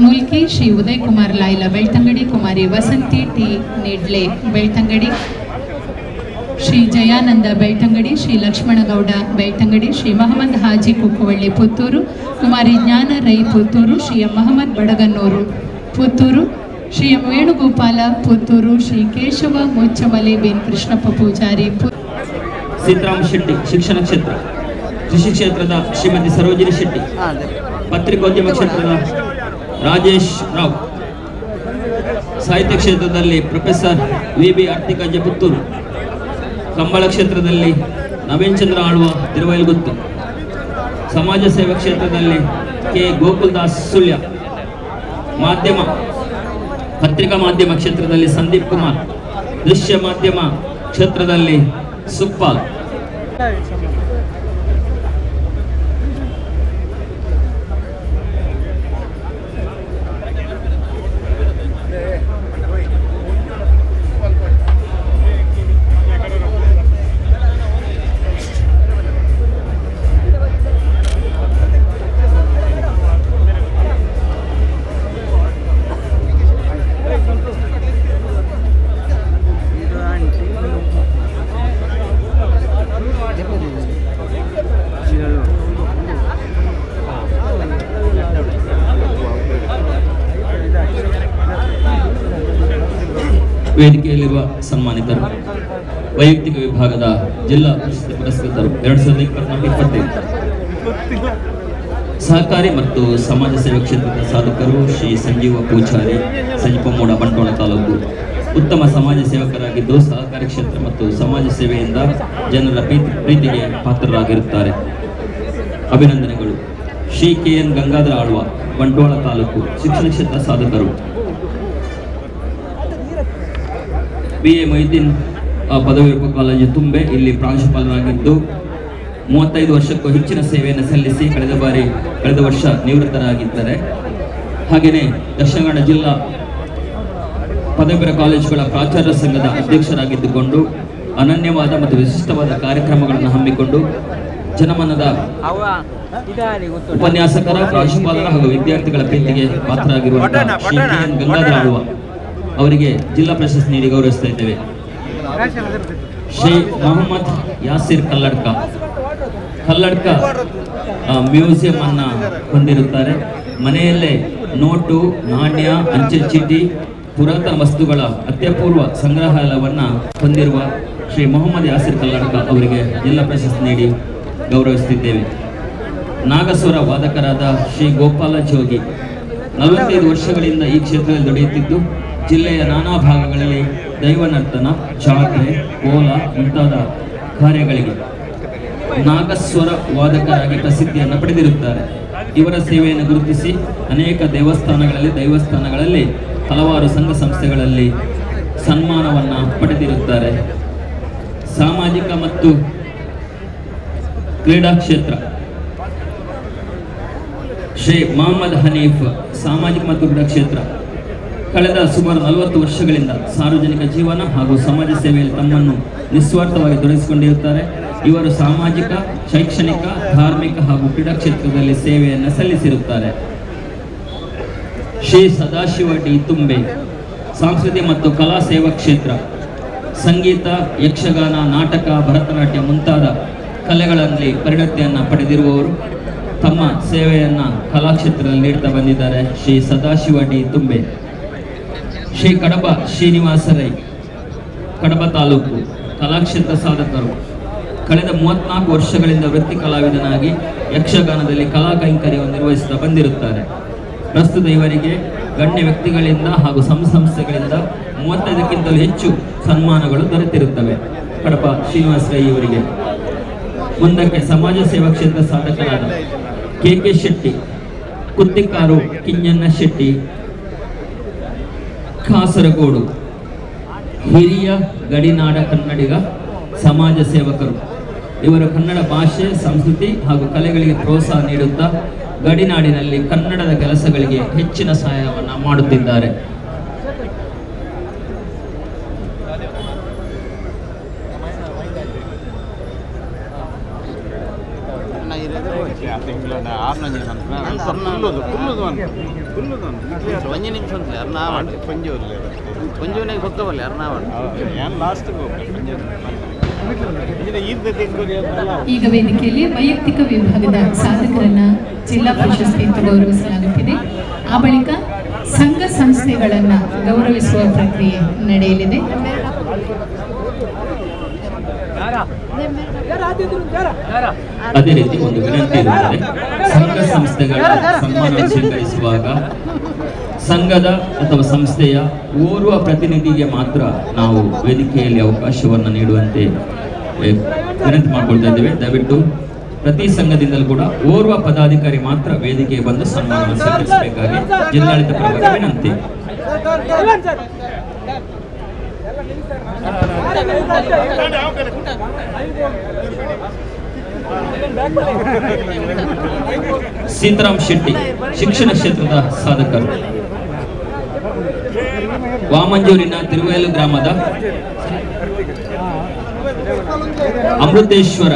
Mulki, Shri Uday Kumar Laila Belthangady, Kumari Vasanthi T Nedle Belthangady, Shri Jayananda Belthangady, Shri Lakshmanagowda Belthangady, Shri Mohammed Haji Kukkuvalli Puttur, Kumari Jnana Rai Puttur, Shri M Mohammed Badagannur Puttur, Shri M Venugopala Puttur, Shri Keshava Muchchamale ಬಿನ್ ಕೃಷ್ಣಪ್ಪ ಪೂಜಾರಿ, ಸೀತಾರಾಮ ಶೆಟ್ಟಿ ಶಿಕ್ಷಣ ಕ್ಷೇತ್ರ, ಕೃಷಿ ಕ್ಷೇತ್ರದ ಶ್ರೀಮತಿ ಸರೋಜಿನಿ ಶೆಟ್ಟಿ, ಪತ್ರಿಕೋದ್ಯಮ ಕ್ಷೇತ್ರದ ರಾಜೇಶ್ ರಾವ್, ಸಾಹಿತ್ಯ ಕ್ಷೇತ್ರದಲ್ಲಿ ಪ್ರೊಫೆಸರ್ ವಿ.ಬಿ. ಅರ್ತಿಕಜೆ ಪುತ್ತೂರು, ಕಂಬಳ ಕ್ಷೇತ್ರದಲ್ಲಿ ನವೀನ್ ಚಂದ್ರ ಆಳ್ವ ತಿರುವೈಲುಗುತ್ತು, ಸಮಾಜ ಸೇವಾ ಕ್ಷೇತ್ರದಲ್ಲಿ ಕೆ ಗೋಕುಲ್ದಾಸ್ ಸುಳ್ಯ, ಮಾಧ್ಯಮ ಪತ್ರಿಕಾ ಮಾಧ್ಯಮ ಕ್ಷೇತ್ರದಲ್ಲಿ ಸಂದೀಪ್ ಕುಮಾರ್, ದೃಶ್ಯ ಮಾಧ್ಯಮ ಕ್ಷೇತ್ರದಲ್ಲಿ ಸುಕ್ಪಾಲ್. ವೇದಿಕೆಯಲ್ಲಿರುವ ಸನ್ಮಾನಿತರು, ವೈಯಕ್ತಿಕ ವಿಭಾಗದ ಜಿಲ್ಲಾ ಪ್ರಶಸ್ತಿ ಪುರಸ್ಕೃತರು 2024-25, ಸಹಕಾರಿ ಮತ್ತು ಸಮಾಜ ಸೇವಾ ಕ್ಷೇತ್ರದ ಸಾಧಕರು ಶ್ರೀ ಸಂಜೀವ ಪೂಜಾರಿ, ಸಜಿಪಮೂಡ, ಬಂಟ್ವಾಳ ತಾಲೂಕು. ಉತ್ತಮ ಸಮಾಜ ಸೇವಕರಾಗಿದ್ದು ಸಹಕಾರಿ ಕ್ಷೇತ್ರ ಮತ್ತು ಸಮಾಜ ಸೇವೆಯಿಂದ ಜನರ ಪ್ರೀತಿಗೆ ಪಾತ್ರರಾಗಿರುತ್ತಾರೆ. ಅಭಿನಂದನೆಗಳು. ಶ್ರೀ ಕೆ.ಎನ್. ಗಂಗಾಧರ ಆಳ್ವ, ಬಂಟ್ವಾಳ ತಾಲೂಕು, ಶಿಕ್ಷಣ ಕ್ಷೇತ್ರ ಸಾಧಕರು. ಬಿ.ಎ. ಮೊಯ್ದೀನ್ ಪದವಿ ಪೂರ್ವ ಕಾಲೇಜು ತುಂಬೆ, ಇಲ್ಲಿ ಪ್ರಾಂಶುಪಾಲರಾಗಿದ್ದು 35 ವರ್ಷಕ್ಕೂ ಹೆಚ್ಚಿನ ಸೇವೆಯನ್ನು ಸಲ್ಲಿಸಿ ಕಳೆದ ವರ್ಷ ನಿವೃತ್ತರಾಗಿದ್ದಾರೆ. ಹಾಗೆಯೇ ದಕ್ಷಿಣ ಕನ್ನಡ ಜಿಲ್ಲಾ ಪದವಿ ಕಾಲೇಜುಗಳ ಪ್ರಾಚಾರ್ಯ ಸಂಘದ ಅಧ್ಯಕ್ಷರಾಗಿದ್ದುಕೊಂಡು ಅನನ್ಯವಾದ ಮತ್ತು ವಿಶಿಷ್ಟವಾದ ಕಾರ್ಯಕ್ರಮಗಳನ್ನು ಹಮ್ಮಿಕೊಂಡು ಜನಮನದ ಉಪನ್ಯಾಸಕರ, ಪ್ರಾಂಶುಪಾಲರ ಹಾಗೂ ವಿದ್ಯಾರ್ಥಿಗಳ ಪ್ರೀತಿಗೆ ಪಾತ್ರರಾಗಿರುವಂತಹ ಶ್ರೀ ಕೆ.ಎನ್. ಗಂಗಾಧರ ಆಳ್ವ ಅವರಿಗೆ ಜಿಲ್ಲಾ ಪ್ರಶಸ್ತಿ ನೀಡಿ ಗೌರವಿಸ್ತಾ ಇದ್ದೇವೆ. ಶ್ರೀ ಮೊಹಮ್ಮದ್ ಯಾಸಿರ್ ಕಲ್ಲಡ್ಕ ಮ್ಯೂಸಿಯಂ ಅನ್ನ ಹೊಂದಿರುತ್ತಾರೆ. ಮನೆಯಲ್ಲೇ ನೋಟು, ನಾಣ್ಯ, ಅಂಚೆ ಚೀಟಿ, ಪುರಾತನ ವಸ್ತುಗಳ ಅತ್ಯಪೂರ್ವ ಸಂಗ್ರಹಾಲಯವನ್ನ ಹೊಂದಿರುವ ಶ್ರೀ ಮೊಹಮ್ಮದ್ ಯಾಸಿರ್ ಕಲ್ಲಡ್ಕ ಅವರಿಗೆ ಜಿಲ್ಲಾ ಪ್ರಶಸ್ತಿ ನೀಡಿ ಗೌರವಿಸುತ್ತಿದ್ದೇವೆ. ನಾಗಸ್ವರ ವಾದಕರಾದ ಶ್ರೀ ಗೋಪಾಲ ಜೋಗಿ 45 ವರ್ಷಗಳಿಂದ ಈ ಕ್ಷೇತ್ರದಲ್ಲಿ ದುಡಿಯುತ್ತಿದ್ದು ಜಿಲ್ಲೆಯ ನಾನಾ ಭಾಗಗಳಲ್ಲಿ ದೈವನರ್ತನ, ಜಾತ್ರೆ, ಕೋಲ ಮುಂತಾದ ಕಾರ್ಯಗಳಿಗೆ ನಾಗಸ್ವರ ವಾದಕರಾಗಿ ಪ್ರಸಿದ್ಧಿಯನ್ನು ಪಡೆದಿರುತ್ತಾರೆ. ಇವರ ಸೇವೆಯನ್ನು ಗುರುತಿಸಿ ಅನೇಕ ದೈವಸ್ಥಾನಗಳಲ್ಲಿ ಹಲವಾರು ಸಂಘ ಸಂಸ್ಥೆಗಳಲ್ಲಿ ಸನ್ಮಾನವನ್ನು ಪಡೆದಿರುತ್ತಾರೆ. ಸಾಮಾಜಿಕ ಮತ್ತು ಕ್ರೀಡಾ ಕ್ಷೇತ್ರ ಶ್ರೀ ಮೊಹಮ್ಮದ್ ಹನೀಫ್, ಸಾಮಾಜಿಕ ಮತ್ತು ಕ್ರೀಡಾ ಕ್ಷೇತ್ರ ಕಳೆದ ಸುಮಾರು 40 ವರ್ಷಗಳಿಂದ ಸಾರ್ವಜನಿಕ ಜೀವನ ಹಾಗೂ ಸಮಾಜ ಸೇವೆಯಲ್ಲಿ ತಮ್ಮನ್ನು ನಿಸ್ವಾರ್ಥವಾಗಿ ತೊಡಗಿಸಿಕೊಂಡಿರುತ್ತಾರೆ. ಇವರು ಸಾಮಾಜಿಕ, ಶೈಕ್ಷಣಿಕ, ಧಾರ್ಮಿಕ ಹಾಗೂ ಕ್ರೀಡಾ ಕ್ಷೇತ್ರದಲ್ಲಿ ಸೇವೆಯನ್ನು ಸಲ್ಲಿಸಿರುತ್ತಾರೆ. ಶ್ರೀ ಸದಾಶಿವ ಡಿ ತುಂಬೆ, ಸಾಂಸ್ಕೃತಿಕ ಮತ್ತು ಕಲಾ ಸೇವಾ ಕ್ಷೇತ್ರ, ಸಂಗೀತ, ಯಕ್ಷಗಾನ, ನಾಟಕ, ಭರತನಾಟ್ಯ ಮುಂತಾದ ಕಲೆಗಳಲ್ಲಿ ಪರಿಣತಿಯನ್ನು ಪಡೆದಿರುವವರು. ತಮ್ಮ ಸೇವೆಯನ್ನು ಕಲಾಕ್ಷೇತ್ರದಲ್ಲಿ ನೀಡ್ತಾ ಬಂದಿದ್ದಾರೆ ಶ್ರೀ ಸದಾಶಿವ ಡಿ ತುಂಬೆ. ಶ್ರೀ ಕಡಪ ಶ್ರೀನಿವಾಸ ರೈ, ಕಡಪ ತಾಲೂಕು, ಕಲಾಕ್ಷೇತ್ರ ಸಾಧಕರು. ಕಳೆದ 34 ವರ್ಷಗಳಿಂದ ವೃತ್ತಿ ಕಲಾವಿದನಾಗಿ ಯಕ್ಷಗಾನದಲ್ಲಿ ಕಲಾ ಕೈಂಕರ್ಯವನ್ನು ನಿರ್ವಹಿಸುತ್ತಾ ಬಂದಿರುತ್ತಾರೆ. ಪ್ರಸ್ತುತ ಇವರಿಗೆ ಗಣ್ಯ ವ್ಯಕ್ತಿಗಳಿಂದ ಹಾಗೂ ಸಂಸ್ಥೆಗಳಿಂದ 35ಕ್ಕಿಂತಲೂ ಹೆಚ್ಚು ಸನ್ಮಾನಗಳು ದೊರೆತಿರುತ್ತವೆ. ಕಡಪ ಶ್ರೀನಿವಾಸ ರೈ ಇವರಿಗೆ. ಮುಂದಕ್ಕೆ ಸಮಾಜ ಸೇವಾ ಕ್ಷೇತ್ರ ಸಾಧಕರಾದ KK ಶೆಟ್ಟಿ, ಕುತ್ತಿಕಾರು ಕಿಂಜಣ್ಣ ಶೆಟ್ಟಿ, ಕಾಸರಗೋಡು, ಹಿರಿಯ ಗಡಿನಾಡ ಕನ್ನಡಿಗ ಸಮಾಜ ಸೇವಕರು. ಇವರು ಕನ್ನಡ ಭಾಷೆ, ಸಂಸ್ಕೃತಿ ಹಾಗೂ ಕಲೆಗಳಿಗೆ ಪ್ರೋತ್ಸಾಹ ನೀಡುತ್ತಾ ಗಡಿನಾಡಿನಲ್ಲಿ ಕನ್ನಡದ ಕೆಲಸಗಳಿಗೆ ಹೆಚ್ಚಿನ ಸಹಾಯವನ್ನು ಮಾಡುತ್ತಿದ್ದಾರೆ. ಈಗ ವೇದಿಕೆಯಲ್ಲಿ ವೈಯಕ್ತಿಕ ವಿಭಾಗದ ಸಾಧಕರನ್ನ ಜಿಲ್ಲಾ ಪ್ರಶಸ್ತಿ ಗೌರವಿಸಲಾಗುತ್ತಿದೆ. ಆ ಬಳಿಕ ಸಂಘ ಸಂಸ್ಥೆಗಳನ್ನ ಗೌರವಿಸುವ ಪ್ರಕ್ರಿಯೆ ನಡೆಯಲಿದೆ. ಅದೇ ರೀತಿ ಒಂದು ವಿನಂತಿ ಇರುತ್ತದೆ, ಸಂಘ ಸಂಸ್ಥೆಗಳ ಸನ್ಮಾನ ಸ್ವೀಕರಿಸುವಾಗ ಸಂಘದ ಅಥವಾ ಸಂಸ್ಥೆಯ ಓರ್ವ ಪ್ರತಿನಿಧಿಗೆ ಮಾತ್ರ ನಾವು ವೇದಿಕೆಯಲ್ಲಿ ಅವಕಾಶವನ್ನು ನೀಡುವಂತೆ ವಿನಂತಿ ಮಾಡಿಕೊಳ್ತಾ ಇದ್ದೇವೆ. ದಯವಿಟ್ಟು ಪ್ರತಿ ಸಂಘದಿಂದಲೂ ಕೂಡ ಓರ್ವ ಪದಾಧಿಕಾರಿ ಮಾತ್ರ ವೇದಿಕೆಗೆ ಬಂದು ಸನ್ಮಾನವನ್ನು ಸ್ವೀಕರಿಸಬೇಕಾಗಿ ಜಿಲ್ಲಾಡಳಿತ ಪರವಾಗಿ ವಿನಂತಿ. ಸೀತಾರಾಮ್ ಶೆಟ್ಟಿ, ಶಿಕ್ಷಣ ಕ್ಷೇತ್ರದ ಸಾಧಕರು. ವಾಮಂಜೂರಿನ ತಿರುವೇಲು ಗ್ರಾಮದ ಅಮೃತೇಶ್ವರ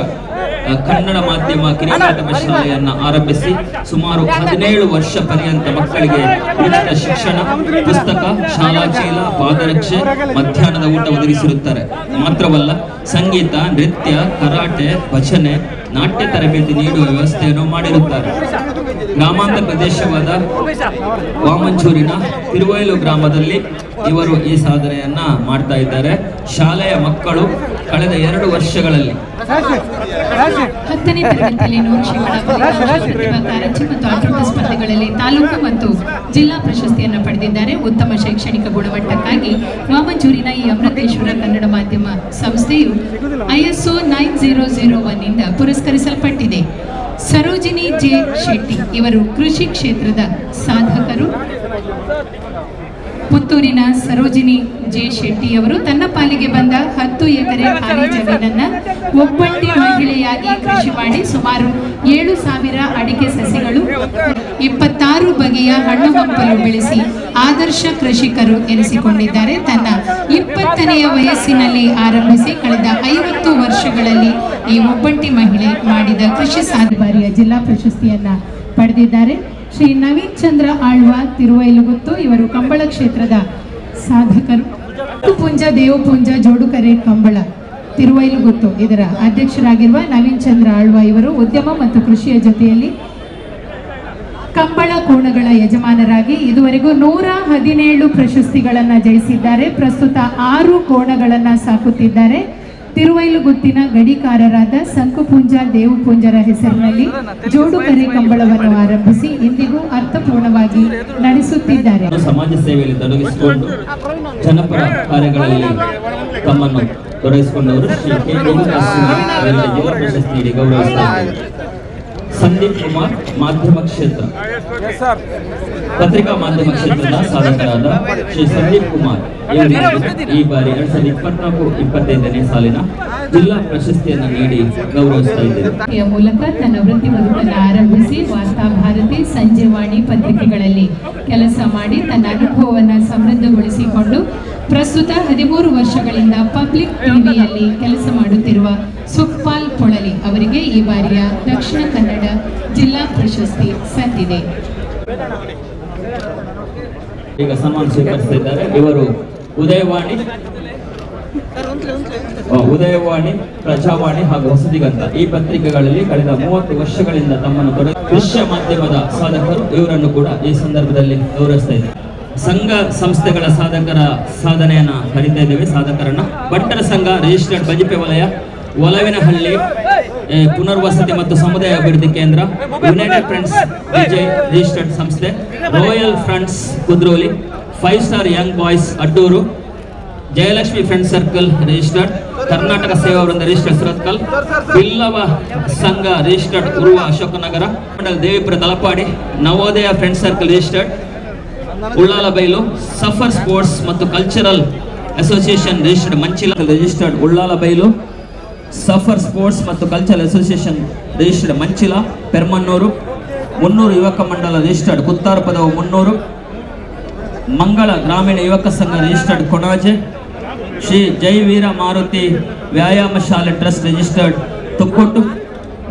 ಕನ್ನಡ ಮಾಧ್ಯಮ ಕಿರಿಯ ಶಾಲೆಯನ್ನ ಆರಂಭಿಸಿ ಸುಮಾರು 17 ವರ್ಷ ಪರ್ಯಂತ ಮಕ್ಕಳಿಗೆ ಉಚಿತ ಶಿಕ್ಷಣ, ಪುಸ್ತಕ, ಶಾಲಾ ಚೀಲ, ಪಾದರಕ್ಷೆ, ಮಧ್ಯಾಹ್ನದ ಊಟ ಒದಗಿಸಿರುತ್ತಾರೆ. ಮಾತ್ರವಲ್ಲ, ಸಂಗೀತ, ನೃತ್ಯ, ಕರಾಟೆ, ಭಜನೆ, ನಾಟ್ಯ ತರಬೇತಿ ನೀಡುವ ವ್ಯವಸ್ಥೆಯನ್ನು ಮಾಡಿರುತ್ತಾರೆ. ಗ್ರಾಮಾಂತರ ಪ್ರದೇಶವಾದ ವಾಮಂಚೂರಿನ ತಿರುವೈಲು ಗ್ರಾಮದಲ್ಲಿ ಇವರು ಈ ಸಾಧನೆಯನ್ನ ಮಾಡ್ತಾ ಇದ್ದಾರೆ. ಶಾಲೆಯ ಮಕ್ಕಳು ಕಳೆದ 2 ವರ್ಷಗಳಲ್ಲಿ 10ನೇ ತರಗತಿಯಲ್ಲಿ 100% ಕಾರಂಜಿ ಮತ್ತು ಆಟೋಟ ಸ್ಪರ್ಧೆಗಳಲ್ಲಿ ತಾಲೂಕು ಮತ್ತು ಜಿಲ್ಲಾ ಪ್ರಶಸ್ತಿಯನ್ನು ಪಡೆದಿದ್ದಾರೆ. ಉತ್ತಮ ಶೈಕ್ಷಣಿಕ ಗುಣಮಟ್ಟಕ್ಕಾಗಿ ವಾಮಂಚೂರಿನ ಈ ಅಮೃತೇಶ್ವರ ಕನ್ನಡ ಮಾಧ್ಯಮ ಸಂಸ್ಥೆಯು ISO 9001 ನಿಂದ ಪುರಸ್ಕರಿಸಲ್ಪಟ್ಟಿದೆ. ಸರೋಜಿನಿ ಜೆ ಶೆಟ್ಟಿ ಇವರು ಕೃಷಿ ಕ್ಷೇತ್ರದ ಸಾಧಕರು. ಪುತ್ತೂರಿನ ಸರೋಜಿನಿ ಜೆ ಶೆಟ್ಟಿ ಅವರು ತನ್ನ ಪಾಲಿಗೆ ಬಂದ 10 ಎಕರೆ ಖಾಲಿ ಜಮೀನನ್ನ ಒಬ್ಬಂಟಿ ಮಹಿಳೆಯಾಗಿ ಕೃಷಿ ಮಾಡಿ ಸುಮಾರು 7,000 ಅಡಿಕೆ ಸಸಿಗಳು, 26 ಬಗೆಯ ಹಣ್ಣು ಹಂಪಲು ಬೆಳೆಸಿ ಆದರ್ಶ ಕೃಷಿಕರು ಎನಿಸಿಕೊಂಡಿದ್ದಾರೆ. ತನ್ನ 20ನೆಯ ವಯಸ್ಸಿನಲ್ಲಿ ಆರಂಭಿಸಿ ಕಳೆದ 50 ವರ್ಷಗಳಲ್ಲಿ ಈ ಒಬ್ಬಂಟಿ ಮಹಿಳೆ ಮಾಡಿದ ಕೃಷಿ ಬಾರಿಯ ಜಿಲ್ಲಾ ಪ್ರಶಸ್ತಿಯನ್ನ ಪಡೆದಿದ್ದಾರೆ. ಶ್ರೀ ನವೀನ್ ಚಂದ್ರ ಆಳ್ವ, ತಿರುವೈಲುಗುತ್ತು ಇವರು ಕಂಬಳ ಕ್ಷೇತ್ರದ ಸಾಧಕರು. ಪುಂಜ ದೇವಪುಂಜ ಜೋಡುಕರೆ ಕಂಬಳ ತಿರುವೈಲುಗುತ್ತು ಇದರ ಅಧ್ಯಕ್ಷರಾಗಿರುವ ನವೀನ್ ಚಂದ್ರ ಆಳ್ವ ಇವರು ಉದ್ಯಮ ಮತ್ತು ಕೃಷಿಯ ಜೊತೆಯಲ್ಲಿ ಕಂಬಳ ಕೋಣಗಳ ಯಜಮಾನರಾಗಿ ಇದುವರೆಗೂ 117 ಪ್ರಶಸ್ತಿಗಳನ್ನು ಜಯಿಸಿದ್ದಾರೆ. ಪ್ರಸ್ತುತ 6 ಕೋಣಗಳನ್ನು ಸಾಕುತ್ತಿದ್ದಾರೆ. ತಿರುವೈಲುಗುತ್ತಿನ ಗಡಿಕಾರರಾದ ಸಂಕುಪುಂಜ ದೇವಪುಂಜರ ಹೆಸರಿನಲ್ಲಿ ಜೋಡುಕರೆ ಕಂಬಳವನ್ನು ಆರಂಭಿಸಿ ಇಂದಿಗೂ ಅರ್ಥಪೂರ್ಣವಾಗಿ ನಡೆಸುತ್ತಿದ್ದಾರೆ. ಸಮಾಜ ಸೇವೆಯಲ್ಲಿ ತೊಡಗಿಸಿಕೊಂಡು ಜನಪರ ಕಾರ್ಯಗಳಲ್ಲಿ ತಮ್ಮನ್ನು ತೊಡಗಿಸಿಕೊಂಡವರು ಶ್ರೀ ಕೆ. ಜಿಲ್ಲಾ ಪ್ರಶಸ್ತಿ ನೀಡಿ ಗೌರವಿಸಿದ್ದಾರೆ. ಸಂದೀಪ್ ಕುಮಾರ್, ಮಾಧ್ಯಮ ಕ್ಷೇತ್ರ, ಪತ್ರಿಕಾ ಮಾಧ್ಯಮ ಕ್ಷೇತ್ರದ ಸಾಧಕರಾದ ಶ್ರೀ ಸಂದೀಪ್ ಕುಮಾರ್ ಇವರಿಗೆ ಈ ಬಾರಿ 2024-25ನೇ ಸಾಲಿನ ಜಿಲ್ಲಾ ಪ್ರಶಸ್ತಿಯನ್ನು ನೀಡಿ ಗೌರವಿಸ್ತಾ ಇದ್ದೇವೆ. ಮೂಲಕ ತನ್ನ ವೃತ್ತಿ ಬದುಕನ್ನು ಆರಂಭಿಸಿ ವಾರ್ತಾ ಭಾರತಿ, ಸಂಜೆವಾಣಿ ಪತ್ರಿಕೆಗಳಲ್ಲಿ ಕೆಲಸ ಮಾಡಿ ತನ್ನ ಅನುಭವವನ್ನು ಸಮೃದ್ಧಗೊಳಿಸಿಕೊಂಡು ಪ್ರಸ್ತುತ 13 ವರ್ಷಗಳಿಂದ ಪಬ್ಲಿಕ್ ಟಿವಿಯಲ್ಲಿ ಕೆಲಸ ಮಾಡುತ್ತಿರುವ ಸುಖಪಾಲ್ ಪೊಳಲಿ ಅವರಿಗೆ ಈ ಬಾರಿಯ ದಕ್ಷಿಣ ಕನ್ನಡ ಜಿಲ್ಲಾ ಪ್ರಶಸ್ತಿ ಸಂದಿದೆ. ಈಗ ಸನ್ಮಾನ ಸ್ವೀಕರಿಸ್ತಾ ಇದ್ದಾರೆ. ಇವರು ಉದಯವಾಣಿ, ಪ್ರಜಾವಾಣಿ ಹಾಗೂ ಹೊಸದಿಗಂತ ಈ ಪತ್ರಿಕೆಗಳಲ್ಲಿ ಕಳೆದ 30 ವರ್ಷಗಳಿಂದ ತಮ್ಮನ್ನು ತೊಡಗಿ ದೃಶ್ಯ ಮಾಧ್ಯಮದ ಸಾಧಕರು. ಇವರನ್ನು ಕೂಡ ಈ ಸಂದರ್ಭದಲ್ಲಿ ಗೌರವಿಸ್ತಾ ಇದ್ದಾರೆ. ಸಂಘ ಸಂಸ್ಥೆಗಳ ಸಾಧಕರ ಸಾಧನೆಯನ್ನ ಕರೀತಾ ಇದ್ದೇವೆ. ಸಾಧಕರನ್ನ ಭಟ್ಟರ ಸಂಘ ರಿಜಿಸ್ಟರ್ಡ್ ಬಜಿಪೆ ವಲಯ, ಒಲವಿನಹಳ್ಳಿ, ಪುನರ್ವಸತಿ ಮತ್ತು ಸಮುದಾಯ ಅಭಿವೃದ್ಧಿ ಕೇಂದ್ರ, ಯುನೈಟೆಡ್ ಫ್ರೆಂಡ್ಸ್ ವಿಜಯ್ ರಿಜಿಸ್ಟರ್ಡ್ ಸಂಸ್ಥೆ, royal friends Kudroli, 5 star young boys Addur, Jayalakshmi friends circle registered, Karnataka Seva Vrinda registered Surathkal, Billava Sangha registered Urwa Ashoknagar, Mandal Devipura Talapady, Navodaya friends circle registered Ullalbail, Safar sports ಮತ್ತು cultural association registered Manchila registered Ullalbail, Safar sports ಮತ್ತು cultural association registered Manchila Permannur, 300 Yuvaka ಮಂಡಲ ರಿಜಿಸ್ಟರ್ಡ್ ಕುತ್ತಾರ ಪದವು 300, ಮಂಗಳ ಗ್ರಾಮೀಣ ಯುವಕ ಸಂಘ ರಿಜಿಸ್ಟರ್ಡ್ ಕೊಣಾಜೆ, ಶ್ರೀ ಜೈ ವೀರ ಮಾರುತಿ ವ್ಯಾಯಾಮ ಶಾಲೆ ಟ್ರಸ್ಟ್ ರಿಜಿಸ್ಟರ್ಡ್ ತುಕ್ಕೊಟ್ಟು,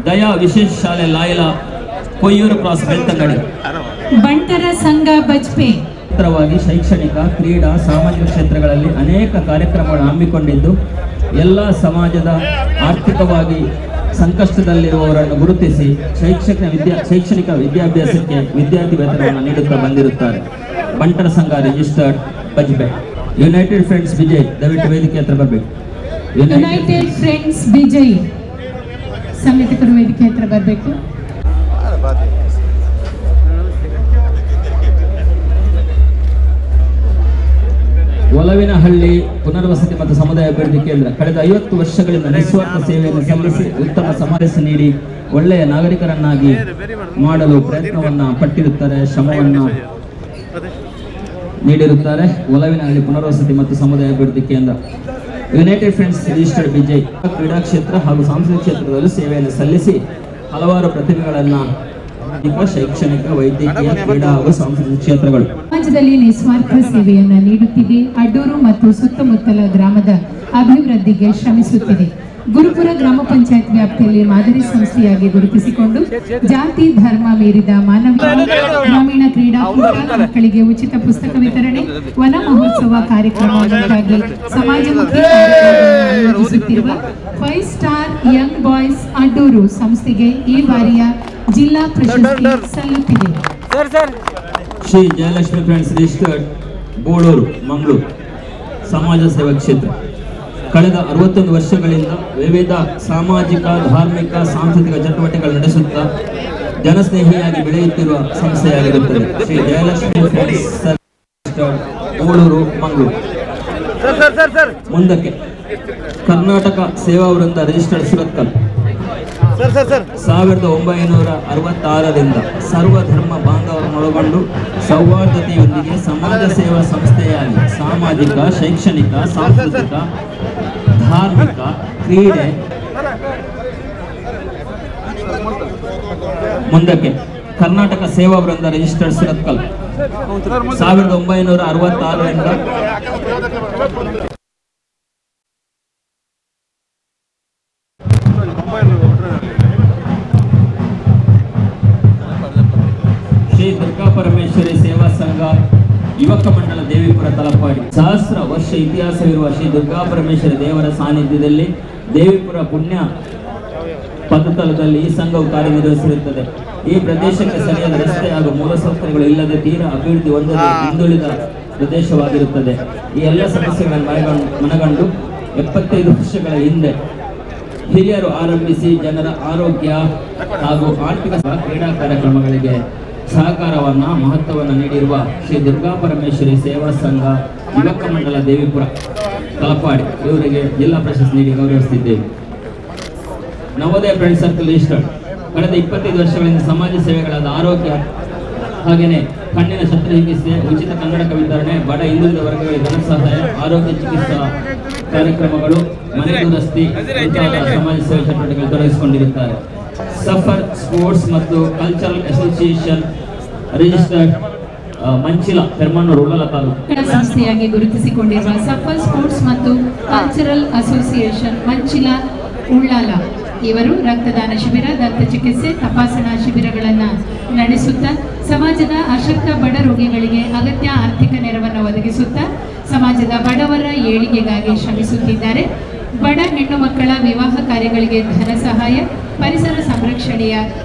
ದಯಾ ವಿಶೇಷ ಶಾಲೆ ಲಾಯ್ಲಾ ಕೊಯ್ಯೂರು ಕ್ರಾಸ್ ಬೆಳ್ತಂಗಡಿ, ಬಂಟರ ಸಂಘ ಬಜ್ಪೆ. ವಾಗಿ ಶೈಕ್ಷಣಿಕ, ಕ್ರೀಡಾ, ಸಾಮಾಜಿಕ ಕ್ಷೇತ್ರಗಳಲ್ಲಿ ಅನೇಕ ಕಾರ್ಯಕ್ರಮಗಳನ್ನು ಹಮ್ಮಿಕೊಂಡಿದ್ದು ಎಲ್ಲ ಸಮಾಜದ ಆರ್ಥಿಕವಾಗಿ ಸಂಕಷ್ಟದಲ್ಲಿರುವವರನ್ನು ಗುರುತಿಸಿ ಶೈಕ್ಷಣಿಕ ವಿದ್ಯಾಭ್ಯಾಸಕ್ಕೆ ವಿದ್ಯಾರ್ಥಿ ವೇತನವನ್ನು ನೀಡುತ್ತಾ ಬಂದಿರುತ್ತಾರೆ. ಬಂಟರ ಸಂಘ registered Bajpe. United friends Vijay ದಯವಿಟ್ಟು ವೇದಿಕೆ ಹತ್ರ ಬರಬೇಕು. ಯುನೈಟೆಡ್ ಫ್ರೆಂಡ್ಸ್ ವಿಜಯ್ ಸಂಘಟಕರು ವೇದಿಕೆ ಹತ್ರ ಬರಬೇಕು. ಒಲವಿನಹಳ್ಳಿ ಪುನರ್ವಸತಿ ಮತ್ತು ಸಮುದಾಯ ಅಭಿವೃದ್ಧಿ ಕೇಂದ್ರ ಕಳೆದ 50 ವರ್ಷಗಳಿಂದ ನಿಸ್ವಾರ್ಥ ಸೇವೆಯನ್ನು ಸಲ್ಲಿಸಿ ಉತ್ತಮ ಸಮಾಜ ನೀಡಿ ಒಳ್ಳೆಯ ನಾಗರಿಕರನ್ನಾಗಿ ಮಾಡಲು ಪ್ರಯತ್ನವನ್ನ ಪಟ್ಟಿರುತ್ತಾರೆ, ಶ್ರಮವನ್ನು ನೀಡಿರುತ್ತಾರೆ. ಒಲವಿನಹಳ್ಳಿ ಪುನರ್ವಸತಿ ಮತ್ತು ಸಮುದಾಯ ಅಭಿವೃದ್ಧಿ ಕೇಂದ್ರ. ಯುನೈಟೆಡ್ ಫ್ರೆಂಡ್ಸ್ ರಿಜಿಸ್ಟರ್ಡ್ ವಿಜಯ್ ಕ್ರೀಡಾ ಕ್ಷೇತ್ರ ಹಾಗೂ ಸಾಂಸ್ಕೃತಿಕ ಕ್ಷೇತ್ರದಲ್ಲಿ ಸೇವೆಯನ್ನು ಸಲ್ಲಿಸಿ ಹಲವಾರು ಪ್ರತಿಭೆಗಳನ್ನು ಶೈಕ್ಷಣಿಕ, ವೈದ್ಯಕೀಯ, ಕ್ರೀಡಾ ಹಾಗೂ ಸಾಂಸ್ಕೃತಿಕ ಕ್ಷೇತ್ರಗಳು ಸಮಾಜದಲ್ಲಿ ನಿಸ್ವಾರ್ಥ ಸೇವೆಯನ್ನ ನೀಡುತ್ತಿದೆ. ಅಡ್ಡೂರು ಮತ್ತು ಸುತ್ತಮುತ್ತಲ ಗ್ರಾಮದ ಅಭಿವೃದ್ಧಿಗೆ ಶ್ರಮಿಸುತ್ತಿದೆ. ಗುರುಪುರ ಗ್ರಾಮ ಪಂಚಾಯತ್ ವ್ಯಾಪ್ತಿಯಲ್ಲಿ ಮಾದರಿ ಸಂಸ್ಥೆಯಾಗಿ ಗುರುತಿಸಿಕೊಂಡು ಜಾತಿ ಧರ್ಮ ಮೀರಿದ ಮಾನವೀಯ ಗ್ರಾಮೀಣ ಕ್ರೀಡಾಕೂಟ, ಮಕ್ಕಳಿಗೆ ಉಚಿತ ಪುಸ್ತಕ ವಿತರಣೆ, ವನ ಮಹೋತ್ಸವ ಕಾರ್ಯಕ್ರಮ ಮುಂತಾಗಿ ಸಮಾಜಮುಖಿ ಆಯೋಜಿಸುತ್ತಿರುವ 5 ಸ್ಟಾರ್ ಯಂಗ್ ಬಾಯ್ಸ್ ಅಡ್ಡೂರು ಸಂಸ್ಥೆಗೆ ಈ ಬಾರಿಯ ಜಿಲ್ಲಾ ಪ್ರಶಸ್ತಿ ಸಲ್ಲುತ್ತಿದೆ. ಶ್ರೀ ಜಯಲಕ್ಷ್ಮಿ ಫ್ರೆಂಡ್ಸ್ ರಿಜಿಸ್ಟರ್ಡ್ ಬೋಳೂರು ಮಂಗಳೂರು ಸಮಾಜ ಸೇವಾ ಕ್ಷೇತ್ರ ಕಳೆದ 61 ವರ್ಷಗಳಿಂದ ವಿವಿಧ ಸಾಮಾಜಿಕ, ಧಾರ್ಮಿಕ, ಸಾಂಸ್ಕೃತಿಕ ಚಟುವಟಿಕೆಗಳು ನಡೆಸುತ್ತಾ ಜನಸ್ನೇಹಿಯಾಗಿ ಬೆಳೆಯುತ್ತಿರುವ ಸಂಸ್ಥೆಯಾಗಿರುತ್ತದೆ. Shri Jayalakshmi friends registered Bolur Mangaluru. ಮುಂದಕ್ಕೆ ಕರ್ನಾಟಕ ಸೇವಾ ವೃಂದ ರಿಜಿಸ್ಟರ್ಡ್ ಸುರತ್ಕಲ್ 1966ರಿಂದ ಸರ್ವಧರ್ಮ ಬಾಂಧವರನ್ನೊಳಗೊಂಡು ಸೌಹಾರ್ದತೆಯೊಂದಿಗೆ ಸಮಾಜ ಸೇವಾ ಸಂಸ್ಥೆಯಾಗಿ ಸಾಮಾಜಿಕ, ಶೈಕ್ಷಣಿಕ, ಸಾಂಸ್ಕೃತಿಕ, ಧಾರ್ಮಿಕ, ಕ್ರೀಡೆ. ಮುಂದಕ್ಕೆ ಕರ್ನಾಟಕ ಸೇವಾ ವೃಂದ ರಿಜಿಸ್ಟರ್ಡ್ ಸುರತ್ಕಲ್ 1966ರಿಂದ ಶ್ರೀ ದುರ್ಗಾ ಪರಮೇಶ್ವರಿ ಸೇವಾ ಸಂಘ ಯುವಕ ಮಂಡಲ ದೇವಿಪುರ ತಲಪಾಡಿ. ಸಹಸ್ರ ವರ್ಷ ಇತಿಹಾಸವಿರುವ ಶ್ರೀ ದುರ್ಗಾ ಪರಮೇಶ್ವರಿ ದೇವರ ಸಾನ್ನಿಧ್ಯದಲ್ಲಿ ದೇವಿಪುರ ಪುಣ್ಯ ಪದತಲದಲ್ಲಿ ಈ ಸಂಘವು ಕಾರ್ಯನಿರ್ವಹಿಸಿರುತ್ತದೆ. ಈ ಪ್ರದೇಶಕ್ಕೆ ಸರಿಯಾದ ರಸ್ತೆ ಹಾಗೂ ಮೂಲಸೌಕರ್ಯಗಳು ಇಲ್ಲದೆ ತೀರಾ ಅಭಿವೃದ್ಧಿ ಹೊಂದದೆ ಹಿಂದುಳಿದ ಪ್ರದೇಶವಾಗಿರುತ್ತದೆ. ಈ ಎಲ್ಲ ಸಮಸ್ಯೆಗಳನ್ನು ಮನಗಂಡು 75 ವರ್ಷಗಳ ಹಿಂದೆ ಹಿರಿಯರು ಆರಂಭಿಸಿ ಜನರ ಆರೋಗ್ಯ ಹಾಗೂ ಆರ್ಥಿಕ ಕ್ರೀಡಾ ಕಾರ್ಯಕ್ರಮಗಳಿಗೆ ಸಹಕಾರವನ್ನ ಮಹತ್ವವನ್ನು ನೀಡಿರುವ ಶ್ರೀ ದುರ್ಗಾ ಪರಮೇಶ್ವರಿ ಸೇವಾ ಸಂಘ ಯುವಕ ಮಂಡಲ ದೇವಿಪುರ ತಲಪಾಡಿ ಇವರಿಗೆ ಜಿಲ್ಲಾ ಪ್ರಶಸ್ತಿ ನೀಡಿ ಗೌರವಿಸುತ್ತಿದ್ದೇವೆ. ನವೋದಯ ಫ್ರೆಂಡ್ಸ್ ಸರ್ಕಲ್ ರಿಜಿಸ್ಟರ್ಡ್ ಕಳೆದ 25 ವರ್ಷಗಳಿಂದ ಸಮಾಜ ಸೇವೆಗಳಾದ ಆರೋಗ್ಯ, ಹಾಗೆಯೇ ಕಣ್ಣಿನ ಶಸ್ತ್ರಚಿಕಿತ್ಸೆ, ಉಚಿತ ಕನ್ನಡಕ ವಿತರಣೆ, ಬಡ ಹಿಂದುಳಿದ ವರ್ಗಗಳಿಗೆ ಧನ ಸಹಾಯ, ಆರೋಗ್ಯ ಚಿಕಿತ್ಸಾ ಕಾರ್ಯಕ್ರಮಗಳು, ಮನೆ ದುರಸ್ತಿ ಮುಂತಾದ ಸಮಾಜ ಸೇವೆ ಚಟುವಟಿಕೆಗಳು ತೊಡಗಿಸಿಕೊಂಡಿರುತ್ತಾರೆ. ಸಫರ್ ಸ್ಪೋರ್ಟ್ಸ್ ಮತ್ತು cultural association registered Manchila Permannur Ullal taluk ಸಂಸ್ಥೆಯಾಗಿ ಗುರುತಿಸಿಕೊಂಡಿರುವ ಸಫರ್ ಸ್ಪೋರ್ಟ್ಸ್ ಮತ್ತು ಕಲ್ಚರಲ್ ಅಸೋಸಿಯೇಷನ್ ಮಂಚಿಲ ಉಳ್ಳಾಲ ಇವರು ರಕ್ತದಾನ ಶಿಬಿರ, ದಂತ ಚಿಕಿತ್ಸೆ, ತಪಾಸಣಾ ಶಿಬಿರಗಳನ್ನು ನಡೆಸುತ್ತಾ ಸಮಾಜದ ಅಶಕ್ತ ಬಡ ರೋಗಿಗಳಿಗೆ ಅಗತ್ಯ ಆರ್ಥಿಕ ನೆರವನ್ನು ಒದಗಿಸುತ್ತಾ ಸಮಾಜದ ಬಡವರ ಏಳಿಗೆಗಾಗಿ ಶ್ರಮಿಸುತ್ತಿದ್ದಾರೆ. ಬಡ ಹೆಣ್ಣು ಮಕ್ಕಳ ವಿವಾಹ ಕಾರ್ಯಗಳಿಗೆ ಧನ ಸಹಾಯ, ಪರಿಸರ ಸಂರಕ್ಷಣೆಯ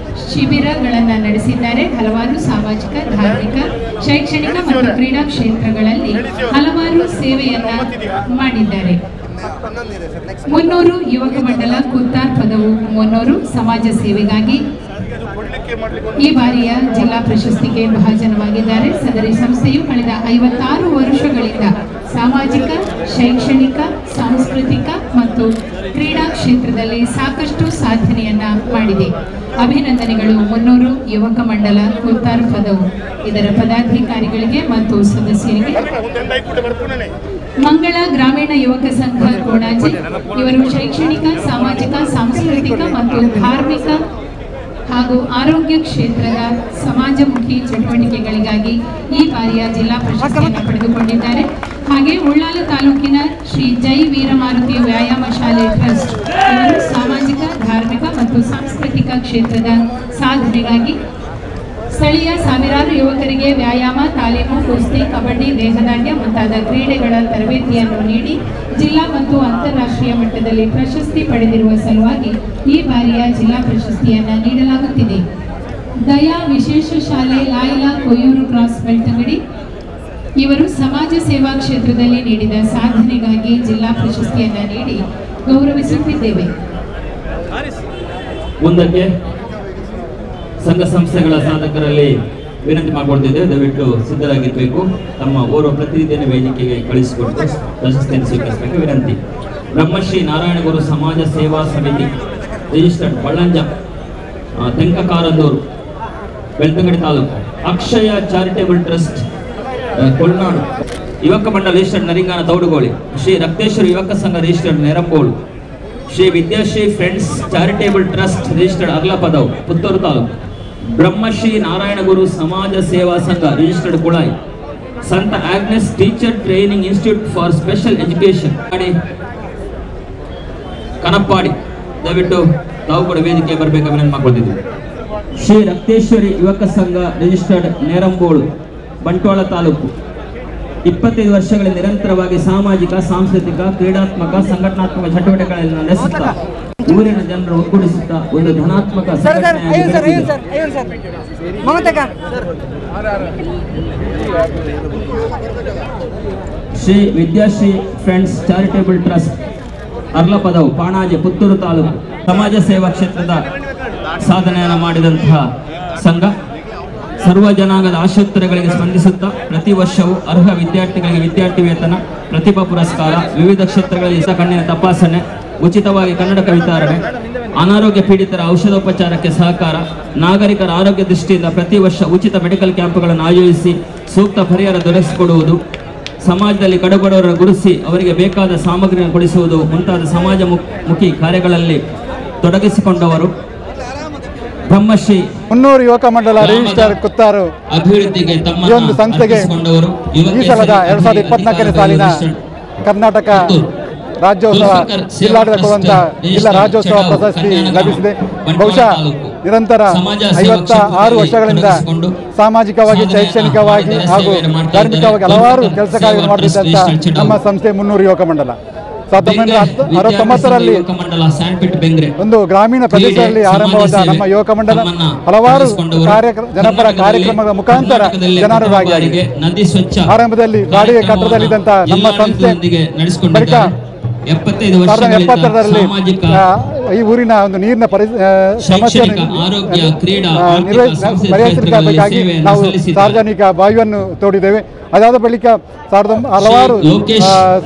ಶಿಬಿರಗಳನ್ನು ನಡೆಸಿದ್ದಾರೆ. ಹಲವಾರು ಸಾಮಾಜಿಕ, ಧಾರ್ಮಿಕ, ಶೈಕ್ಷಣಿಕ ಮತ್ತು ಕ್ರೀಡಾ ಕ್ಷೇತ್ರಗಳಲ್ಲಿ ಹಲವಾರು ಸೇವೆಯನ್ನ ಮಾಡಿದ್ದಾರೆ. 300 ಯುವಕ ಮಂಡಲ ಕುತ್ತಾರ್ ಪದವು ಮುನ್ನೂರು ಸಮಾಜ ಸೇವೆಗಾಗಿ ಈ ಬಾರಿಯ ಜಿಲ್ಲಾ ಪ್ರಶಸ್ತಿಗೆ ಭಾಜನವಾಗಿದ್ದಾರೆ. ಸದರಿ ಸಂಸ್ಥೆಯು ಕಳೆದ 56 ವರ್ಷಗಳಿಂದ ಸಾಮಾಜಿಕ, ಶೈಕ್ಷಣಿಕ, ಸಾಂಸ್ಕೃತಿಕ ಮತ್ತು ಕ್ರೀಡಾ ಕ್ಷೇತ್ರದಲ್ಲಿ ಸಾಕಷ್ಟು ಸಾಧನೆಯನ್ನ ಮಾಡಿದೆ. ಅಭಿನಂದನೆಗಳು ಮುನ್ನೂರು ಯುವಕ ಮಂಡಲ ಕುತ್ತಾರು ಪದವು ಇದರ ಪದಾಧಿಕಾರಿಗಳಿಗೆ ಮತ್ತು ಸದಸ್ಯರಿಗೆ. ಮಂಗಳ ಗ್ರಾಮೀಣ ಯುವಕ ಸಂಘ ಕೋಣಾಜಿ ಇವರು ಶೈಕ್ಷಣಿಕ, ಸಾಮಾಜಿಕ, ಸಾಂಸ್ಕೃತಿಕ ಮತ್ತು ಧಾರ್ಮಿಕ ಹಾಗೂ ಆರೋಗ್ಯ ಕ್ಷೇತ್ರದ ಸಮಾಜಮುಖಿ ಚಟುವಟಿಕೆಗಳಿಗಾಗಿ ಈ ಬಾರಿಯ ಜಿಲ್ಲಾ ಪ್ರಶಸ್ತಿಯನ್ನು ಪಡೆದುಕೊಂಡಿದ್ದಾರೆ. ಹಾಗೆ ಉಳ್ಳಾಲ ತಾಲೂಕಿನ ಶ್ರೀ ಜೈ ವೀರಮಾರುತಿ ವ್ಯಾಯಾಮ ಶಾಲೆ ಟ್ರಸ್ಟ್ ಇವರು ಸಾಮಾಜಿಕ, ಧಾರ್ಮಿಕ ಮತ್ತು ಸಾಂಸ್ಕೃತಿಕ ಕ್ಷೇತ್ರದ ಸಾಧನೆಗಾಗಿ ಸ್ಥಳೀಯ ಸಾವಿರಾರು ಯುವಕರಿಗೆ ವ್ಯಾಯಾಮ, ತಾಲೀಮು, ಕುಸ್ತಿ, ಕಬಡ್ಡಿ, ದೇಹದಾಢ್ಯ ಮುಂತಾದ ಕ್ರೀಡೆಗಳ ತರಬೇತಿಯನ್ನು ನೀಡಿ ಜಿಲ್ಲಾ ಮತ್ತು ಅಂತಾರಾಷ್ಟ್ರೀಯ ಮಟ್ಟದಲ್ಲಿ ಪ್ರಶಸ್ತಿ ಪಡೆದಿರುವ ಸಲುವಾಗಿ ಈ ಬಾರಿಯ ಜಿಲ್ಲಾ ಪ್ರಶಸ್ತಿಯನ್ನು ನೀಡಲಾಗುತ್ತಿದೆ. ದಯಾ ವಿಶೇಷ ಶಾಲೆ ಲಾಯ್ಲಾ ಕೊಯ್ಯೂರು ಕ್ರಾಸ್ ಬೆಳ್ತಂಗಡಿ ಇವರು ಸಮಾಜ ಸೇವಾ ಕ್ಷೇತ್ರದಲ್ಲಿ ನೀಡಿದ ಸಾಧನೆಗಾಗಿ ಜಿಲ್ಲಾ ಪ್ರಶಸ್ತಿಯನ್ನು ನೀಡಿ ಗೌರವಿಸುತ್ತಿದ್ದೇವೆ. ಮುಂದಕ್ಕೆ ಸಂಘ ಸಂಸ್ಥೆಗಳ ಸಾಧಕರಲ್ಲಿ ವಿನಂತಿ ಮಾಡಿಕೊಳ್ತಿದ್ದೇವೆ, ದಯವಿಟ್ಟು ಸಿದ್ಧರಾಗಿರಬೇಕು. ತಮ್ಮ ಓರ್ವ ಪ್ರತಿನಿಧಿಯನ್ನು ವೇದಿಕೆಗೆ ಕಳಿಸಿಕೊಟ್ಟು ಪ್ರಶಸ್ತಿಯನ್ನು ಸ್ವೀಕರಿಸಬೇಕು ವಿನಂತಿ. ಬ್ರಹ್ಮಶ್ರೀ ನಾರಾಯಣಗುರು ಸಮಾಜ ಸೇವಾ ಸಮಿತಿ ರಿಜಿಸ್ಟರ್ಡ್ ಬಳ್ಳಂಜ ತೆಂಕಕಾರಂದೂರು ಬೆಳ್ತಂಗಡಿ ತಾಲೂಕು. ಅಕ್ಷಯ ಚಾರಿಟೇಬಲ್ ಟ್ರಸ್ಟ್ ಕೊಲ್ನಾಡು ಯುವಕ ಮಂಡಲ ರಿಜಿಸ್ಟರ್ಡ್ ನರಿಂಗಾನ ತೌಡುಗೋಳಿ. ಶ್ರೀ ರಕ್ತೇಶ್ವರ ಯುವಕ ಸಂಘ registered ನೆರಂಬೋಳು. Shri Vidyashri friends charitable trust registered ಅರ್ಲಪದವು Puttur taluk. Brahmashri Narayanaguru ಸಮಾಜ ಸೇವಾ ಸಂಘ ರಿಜಿಸ್ಟರ್ಡ್ ಕುಳಾಯಿ. ಸಂತ Agnes teacher training institute for special education ಕನಪ್ಪಾಡಿ. ದಯವಿಟ್ಟು ತಾವು ಕೂಡ ವೇದಿಕೆ ಬರಬೇಕು ವಿನಂತಿ ಮಾಡಿಕೊಳ್ತಿದ್ದೀವಿ. ಶ್ರೀ ರಕ್ತೇಶ್ವರಿ ಯುವಕ ಸಂಘ ರಿಜಿಸ್ಟರ್ಡ್ ನೇರಂಬೋಳು ಬಂಟ್ವಾಳ ತಾಲೂಕು. 25 ವರ್ಷಗಳ ನಿರಂತರವಾಗಿ ಸಾಮಾಜಿಕ, ಸಾಂಸ್ಕೃತಿಕ, ಕ್ರೀಡಾತ್ಮಕ, ಸಂಘಟನಾತ್ಮಕ ಚಟುವಟಿಕೆಗಳನ್ನು ನಡೆಸುತ್ತಾ ಊರಿನ ಜನರು ಒಗ್ಗೂಡಿಸುತ್ತಾ ಒಂದು ಧನಾತ್ಮಕ Shri Vidyashri friends charitable trust Arlapadavu Panaji Puttur taluk. ಸಮಾಜ ಸೇವಾ ಕ್ಷೇತ್ರದ ಸಾಧನೆಯನ್ನು ಮಾಡಿದಂತಹ ಸಂಘ ಸರ್ವ ಜನಾಂಗದ ಆಶೋತ್ತರಗಳಿಗೆ ಸ್ಪಂದಿಸುತ್ತಾ ಪ್ರತಿ ವರ್ಷವೂ ಅರ್ಹ ವಿದ್ಯಾರ್ಥಿಗಳಿಗೆ ವಿದ್ಯಾರ್ಥಿ ವೇತನ, ಪ್ರತಿಭಾ ಪುರಸ್ಕಾರ, ವಿವಿಧ ಕ್ಷೇತ್ರಗಳಲ್ಲಿ ಕಣ್ಣಿನ ತಪಾಸಣೆ, ಉಚಿತವಾಗಿ ಕನ್ನಡಕ ವಿತರಣೆ, ಅನಾರೋಗ್ಯ ಪೀಡಿತರ ಔಷಧೋಪಚಾರಕ್ಕೆ ಸಹಕಾರ, ನಾಗರಿಕರ ಆರೋಗ್ಯ ದೃಷ್ಟಿಯಿಂದ ಪ್ರತಿ ವರ್ಷ ಉಚಿತ ಮೆಡಿಕಲ್ ಕ್ಯಾಂಪ್ಗಳನ್ನು ಆಯೋಜಿಸಿ ಸೂಕ್ತ ಪರಿಹಾರ ದೊರಕಿಸಿಕೊಡುವುದು, ಸಮಾಜದಲ್ಲಿ ಕಡುಬಡವರನ್ನು ಗುರುತಿಸಿ ಅವರಿಗೆ ಬೇಕಾದ ಸಾಮಗ್ರಿಯನ್ನು ಕೊಡಿಸುವುದು ಮುಂತಾದ ಸಮಾಜ ಮುಖಿ ಕಾರ್ಯಗಳಲ್ಲಿ ತೊಡಗಿಸಿಕೊಂಡವರು. ಬ್ರಹ್ಮಶ್ರೀ ಮುನ್ನೂರು ಯುವಕ ಮಂಡಲ ರಿಜಿಸ್ಟರ್ ಕುತ್ತಾರು ಅಭಿವೃದ್ಧಿಗೆ ಈ ಒಂದು ಸಂಸ್ಥೆಗೆ ಈ ಸಲದ 2024ನೇ ಸಾಲಿನ ಕರ್ನಾಟಕ ರಾಜ್ಯೋತ್ಸವ ಜಿಲ್ಲಾಡಳಿತ ಕೊಡುವಂತ ಜಿಲ್ಲಾ ರಾಜ್ಯೋತ್ಸವ ಪ್ರಶಸ್ತಿ ಲಭಿಸಿದೆ. ಬಹುಶಃ ನಿರಂತರ 56 ವರ್ಷಗಳಿಂದ ಸಾಮಾಜಿಕವಾಗಿ, ಶೈಕ್ಷಣಿಕವಾಗಿ ಹಾಗೂ ಧಾರ್ಮಿಕವಾಗಿ ಹಲವಾರು ಕೆಲಸ ಕಾರ್ಯಗಳು ಮಾಡುತ್ತಿದ್ದಂಥ ನಮ್ಮ ಸಂಸ್ಥೆ ಮುನ್ನೂರು ಯುವಕ ಮಂಡಲ 1969ರಲ್ಲಿ ಒಂದು ಗ್ರಾಮೀಣ ಪ್ರದೇಶದಲ್ಲಿ ಆರಂಭವಾದ ನಮ್ಮ ಯುವಕ ಮಂಡಲ ಹಲವಾರು ಜನಪರ ಕಾರ್ಯಕ್ರಮಗಳ ಮುಖಾಂತರ ಜನರಾಗಿ ಆರಂಭದಲ್ಲಿ ಬಾಡಿಗೆ ಕಟ್ಟಡದಲ್ಲಿದ್ದಂಥ ನಮ್ಮ ಸಂಸ್ಥೆ ಬಳಿಕ 1972ರಲ್ಲಿ ಈ ಊರಿನ ಒಂದು ನೀರಿನ ಸಮಸ್ಯೆಯನ್ನು ಪರಿಹರಿಸಬೇಕಾಗಿ ನಾವು ಸಾರ್ವಜನಿಕ ಬಾವಿಯನ್ನು ತೋಡಿದ್ದೇವೆ. ಅದಾದ ಬಳಿಕ ಹಲವಾರು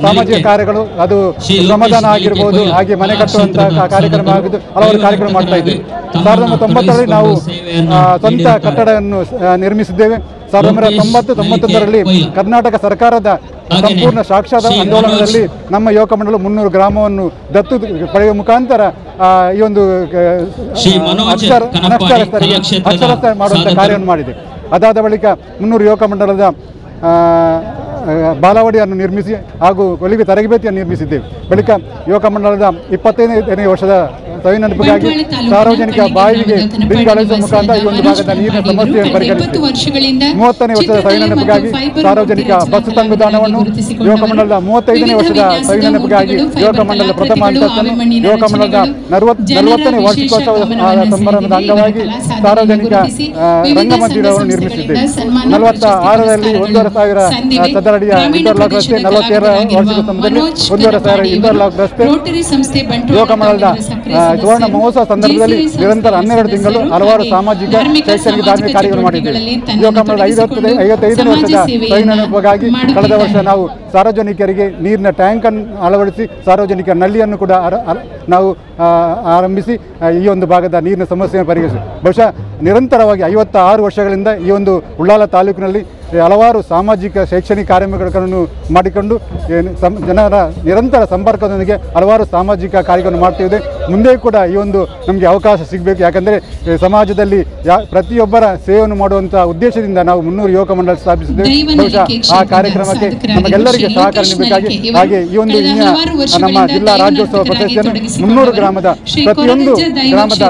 ಸಾಮಾಜಿಕ ಕಾರ್ಯಗಳು, ಅದು ಶ್ರಮದಾನ ಆಗಿರ್ಬೋದು, ಹಾಗೆ ಮನೆ ಕಟ್ಟುವಂತಹ ಕಾರ್ಯಕ್ರಮ ಆಗಿದ್ದು ಹಲವಾರು ಕಾರ್ಯಕ್ರಮ ಮಾಡ್ತಾ ಇದ್ದೇವೆ. 1990ರಲ್ಲಿ ನಾವು ಸ್ವಂತ ಕಟ್ಟಡವನ್ನು ನಿರ್ಮಿಸಿದ್ದೇವೆ. 1991ರಲ್ಲಿ ಕರ್ನಾಟಕ ಸರ್ಕಾರದ ಸಂಪೂರ್ಣ ಸಾಕ್ಷರ ಆಂದೋಲನದಲ್ಲಿ ನಮ್ಮ ಯುವಕ ಮಂಡಲ 300 ಗ್ರಾಮವನ್ನು ದತ್ತು ಪಡೆಯುವ ಮುಖಾಂತರ ಈ ಒಂದು ಅಕ್ಷರಸ್ಥ ಮಾಡುವಂಥ ಕಾರ್ಯವನ್ನು ಮಾಡಿದೆ. ಅದಾದ ಬಳಿಕ 300 ಯುವಕ ಮಂಡಲದ ಬಾಲವಾಡಿಯನ್ನು ನಿರ್ಮಿಸಿ ಹಾಗೂ ಹೊಲಿಗೆ ತರಬೇತಿಯನ್ನು ನಿರ್ಮಿಸಿದ್ದೇವೆ. ಬಳಿಕ ಯುವಕ ಮಂಡಲದ 25ನೇ ವರ್ಷದ ಸವಿನೆನಪಿಗಾಗಿ ಸಾರ್ವಜನಿಕ ಬಾವಿಗೆ ಬಿಂದು ಅಳೆಸುವ ಮುಖಾಂತರ ಈ ಒಂದು ಭಾಗದ ನೀರಿನ ಸಮಸ್ಯೆಯನ್ನು ಪರಿಹರಿಸಿದೆ. 30ನೇ ವರ್ಷದ ಸವಿನೆನಪಿಗಾಗಿ ಸಾರ್ವಜನಿಕ ಬಸ್ ತಂಗುದಾಣವನ್ನು, ಯುವಕ ಮಂಡಲದ 35ನೇ ವರ್ಷದ ಸವಿನೆನಪಿಗಾಗಿ ಯುವಕ ಮಂಡಲದ ಪ್ರಥಮ ಹಂತವನ್ನು, ಯುವಕ ಮಂಡಲದ 40ನೇ ವಾರ್ಷಿಕೋತ್ಸವದ ಸಮಾರಂಭದ ಅಂಗವಾಗಿ ಸಾರ್ವಜನಿಕ ರಂಗಮಂದಿರವನ್ನು ನಿರ್ಮಿಸಿದ್ದೇವೆ. 46ರಲ್ಲಿ 1,500 ಚದರ ಅಡಿಯ ಇಂಟರ್ಲಾಕ್ ರಸ್ತೆ, 47 ವರ್ಷದ ಸಮಯದಲ್ಲಿ 1,500 ಇಂಟರ್ಲಾಕ್ ರಸ್ತೆ, ಯುವಕ ಮಂಡಲದ ಸುವರ್ಣ ಮಹೋತ್ಸವ ಸಂದರ್ಭದಲ್ಲಿ ನಿರಂತರ 12 ತಿಂಗಳು ಹಲವಾರು ಸಾಮಾಜಿಕ, ಶೈಕ್ಷಣಿಕ, ಧಾರ್ಮಿಕ ಕಾರ್ಯಗಳು ಮಾಡಿದ್ದೇವೆ. ಯುವಕ ಮಂಡಲದ 55ನೇ ವರ್ಷದ ಸವಿನೆನಪಿಗಾಗಿ ಕಳೆದ ವರ್ಷ ನಾವು ಸಾರ್ವಜನಿಕರಿಗೆ ನೀರಿನ ಟ್ಯಾಂಕ್ ಅನ್ನು ಅಳವಡಿಸಿ ಸಾರ್ವಜನಿಕ ನಲ್ಲಿಯನ್ನು ಕೂಡ ನಾವು ಆರಂಭಿಸಿ ಈ ಒಂದು ಭಾಗದ ನೀರಿನ ಸಮಸ್ಯೆಯನ್ನು ಪರಿಹರಿಸಿ ಬಹುಶಃ ನಿರಂತರವಾಗಿ 56 ವರ್ಷಗಳಿಂದ ಈ ಒಂದು ಉಳ್ಳಾಲ ತಾಲೂಕಿನಲ್ಲಿ ಹಲವಾರು ಸಾಮಾಜಿಕ, ಶೈಕ್ಷಣಿಕ ಕಾರ್ಯಕ್ರಮಗಳನ್ನು ಮಾಡಿಕೊಂಡು ಜನರ ನಿರಂತರ ಸಂಪರ್ಕದೊಂದಿಗೆ ಹಲವಾರು ಸಾಮಾಜಿಕ ಕಾರ್ಯಗಳನ್ನು ಮಾಡ್ತಿದೆ. ಮುಂದೆ ಕೂಡ ಈ ಒಂದು ನಮಗೆ ಅವಕಾಶ ಸಿಗಬೇಕು. ಯಾಕಂದರೆ ಸಮಾಜದಲ್ಲಿ ಪ್ರತಿಯೊಬ್ಬರ ಸೇವೆಯನ್ನು ಮಾಡುವಂಥ ಉದ್ದೇಶದಿಂದ ನಾವು 300 ಯುವಕ ಮಂಡಲ ಸ್ಥಾಪಿಸಿದ್ದೇವೆ. ಬಹುಶಃ ಆ ಕಾರ್ಯಕ್ರಮಕ್ಕೆ ನಮಗೆಲ್ಲರಿಗೆ ಸಹಕಾರ ನೀಡಬೇಕಾಗಿ, ಹಾಗೆ ಈ ಒಂದು ನಮ್ಮ ಜಿಲ್ಲಾ ರಾಜ್ಯೋತ್ಸವ ಪ್ರಶಸ್ತಿಯನ್ನು 300 ಗ್ರಾಮದ ಪ್ರತಿಯೊಂದು ಗ್ರಾಮದ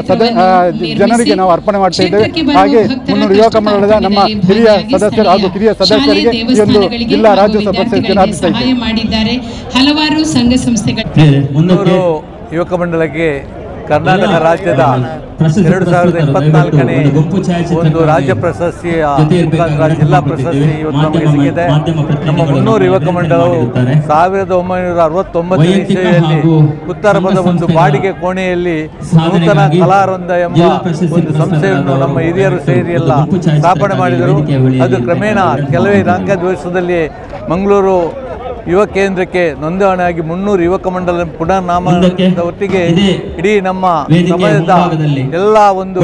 ಜನರಿಗೆ ನಾವು ಅರ್ಪಣೆ ಮಾಡ್ತಾ ಇದ್ದೇವೆ. ಹಾಗೆ 300 ಯುವಕ ಮಂಡಲದ ನಮ್ಮ ಹಿರಿಯ ಸದಸ್ಯರು ಹಾಗೂ ಕಿರಿಯ ಸದಸ್ಯರಿಗೆ ಈ ಒಂದು ಜಿಲ್ಲಾ ರಾಜ್ಯೋತ್ಸವ ಪ್ರಶಸ್ತಿಯನ್ನು ಅರ್ಪಿಸ್ತಾ ಇದ್ದೇವೆ. ಹಲವಾರು ಸಂಘ ಸಂಸ್ಥೆಗಳು ಯುವಕ ಮಂಡಲಕ್ಕೆ ಕರ್ನಾಟಕ ರಾಜ್ಯದ 2024ನೇ ಒಂದು ರಾಜ್ಯ ಪ್ರಶಸ್ತಿಯ ಮುಖಾಂತರ ಜಿಲ್ಲಾ ಪ್ರಶಸ್ತಿ ಇವತ್ತು ನಮಗೆ ಸಿಕ್ಕಿದೆ. ನಮ್ಮ 300 ಯುವಕ ಮಂಡಲವು 1969ನೇ ಇಸವಿಯಲ್ಲಿ ಉತ್ತರಪದ ಒಂದು ಬಾಡಿಗೆ ಕೋಣೆಯಲ್ಲಿ ನೂತನ ಕಲಾವೃಂದ ಎಂಬ ಒಂದು ಸಂಸ್ಥೆಯನ್ನು ನಮ್ಮ ಹಿರಿಯರು ಸೇರಿ ಎಲ್ಲ ಸ್ಥಾಪನೆ ಮಾಡಿದರು. ಅದು ಕ್ರಮೇಣ ಕೆಲವೇ ನಾಲ್ಕೈದು ದಿವಸದಲ್ಲಿ ಮಂಗಳೂರು ಯುವ ಕೇಂದ್ರಕ್ಕೆ ನೋಂದಣಿಯಾಗಿ 300 ಯುವಕ ಮಂಡಲ ಪುನಃ ನಾಮದ ಒಟ್ಟಿಗೆ ಇಡೀ ನಮ್ಮ ಸಮಾಜದ ಎಲ್ಲ ಒಂದು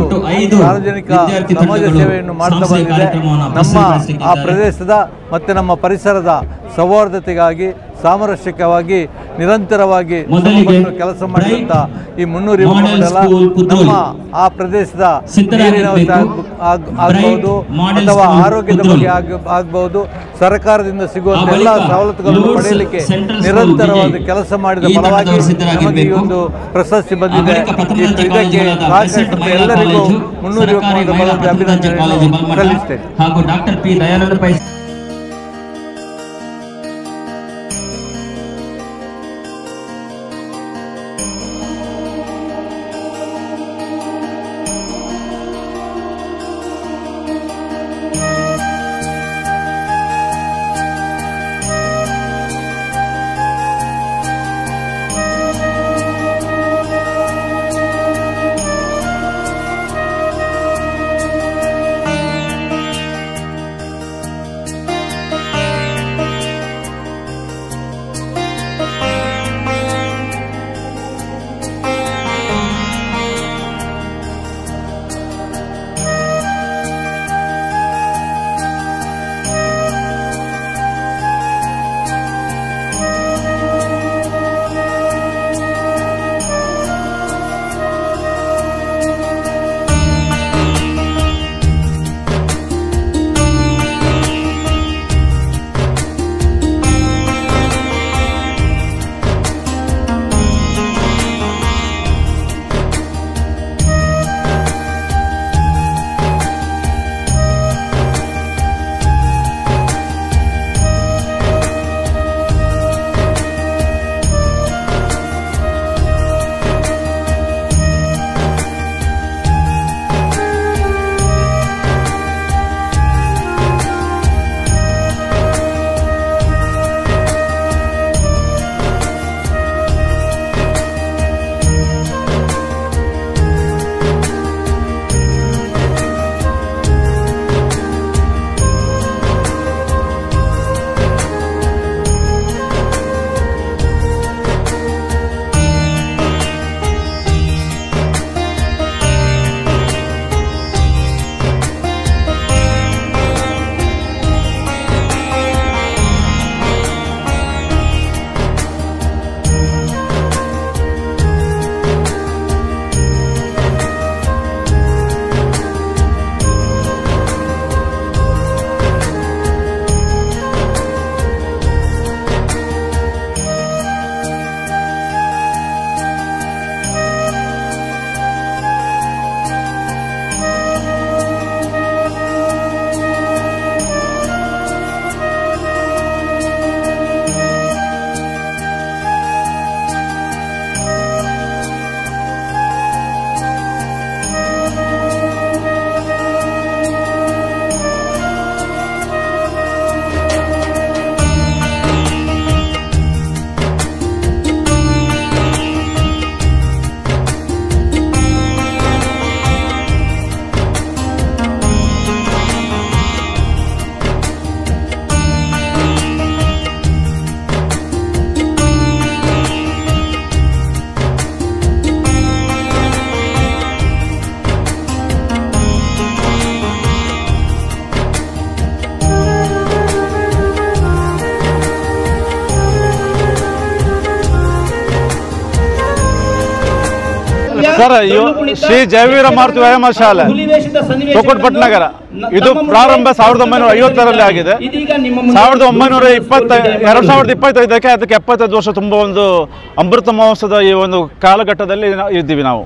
ಸಾರ್ವಜನಿಕ ಸಮಾಜ ಸೇವೆಯನ್ನು ಮಾಡ್ತಾ ಬಂದಿದೆ. ನಮ್ಮ ಆ ಪ್ರದೇಶದ ಮತ್ತು ನಮ್ಮ ಪರಿಸರದ ಸೌಹಾರ್ದತೆಗಾಗಿ, ಸಾಮರಸ್ಯಕವಾಗಿ ನಿರಂತರವಾಗಿ ಕೆಲಸ ಮಾಡಿದಂಥ ಈ 300 ಯುವಕ ಮಂಡಲ ನಮ್ಮ ಆ ಪ್ರದೇಶದ ನೀರಿನ ಆಗಬಹುದು ಅಥವಾ ಆರೋಗ್ಯದ ಬಗ್ಗೆ ಆಗಬಹುದು, ಸರ್ಕಾರದಿಂದ ಸಿಗುವಂಥ ಎಲ್ಲ ಸವಲತ್ತುಗಳನ್ನು ಪಡೆಯಲಿಕ್ಕೆ ನಿರಂತರವಾದ ಕೆಲಸ ಮಾಡಿದ ಫಲವಾಗಿ ನಮಗೆ ಈ ಒಂದು ಪ್ರಶಸ್ತಿ ಬಂದಿದೆ. ಇದಕ್ಕೆ ಸಹಕರಿಸಿದ ಎಲ್ಲರಿಗೂ 300 ಯುವಕ ಮಂಡಲದ ಅಭಿನಂದನೆಗಳನ್ನು ಸಲ್ಲಿಸುತ್ತೇನೆ. ಸರ್ ಶ್ರೀ ಜಯವೀರ ಮಾರುತಿ ವ್ಯಾಯಾಮ ಶಾಲೆ ತೊಕ್ಕೊಟ್ಪಟ್ಟನಗರ ಇದು ಪ್ರಾರಂಭ 1950ರಲ್ಲಿ ಆಗಿದೆ. 2025ಕ್ಕೆ ಅದಕ್ಕೆ 75 ವರ್ಷ ತುಂಬ ಒಂದು ಅಮೃತ ಮಹೋತ್ಸವದ ಈ ಒಂದು ಕಾಲಘಟ್ಟದಲ್ಲಿ ಇದ್ದೀವಿ ನಾವು.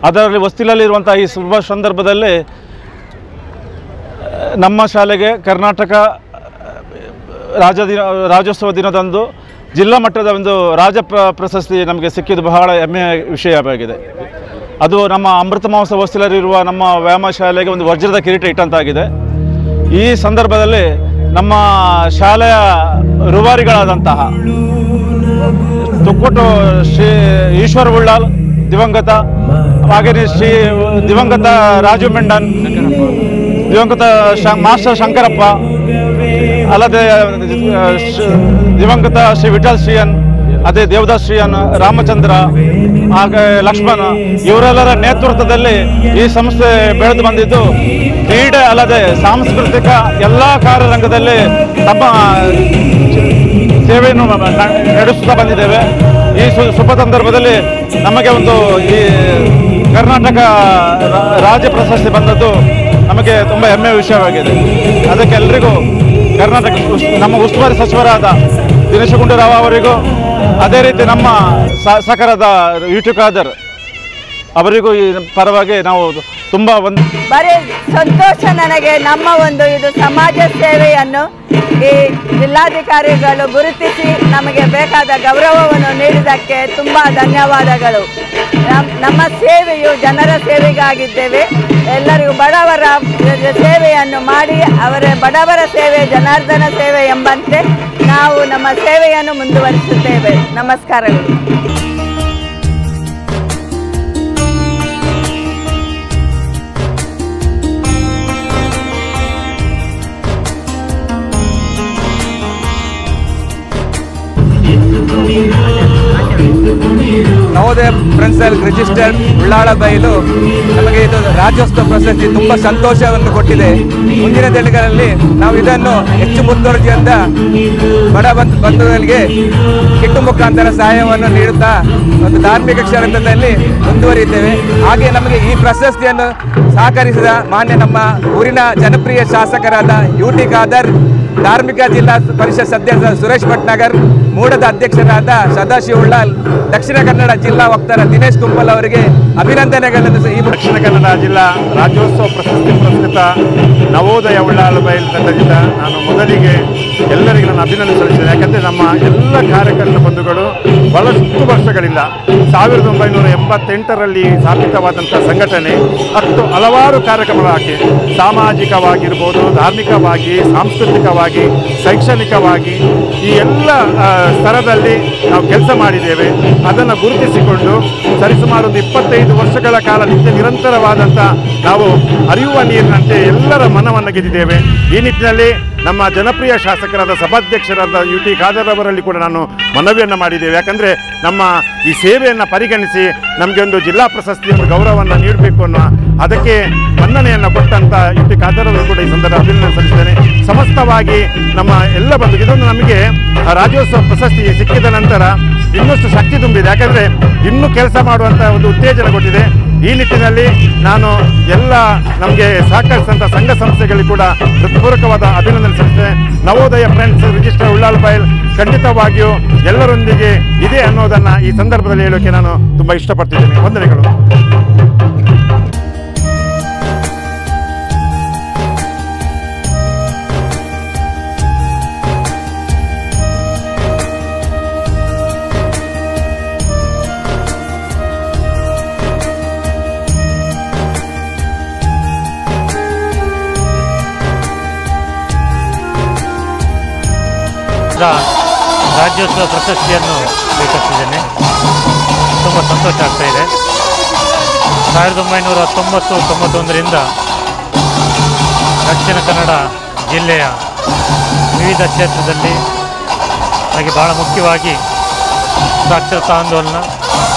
ಅದರಲ್ಲಿ ಹೊಸ್ತಿಲಲ್ಲಿರುವಂಥ ಈ ಶುಭ ಸಂದರ್ಭದಲ್ಲಿ ನಮ್ಮ ಶಾಲೆಗೆ ಕರ್ನಾಟಕ ರಾಜ್ಯೋತ್ಸವ ದಿನದಂದು ಜಿಲ್ಲಾ ಮಟ್ಟದ ಒಂದು ಪ್ರಶಸ್ತಿ ನಮಗೆ ಸಿಕ್ಕಿದ್ದು ಬಹಳ ಹೆಮ್ಮೆಯ ವಿಷಯವಾಗಿದೆ. ಅದು ನಮ್ಮ ಅಮೃತ ಮಹೋತ್ಸವ ಹೊಸ್ತಿಲಲ್ಲಿರುವ ನಮ್ಮ ವ್ಯಾಯಾಮ ಶಾಲೆಗೆ ಒಂದು ವಜ್ರದ ಕಿರೀಟ ಇಟ್ಟಂತಾಗಿದೆ. ಈ ಸಂದರ್ಭದಲ್ಲಿ ನಮ್ಮ ಶಾಲೆಯ ರೂವಾರಿಗಳಾದಂತಹ ತೊಕ್ಕೊಟ್ಟು ಶ್ರೀ ಈಶ್ವರ ಉಳ್ಳಾಲ್ ದಿವಂಗತ, ಹಾಗೆಯೇ ಶ್ರೀ ದಿವಂಗತ ರಾಜು ಮೆಂಡನ್, ದಿವಂಗತ ಮಾಸ್ಟರ್ ಶಂಕರಪ್ಪ, ಅಲ್ಲದೆ ದಿವಂಗತ ಶ್ರೀ ವಿಠಲ್ ಶ್ರೀಯನ್, ಅದೇ ದೇವದಾಸ್ ಶ್ರೀಯನ್, ರಾಮಚಂದ್ರ, ಹಾಗೆ ಲಕ್ಷ್ಮಣ, ಇವರೆಲ್ಲರ ನೇತೃತ್ವದಲ್ಲಿ ಈ ಸಂಸ್ಥೆ ಬೆಳೆದು ಬಂದಿದ್ದು ಕ್ರೀಡೆ ಅಲ್ಲದೆ ಸಾಂಸ್ಕೃತಿಕ ಎಲ್ಲ ಕಾರ್ಯರಂಗದಲ್ಲಿ ತಮ್ಮ ಸೇವೆಯನ್ನು ನಡೆಸುತ್ತಾ ಬಂದಿದ್ದೇವೆ. ಈ ಶುಭ ಸಂದರ್ಭದಲ್ಲಿ ನಮಗೆ ಒಂದು ಈ ಕರ್ನಾಟಕ ರಾಜ್ಯ ಪ್ರಶಸ್ತಿ ಬಂದದ್ದು ನಮಗೆ ತುಂಬ ಹೆಮ್ಮೆಯ ವಿಷಯವಾಗಿದೆ. ಅದಕ್ಕೆ ಎಲ್ರಿಗೂ ಕರ್ನಾಟಕ ನಮ್ಮ ಉಸ್ತುವಾರಿ ಸಚಿವರಾದ ದಿನೇಶ್ ಗುಂಡೂರಾವ್ ಅವರಿಗೂ, ಅದೇ ರೀತಿ ನಮ್ಮ ಶಾಸಕರಾದ ಯುಟಿ ಖಾದರ್ ಅವರಿಗೂ ಈ ಪರವಾಗಿ ನಾವು ತುಂಬ ಒಂದು ಬರೀ ಸಂತೋಷ ನನಗೆ. ನಮ್ಮ ಒಂದು ಇದು ಸಮಾಜ ಸೇವೆಯನ್ನು ಈ ಜಿಲ್ಲಾಧಿಕಾರಿಗಳು ಗುರುತಿಸಿ ನಮಗೆ ಬೇಕಾದ ಗೌರವವನ್ನು ನೀಡಿದ್ದಕ್ಕೆ ತುಂಬ ಧನ್ಯವಾದಗಳು. ನಮ್ಮ ಸೇವೆಯು ಜನರ ಸೇವೆಗಾಗಿದ್ದೇವೆ. ಎಲ್ಲರಿಗೂ ಬಡವರ ಸೇವೆಯನ್ನು ಮಾಡಿ ಅವರ ಬಡವರ ಸೇವೆ ಜನಾರ್ದನ ಸೇವೆ ಎಂಬಂತೆ ನಾವು ನಮ್ಮ ಸೇವೆಯನ್ನು ಮುಂದುವರಿಸುತ್ತೇವೆ. ನಮಸ್ಕಾರಗಳು. ನವೋದಯ ಫ್ರೆಂಡ್ಸ್ ರಿಜಿಸ್ಟರ್ಡ್ ಉಳ್ಳಾಳ ಬೈಲು ನಮಗೆ ಇದು ರಾಜ್ಯೋತ್ಸವ ಪ್ರಶಸ್ತಿ ತುಂಬ ಸಂತೋಷವನ್ನು ಕೊಟ್ಟಿದೆ. ಮುಂದಿನ ದಿನಗಳಲ್ಲಿ ನಾವು ಇದನ್ನು ಹೆಚ್ಚು ಮುಂದುವರಿಸಿದ ಬಡ ಬಂಧುಗಳಿಗೆ ಕಿಟ್ಟು ಮುಖಾಂತರ ಸಹಾಯವನ್ನು ನೀಡುತ್ತಾ ಒಂದು ಧಾರ್ಮಿಕ ಕ್ಷೇತ್ರದಲ್ಲಿ ಮುಂದುವರಿಯುತ್ತೇವೆ. ಹಾಗೆ ನಮಗೆ ಈ ಪ್ರಶಸ್ತಿಯನ್ನು ಸಹಕರಿಸಿದ ಮಾನ್ಯ ನಮ್ಮ ಊರಿನ ಜನಪ್ರಿಯ ಶಾಸಕರಾದ ಯುಟಿ ಖಾದರ್, ಧಾರ್ಮಿಕ ಜಿಲ್ಲಾ ಪರಿಷತ್ ಸದಸ್ಯ ಸುರೇಶ್ ಭಟ್ನಗರ್, ಮೂಡದ ಅಧ್ಯಕ್ಷರಾದ ಸದಾಶಿವ ಉಳ್ಳಾಲ್, ದಕ್ಷಿಣ ಕನ್ನಡ ಜಿಲ್ಲಾ ವಕ್ತಾರ ದಿನೇಶ್ ಕುಂಪಲ್ ಅವರಿಗೆ ಅಭಿನಂದನೆಗಳನ್ನು. ಈ ದಕ್ಷಿಣ ಕನ್ನಡ ಜಿಲ್ಲಾ ರಾಜ್ಯೋತ್ಸವ ಪ್ರಶಸ್ತಿ ಪುರಸ್ಕೃತ ನವೋದಯ ಉಳ್ಳಾಲ ಬೈಲ್ ತಂಡದಿಂದ ನಾನು ಮೊದಲಿಗೆ ಎಲ್ಲರಿಗೂ ನಾನು ಅಭಿನಂದನೆ ಸಲ್ಲಿಸ್ತೇನೆ. ಯಾಕಂದರೆ ನಮ್ಮ ಎಲ್ಲ ಕಾರ್ಯಕರ್ತ ಬಂಧುಗಳು ಬಹಳಷ್ಟು ವರ್ಷಗಳಿಂದ 1988ರಲ್ಲಿ ಸ್ಥಾಪಿತವಾದಂಥ ಸಂಘಟನೆ ಹಲವಾರು ಕಾರ್ಯಕ್ರಮಗಳು ಹಾಕಿ ಸಾಮಾಜಿಕವಾಗಿರ್ಬೋದು, ಧಾರ್ಮಿಕವಾಗಿ, ಸಾಂಸ್ಕೃತಿಕವಾಗಿ, ಶೈಕ್ಷಣಿಕವಾಗಿ ಈ ಎಲ್ಲ ಸ್ತರದಲ್ಲಿ ನಾವು ಕೆಲಸ ಮಾಡಿದ್ದೇವೆ. ಅದನ್ನು ಗುರುತಿಸಿಕೊಂಡು ಸರಿಸುಮಾರು ಒಂದು 25 ವರ್ಷಗಳ ಕಾಲ ನಿರಂತರವಾದಂಥ ನಾವು ಹರಿಯುವ ನೀರಿನಂತೆ ಎಲ್ಲರ ಮನವನ್ನು ಗೆದ್ದಿದ್ದೇವೆ. ಈ ನಿಟ್ಟಿನಲ್ಲಿ ನಮ್ಮ ಜನಪ್ರಿಯ ಶಾಸಕರಾದ ಸಭಾಧ್ಯಕ್ಷರಾದ ಯುಟಿ ಖಾದರ್ ಅವರಲ್ಲಿ ಕೂಡ ನಾನು ಮನವಿಯನ್ನು ಮಾಡಿದ್ದೇವೆ. ಯಾಕಂದರೆ ನಮ್ಮ ಈ ಸೇವೆಯನ್ನು ಪರಿಗಣಿಸಿ ನಮಗೆ ಒಂದು ಜಿಲ್ಲಾ ಪ್ರಶಸ್ತಿಯನ್ನು ಗೌರವವನ್ನು ನೀಡಬೇಕು ಅನ್ನೋ ಅದಕ್ಕೆ ಮನ್ನಣೆಯನ್ನು ಕೊಟ್ಟಂಥ ಯುಟಿ ಖಾದರ್ ಅವರು ಕೂಡ ಈ ಸಂದರ್ಭ ಅಭಿನಂದನೆ ಸಲ್ಲಿಸ್ತೇನೆ. ಸಮಸ್ತವಾಗಿ ನಮ್ಮ ಎಲ್ಲ ಬಂಧು ಇದೊಂದು ನಮಗೆ ರಾಜ್ಯೋತ್ಸವ ಪ್ರಶಸ್ತಿ ಸಿಕ್ಕಿದ ನಂತರ ಇನ್ನಷ್ಟು ಶಕ್ತಿ ತುಂಬಿದೆ. ಯಾಕಂದರೆ ಇನ್ನೂ ಕೆಲಸ ಮಾಡುವಂಥ ಒಂದು ಉತ್ತೇಜನ ಕೊಟ್ಟಿದೆ. ಈ ನಿಟ್ಟಿನಲ್ಲಿ ನಾನು ಎಲ್ಲ ನಮಗೆ ಸಹಕರಿಸಿದಂಥ ಸಂಘ ಸಂಸ್ಥೆಗಳಿಗೆ ಕೂಡ ಹೃತ್ಪೂರ್ವಕವಾದ ಅಭಿನಂದನೆ ಸಲ್ಲಿಸ್ತೇನೆ. ನವೋದಯ ಫ್ರೆಂಡ್ಸ್ ರಿಜಿಸ್ಟರ್ ಉಳ್ಳಾಲ ಬೈಲ್ ಖಂಡಿತವಾಗಿಯೂ ಎಲ್ಲರೊಂದಿಗೆ ಇದೆ ಅನ್ನೋದನ್ನು ಈ ಸಂದರ್ಭದಲ್ಲಿ ಹೇಳೋಕ್ಕೆ ನಾನು ತುಂಬ ಇಷ್ಟಪಡ್ತಿದ್ದೇನೆ. ವಂದನೆಗಳು. ರಾಜ್ಯೋತ್ಸವ ಪ್ರಶಸ್ತಿಯನ್ನು ಸ್ವೀಕರಿಸಿದ್ದೇನೆ. ತುಂಬ ಸಂತೋಷ ಆಗ್ತಾ ಇದೆ. 1990-91ರಿಂದ ದಕ್ಷಿಣ ಕನ್ನಡ ಜಿಲ್ಲೆಯ ವಿವಿಧ ಕ್ಷೇತ್ರದಲ್ಲಿ ಹಾಗೆ ಬಹಳ ಮುಖ್ಯವಾಗಿ ಸಾಕ್ಷರತಾ ಆಂದೋಲನ,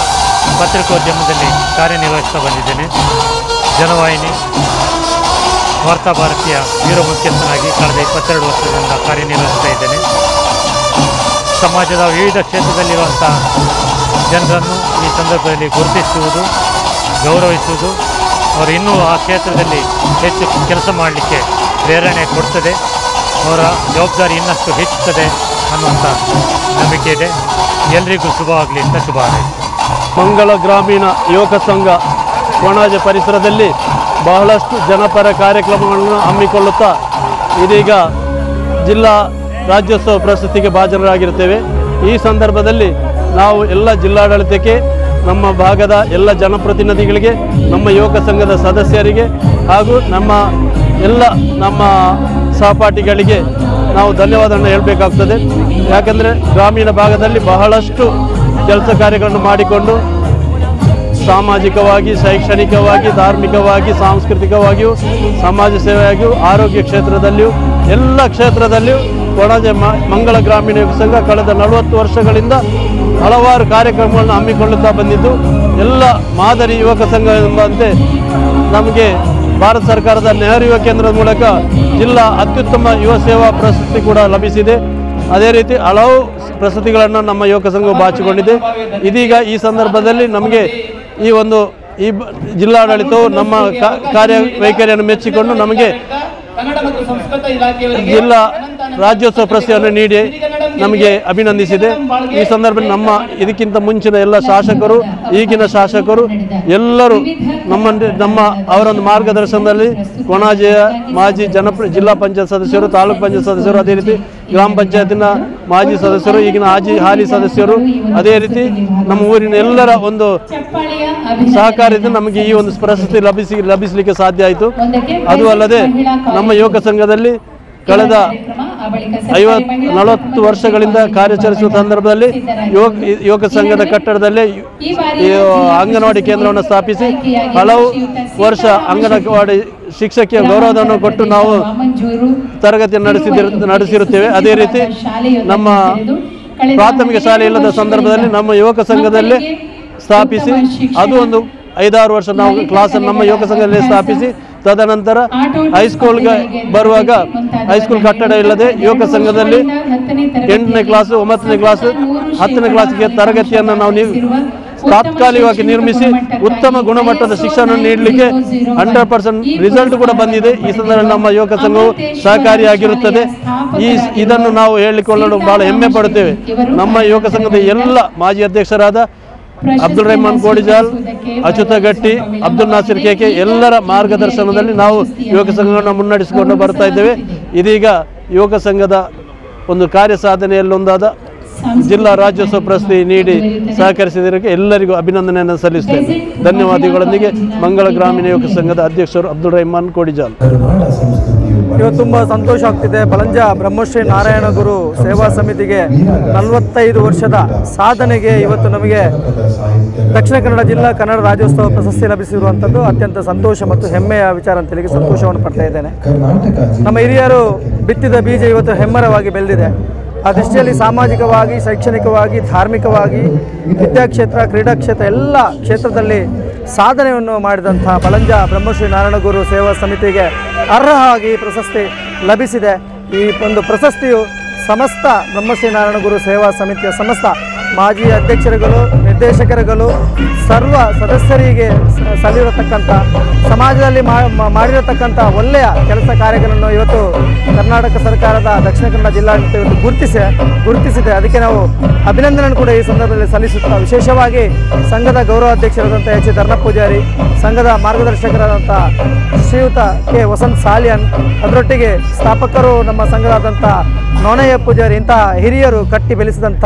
ಪತ್ರಿಕೋದ್ಯಮದಲ್ಲಿ ಕಾರ್ಯನಿರ್ವಹಿಸ್ತಾ ಬಂದಿದ್ದೇನೆ. ಜನವಾಹಿನಿ, ವಾರ್ತಾ ಭಾರತೀಯ ಬ್ಯೂರೋ ಮುಖ್ಯಸ್ಥನಾಗಿ ಕಳೆದ 22 ವರ್ಷದಿಂದ ಕಾರ್ಯನಿರ್ವಹಿಸ್ತಾ ಇದ್ದೇನೆ. ಸಮಾಜದ ವಿವಿಧ ಕ್ಷೇತ್ರದಲ್ಲಿರುವಂಥ ಜನರನ್ನು ಈ ಸಂದರ್ಭದಲ್ಲಿ ಗುರುತಿಸುವುದು ಗೌರವಿಸುವುದು ಅವರು ಇನ್ನೂ ಆ ಕ್ಷೇತ್ರದಲ್ಲಿ ಹೆಚ್ಚು ಕೆಲಸ ಮಾಡಲಿಕ್ಕೆ ಪ್ರೇರಣೆ ಕೊಡ್ತದೆ, ಅವರ ಜವಾಬ್ದಾರಿ ಇನ್ನಷ್ಟು ಹೆಚ್ಚುತ್ತದೆ ಅನ್ನುವಂಥ ನಂಬಿಕೆ ಇದೆ. ಎಲ್ರಿಗೂ ಶುಭವಾಗಲಿ ಅಂತ ಶುಭ ಹಾರೈಸಿ. ಮಂಗಳ ಗ್ರಾಮೀಣ ಯುವಕ ಸಂಘ ಕೊಣಾಜೆ ಪರಿಸರದಲ್ಲಿ ಬಹಳಷ್ಟು ಜನಪರ ಕಾರ್ಯಕ್ರಮಗಳನ್ನು ಹಮ್ಮಿಕೊಳ್ಳುತ್ತಾ ಇದೀಗ ಜಿಲ್ಲಾ ರಾಜ್ಯೋತ್ಸವ ಪ್ರಶಸ್ತಿಗೆ ಭಾಜನರಾಗಿರುತ್ತೇವೆ. ಈ ಸಂದರ್ಭದಲ್ಲಿ ನಾವು ಎಲ್ಲ ಜಿಲ್ಲಾಡಳಿತಕ್ಕೆ, ನಮ್ಮ ಭಾಗದ ಎಲ್ಲ ಜನಪ್ರತಿನಿಧಿಗಳಿಗೆ, ನಮ್ಮ ಯುವಕ ಸಂಘದ ಸದಸ್ಯರಿಗೆ ಹಾಗೂ ನಮ್ಮ ಸಹಪಾಠಿಗಳಿಗೆ ನಾವು ಧನ್ಯವಾದವನ್ನು ಹೇಳಬೇಕಾಗ್ತದೆ. ಯಾಕಂದರೆ ಗ್ರಾಮೀಣ ಭಾಗದಲ್ಲಿ ಬಹಳಷ್ಟು ಕೆಲಸ ಕಾರ್ಯಗಳನ್ನು ಮಾಡಿಕೊಂಡು ಸಾಮಾಜಿಕವಾಗಿ, ಶೈಕ್ಷಣಿಕವಾಗಿ, ಧಾರ್ಮಿಕವಾಗಿ, ಸಾಂಸ್ಕೃತಿಕವಾಗಿಯೂ, ಸಮಾಜ ಸೇವೆಯಾಗಿಯೂ, ಆರೋಗ್ಯ ಕ್ಷೇತ್ರದಲ್ಲಿಯೂ, ಎಲ್ಲ ಕ್ಷೇತ್ರದಲ್ಲಿಯೂ ಕೊಣಾಜೆ ಮಂಗಳ ಗ್ರಾಮೀಣ ಯುವಕ ಸಂಘ ಕಳೆದ 40 ವರ್ಷಗಳಿಂದ ಹಲವಾರು ಕಾರ್ಯಕ್ರಮಗಳನ್ನು ಹಮ್ಮಿಕೊಳ್ಳುತ್ತಾ ಬಂದಿದ್ದು, ಎಲ್ಲ ಮಾದರಿ ಯುವಕ ಸಂಘ ಎಂಬಂತೆ ನಮಗೆ ಭಾರತ ಸರ್ಕಾರದ ನೆಹರು ಯುವ ಕೇಂದ್ರದ ಮೂಲಕ ಜಿಲ್ಲಾ ಅತ್ಯುತ್ತಮ ಯುವ ಸೇವಾ ಪ್ರಶಸ್ತಿ ಕೂಡ ಲಭಿಸಿದೆ. ಅದೇ ರೀತಿ ಹಲವು ಪ್ರಶಸ್ತಿಗಳನ್ನು ನಮ್ಮ ಯುವಕ ಸಂಘವು ಬಾಚಿಕೊಂಡಿದೆ. ಇದೀಗ ಈ ಸಂದರ್ಭದಲ್ಲಿ ನಮಗೆ ಈ ಜಿಲ್ಲಾಡಳಿತವು ನಮ್ಮ ಕಾರ್ಯವೈಖರಿಯನ್ನು ಮೆಚ್ಚಿಕೊಂಡು ನಮಗೆ ಜಿಲ್ಲಾ ರಾಜ್ಯೋತ್ಸವ ಪ್ರಶಸ್ತಿಯನ್ನು ನೀಡಿ ನಮಗೆ ಅಭಿನಂದಿಸಿದೆ. ಈ ಸಂದರ್ಭದಲ್ಲಿ ಇದಕ್ಕಿಂತ ಮುಂಚಿನ ಎಲ್ಲ ಶಾಸಕರು, ಈಗಿನ ಶಾಸಕರು ಎಲ್ಲರೂ ಅವರೊಂದು ಮಾರ್ಗದರ್ಶನದಲ್ಲಿ ಕೊಣಾಜೆಯ ಮಾಜಿ ಜಿಲ್ಲಾ ಪಂಚಾಯತ್ ಸದಸ್ಯರು, ತಾಲೂಕು ಪಂಚಾಯತ್ ಸದಸ್ಯರು, ಅದೇ ರೀತಿ ಗ್ರಾಮ ಪಂಚಾಯತಿನ ಮಾಜಿ ಸದಸ್ಯರು, ಈಗಿನ ಹಾಲಿ ಸದಸ್ಯರು, ಅದೇ ರೀತಿ ನಮ್ಮ ಊರಿನ ಎಲ್ಲರ ಒಂದು ಸಹಕಾರದಿಂದ ನಮಗೆ ಈ ಒಂದು ಪ್ರಶಸ್ತಿ ಲಭಿಸಲಿಕ್ಕೆ ಸಾಧ್ಯ ಆಯಿತು. ಅದು ಅಲ್ಲದೆ ನಮ್ಮ ಯುವಕ ಸಂಘದಲ್ಲಿ ಕಳೆದ 40 ವರ್ಷಗಳಿಂದ ಕಾರ್ಯಾಚರಿಸುವ ಸಂದರ್ಭದಲ್ಲಿ ಯುವಕ ಸಂಘದ ಕಟ್ಟಡದಲ್ಲೇ ಅಂಗನವಾಡಿ ಕೇಂದ್ರವನ್ನು ಸ್ಥಾಪಿಸಿ ಹಲವು ವರ್ಷ ಅಂಗನವಾಡಿ ಶಿಕ್ಷಕಿಯ ಗೌರವವನ್ನು ಕೊಟ್ಟು ನಾವು ತರಗತಿಯನ್ನು ನಡೆಸಿರುತ್ತೇವೆ. ಅದೇ ರೀತಿ ನಮ್ಮ ಪ್ರಾಥಮಿಕ ಶಾಲೆ ಇಲ್ಲದ ಸಂದರ್ಭದಲ್ಲಿ ನಮ್ಮ ಯುವಕ ಸಂಘದಲ್ಲೇ ಸ್ಥಾಪಿಸಿ ಅದು ಒಂದು 5-6 ವರ್ಷ ನಾವು ಕ್ಲಾಸನ್ನು ನಮ್ಮ ಯುವಕ ಸಂಘದಲ್ಲಿ ಸ್ಥಾಪಿಸಿ, ತದನಂತರ ಹೈಸ್ಕೂಲ್ಗೆ ಬರುವಾಗ ಹೈಸ್ಕೂಲ್ ಕಟ್ಟಡ ಇಲ್ಲದೆ ಯುವಕ ಸಂಘದಲ್ಲಿ 8ನೇ ಕ್ಲಾಸು, 9ನೇ ಕ್ಲಾಸು, 10ನೇ ಕ್ಲಾಸಿಗೆ ತರಗತಿಯನ್ನು ನಾವು ತಾತ್ಕಾಲಿಕವಾಗಿ ನಿರ್ಮಿಸಿ ಉತ್ತಮ ಗುಣಮಟ್ಟದ ಶಿಕ್ಷಣ ನೀಡಲಿಕ್ಕೆ 100% ರಿಸಲ್ಟ್ ಕೂಡ ಬಂದಿದೆ. ಈ ಸಂದರ್ಭದಲ್ಲಿ ನಮ್ಮ ಯುವಕ ಸಂಘವು ಸಹಕಾರಿಯಾಗಿರುತ್ತದೆ. ಇದನ್ನು ನಾವು ಹೇಳಿಕೊಳ್ಳಲು ಬಹಳ ಹೆಮ್ಮೆ ಪಡುತ್ತೇವೆ. ನಮ್ಮ ಯುವಕ ಸಂಘದ ಎಲ್ಲ ಮಾಜಿ ಅಧ್ಯಕ್ಷರಾದ ಅಬ್ದುಲ್ ರೆಹಮಾನ್ ಕೋಡಿಜಾಲ್, ಅಚ್ಯುತ ಗಟ್ಟಿ, ಅಬ್ದುಲ್ ನಾಸಿರ್ ಕೇಕೆ ಎಲ್ಲರ ಮಾರ್ಗದರ್ಶನದಲ್ಲಿ ನಾವು ಯುವಕ ಸಂಘವನ್ನು ಮುನ್ನಡೆಸಿಕೊಂಡು ಬರ್ತಾ ಇದ್ದೇವೆ. ಇದೀಗ ಯುವಕ ಸಂಘದ ಒಂದು ಕಾರ್ಯ ಸಾಧನೆಯಲ್ಲೊಂದಾದ ಜಿಲ್ಲಾ ರಾಜ್ಯೋತ್ಸವ ಪ್ರಶಸ್ತಿ ನೀಡಿ ಸಹಕರಿಸಿದ್ದಕ್ಕೆ ಎಲ್ಲರಿಗೂ ಅಭಿನಂದನೆಯನ್ನು ಸಲ್ಲಿಸುತ್ತೇನೆ. ಧನ್ಯವಾದಗಳೊಂದಿಗೆ ಮಂಗಳ ಗ್ರಾಮೀಣ ಯುವಕ ಸಂಘದ ಅಧ್ಯಕ್ಷರು ಅಬ್ದುಲ್ ರೆಹಮಾನ್ ಕೋಡಿಜಾಲ್. ಇವತ್ತು ತುಂಬ ಸಂತೋಷ ಆಗ್ತಿದೆ. ಬಲಂಜ ಬ್ರಹ್ಮಶ್ರೀ ನಾರಾಯಣ ಗುರು ಸೇವಾ ಸಮಿತಿಗೆ 45 ವರ್ಷದ ಸಾಧನೆಗೆ ಇವತ್ತು ನಮಗೆ ದಕ್ಷಿಣ ಕನ್ನಡ ಜಿಲ್ಲಾ ಕನ್ನಡ ರಾಜ್ಯೋತ್ಸವ ಪ್ರಶಸ್ತಿ ಲಭಿಸಿರುವಂಥದ್ದು ಅತ್ಯಂತ ಸಂತೋಷ ಮತ್ತು ಹೆಮ್ಮೆಯ ವಿಚಾರ ಅಂತ ಹೇಳಿ ಸಂತೋಷವನ್ನು ಪಡ್ತಾ ಇದ್ದೇನೆ. ನಮ್ಮ ಹಿರಿಯರು ಬಿತ್ತಿದ ಬೀಜ ಇವತ್ತು ಹೆಮ್ಮರವಾಗಿ ಬೆಳೆದಿದೆ. ಆ ದೃಷ್ಟಿಯಲ್ಲಿ ಸಾಮಾಜಿಕವಾಗಿ, ಶೈಕ್ಷಣಿಕವಾಗಿ, ಧಾರ್ಮಿಕವಾಗಿ, ವಿದ್ಯಾಕ್ಷೇತ್ರ, ಕ್ರೀಡಾ ಕ್ಷೇತ್ರ ಎಲ್ಲ ಕ್ಷೇತ್ರದಲ್ಲಿ ಸಾಧನೆಯನ್ನು ಮಾಡಿದಂಥ ಬಲಂಜ ಬ್ರಹ್ಮಶ್ರೀ ನಾರಾಯಣಗುರು ಸೇವಾ ಸಮಿತಿಗೆ ಅರ್ಹವಾಗಿ ಪ್ರಶಸ್ತಿ ಲಭಿಸಿದೆ. ಈ ಒಂದು ಪ್ರಶಸ್ತಿಯು ಸಮಸ್ತ ಬ್ರಹ್ಮಶ್ರೀ ನಾರಾಯಣಗುರು ಸೇವಾ ಸಮಿತಿಯ ಸಮಸ್ತ ಮಾಜಿ ಅಧ್ಯಕ್ಷರುಗಳು, ನಿರ್ದೇಶಕರುಗಳು, ಸರ್ವ ಸದಸ್ಯರಿಗೆ ಸಲ್ಲಿರತಕ್ಕಂಥ ಸಮಾಜದಲ್ಲಿ ಮಾಡಿರತಕ್ಕಂಥ ಒಳ್ಳೆಯ ಕೆಲಸ ಕಾರ್ಯಗಳನ್ನು ಇವತ್ತು ಕರ್ನಾಟಕ ಸರ್ಕಾರದ ದಕ್ಷಿಣ ಕನ್ನಡ ಜಿಲ್ಲಾಡಳಿತ ಇವತ್ತು ಗುರುತಿಸಿದೆ. ಅದಕ್ಕೆ ನಾವು ಅಭಿನಂದನೆಯನ್ನು ಕೂಡ ಈ ಸಂದರ್ಭದಲ್ಲಿ ಸಲ್ಲಿಸುತ್ತಾ, ವಿಶೇಷವಾಗಿ ಸಂಘದ ಗೌರವಾಧ್ಯಕ್ಷರಾದಂಥ ಎಚ್ ಧರ್ಮ ಪೂಜಾರಿ, ಸಂಘದ ಮಾರ್ಗದರ್ಶಕರಾದಂಥ ಶ್ರೀಯುತ ಕೆ ವಸಂತ್ ಸಾಲಿಯನ್, ಅದರೊಟ್ಟಿಗೆ ಸ್ಥಾಪಕರು ನಮ್ಮ ಸಂಘದಾದಂಥ ನೋನಯ್ಯ ಪೂಜಾರಿ, ಇಂಥ ಹಿರಿಯರು ಕಟ್ಟಿ ಬೆಳೆಸಿದಂಥ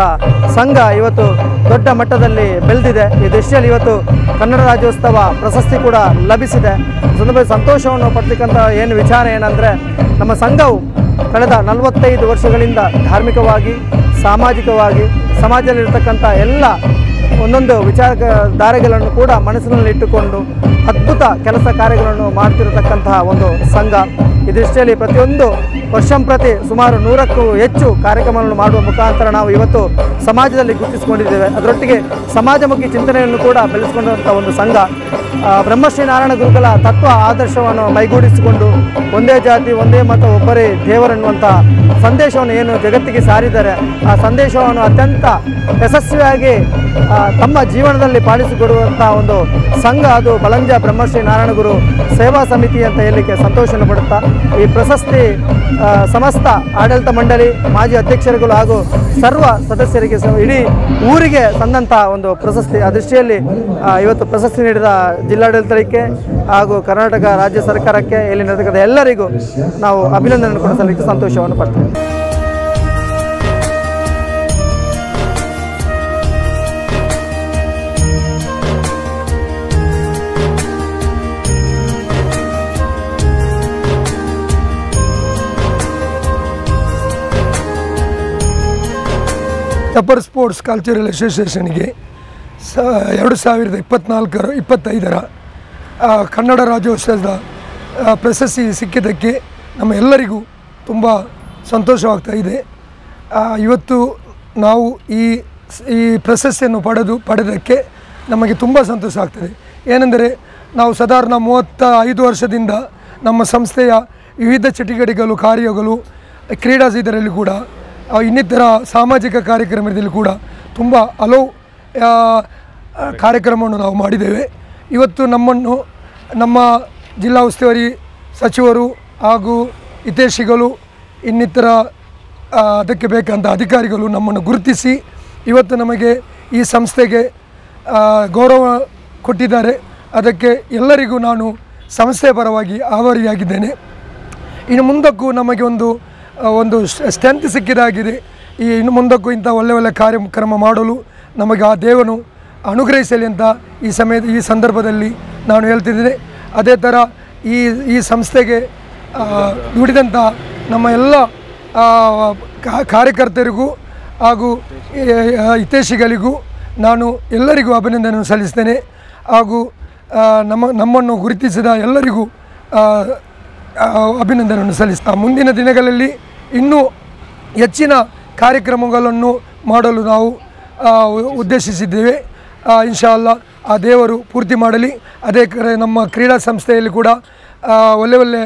ಸಂಘ ಇವತ್ತು ದೊಡ್ಡ ಮಟ್ಟದಲ್ಲಿ ಬೆಳೆದಿದೆ. ಈ ದೃಷ್ಟಿಯಲ್ಲಿ ಇವತ್ತು ಕನ್ನಡ ರಾಜ್ಯೋತ್ಸವ ಪ್ರಶಸ್ತಿ ಕೂಡ ಲಭಿಸಿದೆ. ಸಂದರ್ಭದಲ್ಲಿ ಸಂತೋಷವನ್ನು ಪಡ್ತಕ್ಕಂಥ ವಿಚಾರ ಏನಂದರೆ, ನಮ್ಮ ಸಂಘವು ಕಳೆದ 45 ವರ್ಷಗಳಿಂದ ಧಾರ್ಮಿಕವಾಗಿ, ಸಾಮಾಜಿಕವಾಗಿ, ಸಮಾಜದಲ್ಲಿರ್ತಕ್ಕಂಥ ಎಲ್ಲ ಒಂದೊಂದು ವಿಚಾರಧಾರೆಗಳನ್ನು ಕೂಡ ಮನಸ್ಸಿನಲ್ಲಿ ಇಟ್ಟುಕೊಂಡು ಅದ್ಭುತ ಕೆಲಸ ಕಾರ್ಯಗಳನ್ನು ಮಾಡ್ತಿರತಕ್ಕಂತಹ ಒಂದು ಸಂಘ. ಈ ದೃಷ್ಟಿಯಲ್ಲಿ ಪ್ರತಿಯೊಂದು ವರ್ಷಂಪ್ರತಿ ಸುಮಾರು 100ಕ್ಕೂ ಹೆಚ್ಚು ಕಾರ್ಯಕ್ರಮಗಳನ್ನು ಮಾಡುವ ಮುಖಾಂತರ ನಾವು ಇವತ್ತು ಸಮಾಜದಲ್ಲಿ ಗುರುತಿಸಿಕೊಂಡಿದ್ದೇವೆ. ಅದರೊಟ್ಟಿಗೆ ಸಮಾಜಮುಖಿ ಚಿಂತನೆಯನ್ನು ಕೂಡ ಬೆಳೆಸಿಕೊಂಡಂಥ ಒಂದು ಸಂಘ. ಬ್ರಹ್ಮಶ್ರೀ ನಾರಾಯಣ ಗುರುಗಳ ತತ್ವ ಆದರ್ಶವನ್ನು ಮೈಗೂಡಿಸಿಕೊಂಡು ಒಂದೇ ಜಾತಿ ಒಂದೇ ಮತ ಒಬ್ಬರೇ ದೇವರೆನ್ನುವಂಥ ಸಂದೇಶವನ್ನು ಏನು ಜಗತ್ತಿಗೆ ಸಾರಿದ್ದಾರೆ, ಆ ಸಂದೇಶವನ್ನು ಅತ್ಯಂತ ಯಶಸ್ವಿಯಾಗಿ ತಮ್ಮ ಜೀವನದಲ್ಲಿ ಪಾಲಿಸಿಕೊಡುವಂಥ ಒಂದು ಸಂಘ ಅದು ಬಲಂಜ ಬ್ರಹ್ಮಶ್ರೀ ನಾರಾಯಣ ಗುರು ಸೇವಾ ಸಮಿತಿ ಅಂತ ಹೇಳಲಿಕ್ಕೆ ಸಂತೋಷವನ್ನು ಪಡುತ್ತಾ, ಈ ಪ್ರಶಸ್ತಿ ಸಮಸ್ತ ಆಡಳಿತ ಮಂಡಳಿ, ಮಾಜಿ ಅಧ್ಯಕ್ಷರುಗಳು ಹಾಗೂ ಸರ್ವ ಸದಸ್ಯರಿಗೆ ಇಡೀ ಊರಿಗೆ ತಂದಂಥ ಒಂದು ಪ್ರಶಸ್ತಿ. ಆ ದೃಷ್ಟಿಯಲ್ಲಿ ಇವತ್ತು ಪ್ರಶಸ್ತಿ ನೀಡಿದ ಜಿಲ್ಲಾಡಳಿತಕ್ಕೆ ಹಾಗೂ ಕರ್ನಾಟಕ ರಾಜ್ಯ ಸರ್ಕಾರಕ್ಕೆ ಇಲ್ಲಿ ನಡೆದ ಎಲ್ಲರಿಗೂ ನಾವು ಅಭಿನಂದನೆ ಕೂಡ ಸಲ್ಲಿಸಿ ಸಂತೋಷವನ್ನು ಪಡ್ತೇವೆ. ಟಪ್ಪರ್ ಸ್ಪೋರ್ಟ್ಸ್ ಕಲ್ಚರಲ್ ಅಸೋಸಿಯೇಷನ್ಗೆ 2024-25 ಕನ್ನಡ ರಾಜ್ಯೋತ್ಸವದ ಪ್ರಶಸ್ತಿ ಸಿಕ್ಕಿದ್ದಕ್ಕೆ ನಮ್ಮ ಎಲ್ಲರಿಗೂ ತುಂಬ ಸಂತೋಷವಾಗ್ತಾ ಇದೆ. ಇವತ್ತು ನಾವು ಈ ಪ್ರಶಸ್ತಿಯನ್ನು ಪಡೆದಕ್ಕೆ ನಮಗೆ ತುಂಬ ಸಂತೋಷ ಆಗ್ತದೆ. ಏನೆಂದರೆ ನಾವು ಸಾಧಾರಣ 35 ವರ್ಷದಿಂದ ನಮ್ಮ ಸಂಸ್ಥೆಯ ವಿವಿಧ ಚಟುವಟಿಕೆಗಳು, ಕಾರ್ಯಗಳು, ಕ್ರೀಡಾ ಇದರಲ್ಲಿ ಕೂಡ ಇನ್ನಿತರ ಸಾಮಾಜಿಕ ಕಾರ್ಯಕ್ರಮದಲ್ಲಿ ಕೂಡ ತುಂಬ ಹಲವು ಕಾರ್ಯಕ್ರಮವನ್ನು ನಾವು ಮಾಡಿದ್ದೇವೆ. ಇವತ್ತು ನಮ್ಮನ್ನು ನಮ್ಮ ಜಿಲ್ಲಾ ಉಸ್ತುವಾರಿ ಸಚಿವರು ಹಾಗೂ ಹಿತೈಷಿಗಳು ಇನ್ನಿತರ ಅದಕ್ಕೆ ಬೇಕಂತ ಅಧಿಕಾರಿಗಳು ನಮ್ಮನ್ನು ಗುರುತಿಸಿ ಇವತ್ತು ನಮಗೆ ಈ ಸಂಸ್ಥೆಗೆ ಗೌರವ ಕೊಟ್ಟಿದ್ದಾರೆ. ಅದಕ್ಕೆ ಎಲ್ಲರಿಗೂ ನಾನು ಸಂಸ್ಥೆಯ ಪರವಾಗಿ ಆಭಾರಿಯಾಗಿದ್ದೇನೆ. ಇನ್ನು ಮುಂದಕ್ಕೂ ನಮಗೆ ಒಂದು ಸ್ಟ್ರೆಂತ್ ಸಿಕ್ಕಿದಾಗಿದೆ. ಇನ್ನು ಮುಂದಕ್ಕೂ ಇಂಥ ಒಳ್ಳೆ ಕಾರ್ಯಕ್ರಮ ಮಾಡಲು ನಮಗೆ ಆ ದೇವನು ಅನುಗ್ರಹಿಸಲಿ ಅಂತ ಈ ಸಂದರ್ಭದಲ್ಲಿ ನಾನು ಹೇಳ್ತಿದ್ದೇನೆ. ಅದೇ ಥರ ಈ ಸಂಸ್ಥೆಗೆ ದುಡಿದಂಥ ನಮ್ಮ ಎಲ್ಲ ಕಾರ್ಯಕರ್ತರಿಗೂ ಹಾಗೂ ಹಿತೈಷಿಗಳಿಗೂ ನಾನು ಎಲ್ಲರಿಗೂ ಅಭಿನಂದನೆಯನ್ನು ಸಲ್ಲಿಸ್ತೇನೆ. ಹಾಗೂ ನಮ್ಮನ್ನು ಗುರುತಿಸಿದ ಎಲ್ಲರಿಗೂ ಅಭಿನಂದನೆಯನ್ನು ಸಲ್ಲಿಸ್ತಾ ಮುಂದಿನ ದಿನಗಳಲ್ಲಿ ಇನ್ನೂ ಹೆಚ್ಚಿನ ಕಾರ್ಯಕ್ರಮಗಳನ್ನು ಮಾಡಲು ನಾವು ಉದ್ದೇಶಿಸಿದ್ದೇವೆ. ಇನ್ಶಾ ಅಲ್ಲಾ ಆ ದೇವರು ಪೂರ್ತಿ ಮಾಡಲಿ. ಅದೇ ಕಡೆ ನಮ್ಮ ಕ್ರೀಡಾ ಸಂಸ್ಥೆಯಲ್ಲಿ ಕೂಡ ಒಳ್ಳೆ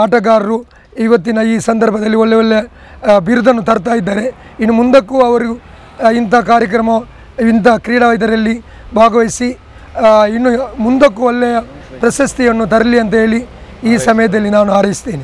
ಆಟಗಾರರು ಇವತ್ತಿನ ಈ ಸಂದರ್ಭದಲ್ಲಿ ಒಳ್ಳೆ ಬಿರುದನ್ನು ತರ್ತಾ ಇದ್ದಾರೆ. ಇನ್ನು ಮುಂದಕ್ಕೂ ಅವರು ಇಂಥ ಕಾರ್ಯಕ್ರಮ, ಇಂಥ ಕ್ರೀಡಾ ಇದರಲ್ಲಿ ಭಾಗವಹಿಸಿ ಇನ್ನು ಮುಂದಕ್ಕೂ ಒಳ್ಳೆಯ ಪ್ರಶಸ್ತಿಯನ್ನು ತರಲಿ ಅಂತ ಹೇಳಿ ಈ ಸಮಯದಲ್ಲಿ ನಾನು ಹಾರೈಸ್ತೇನೆ.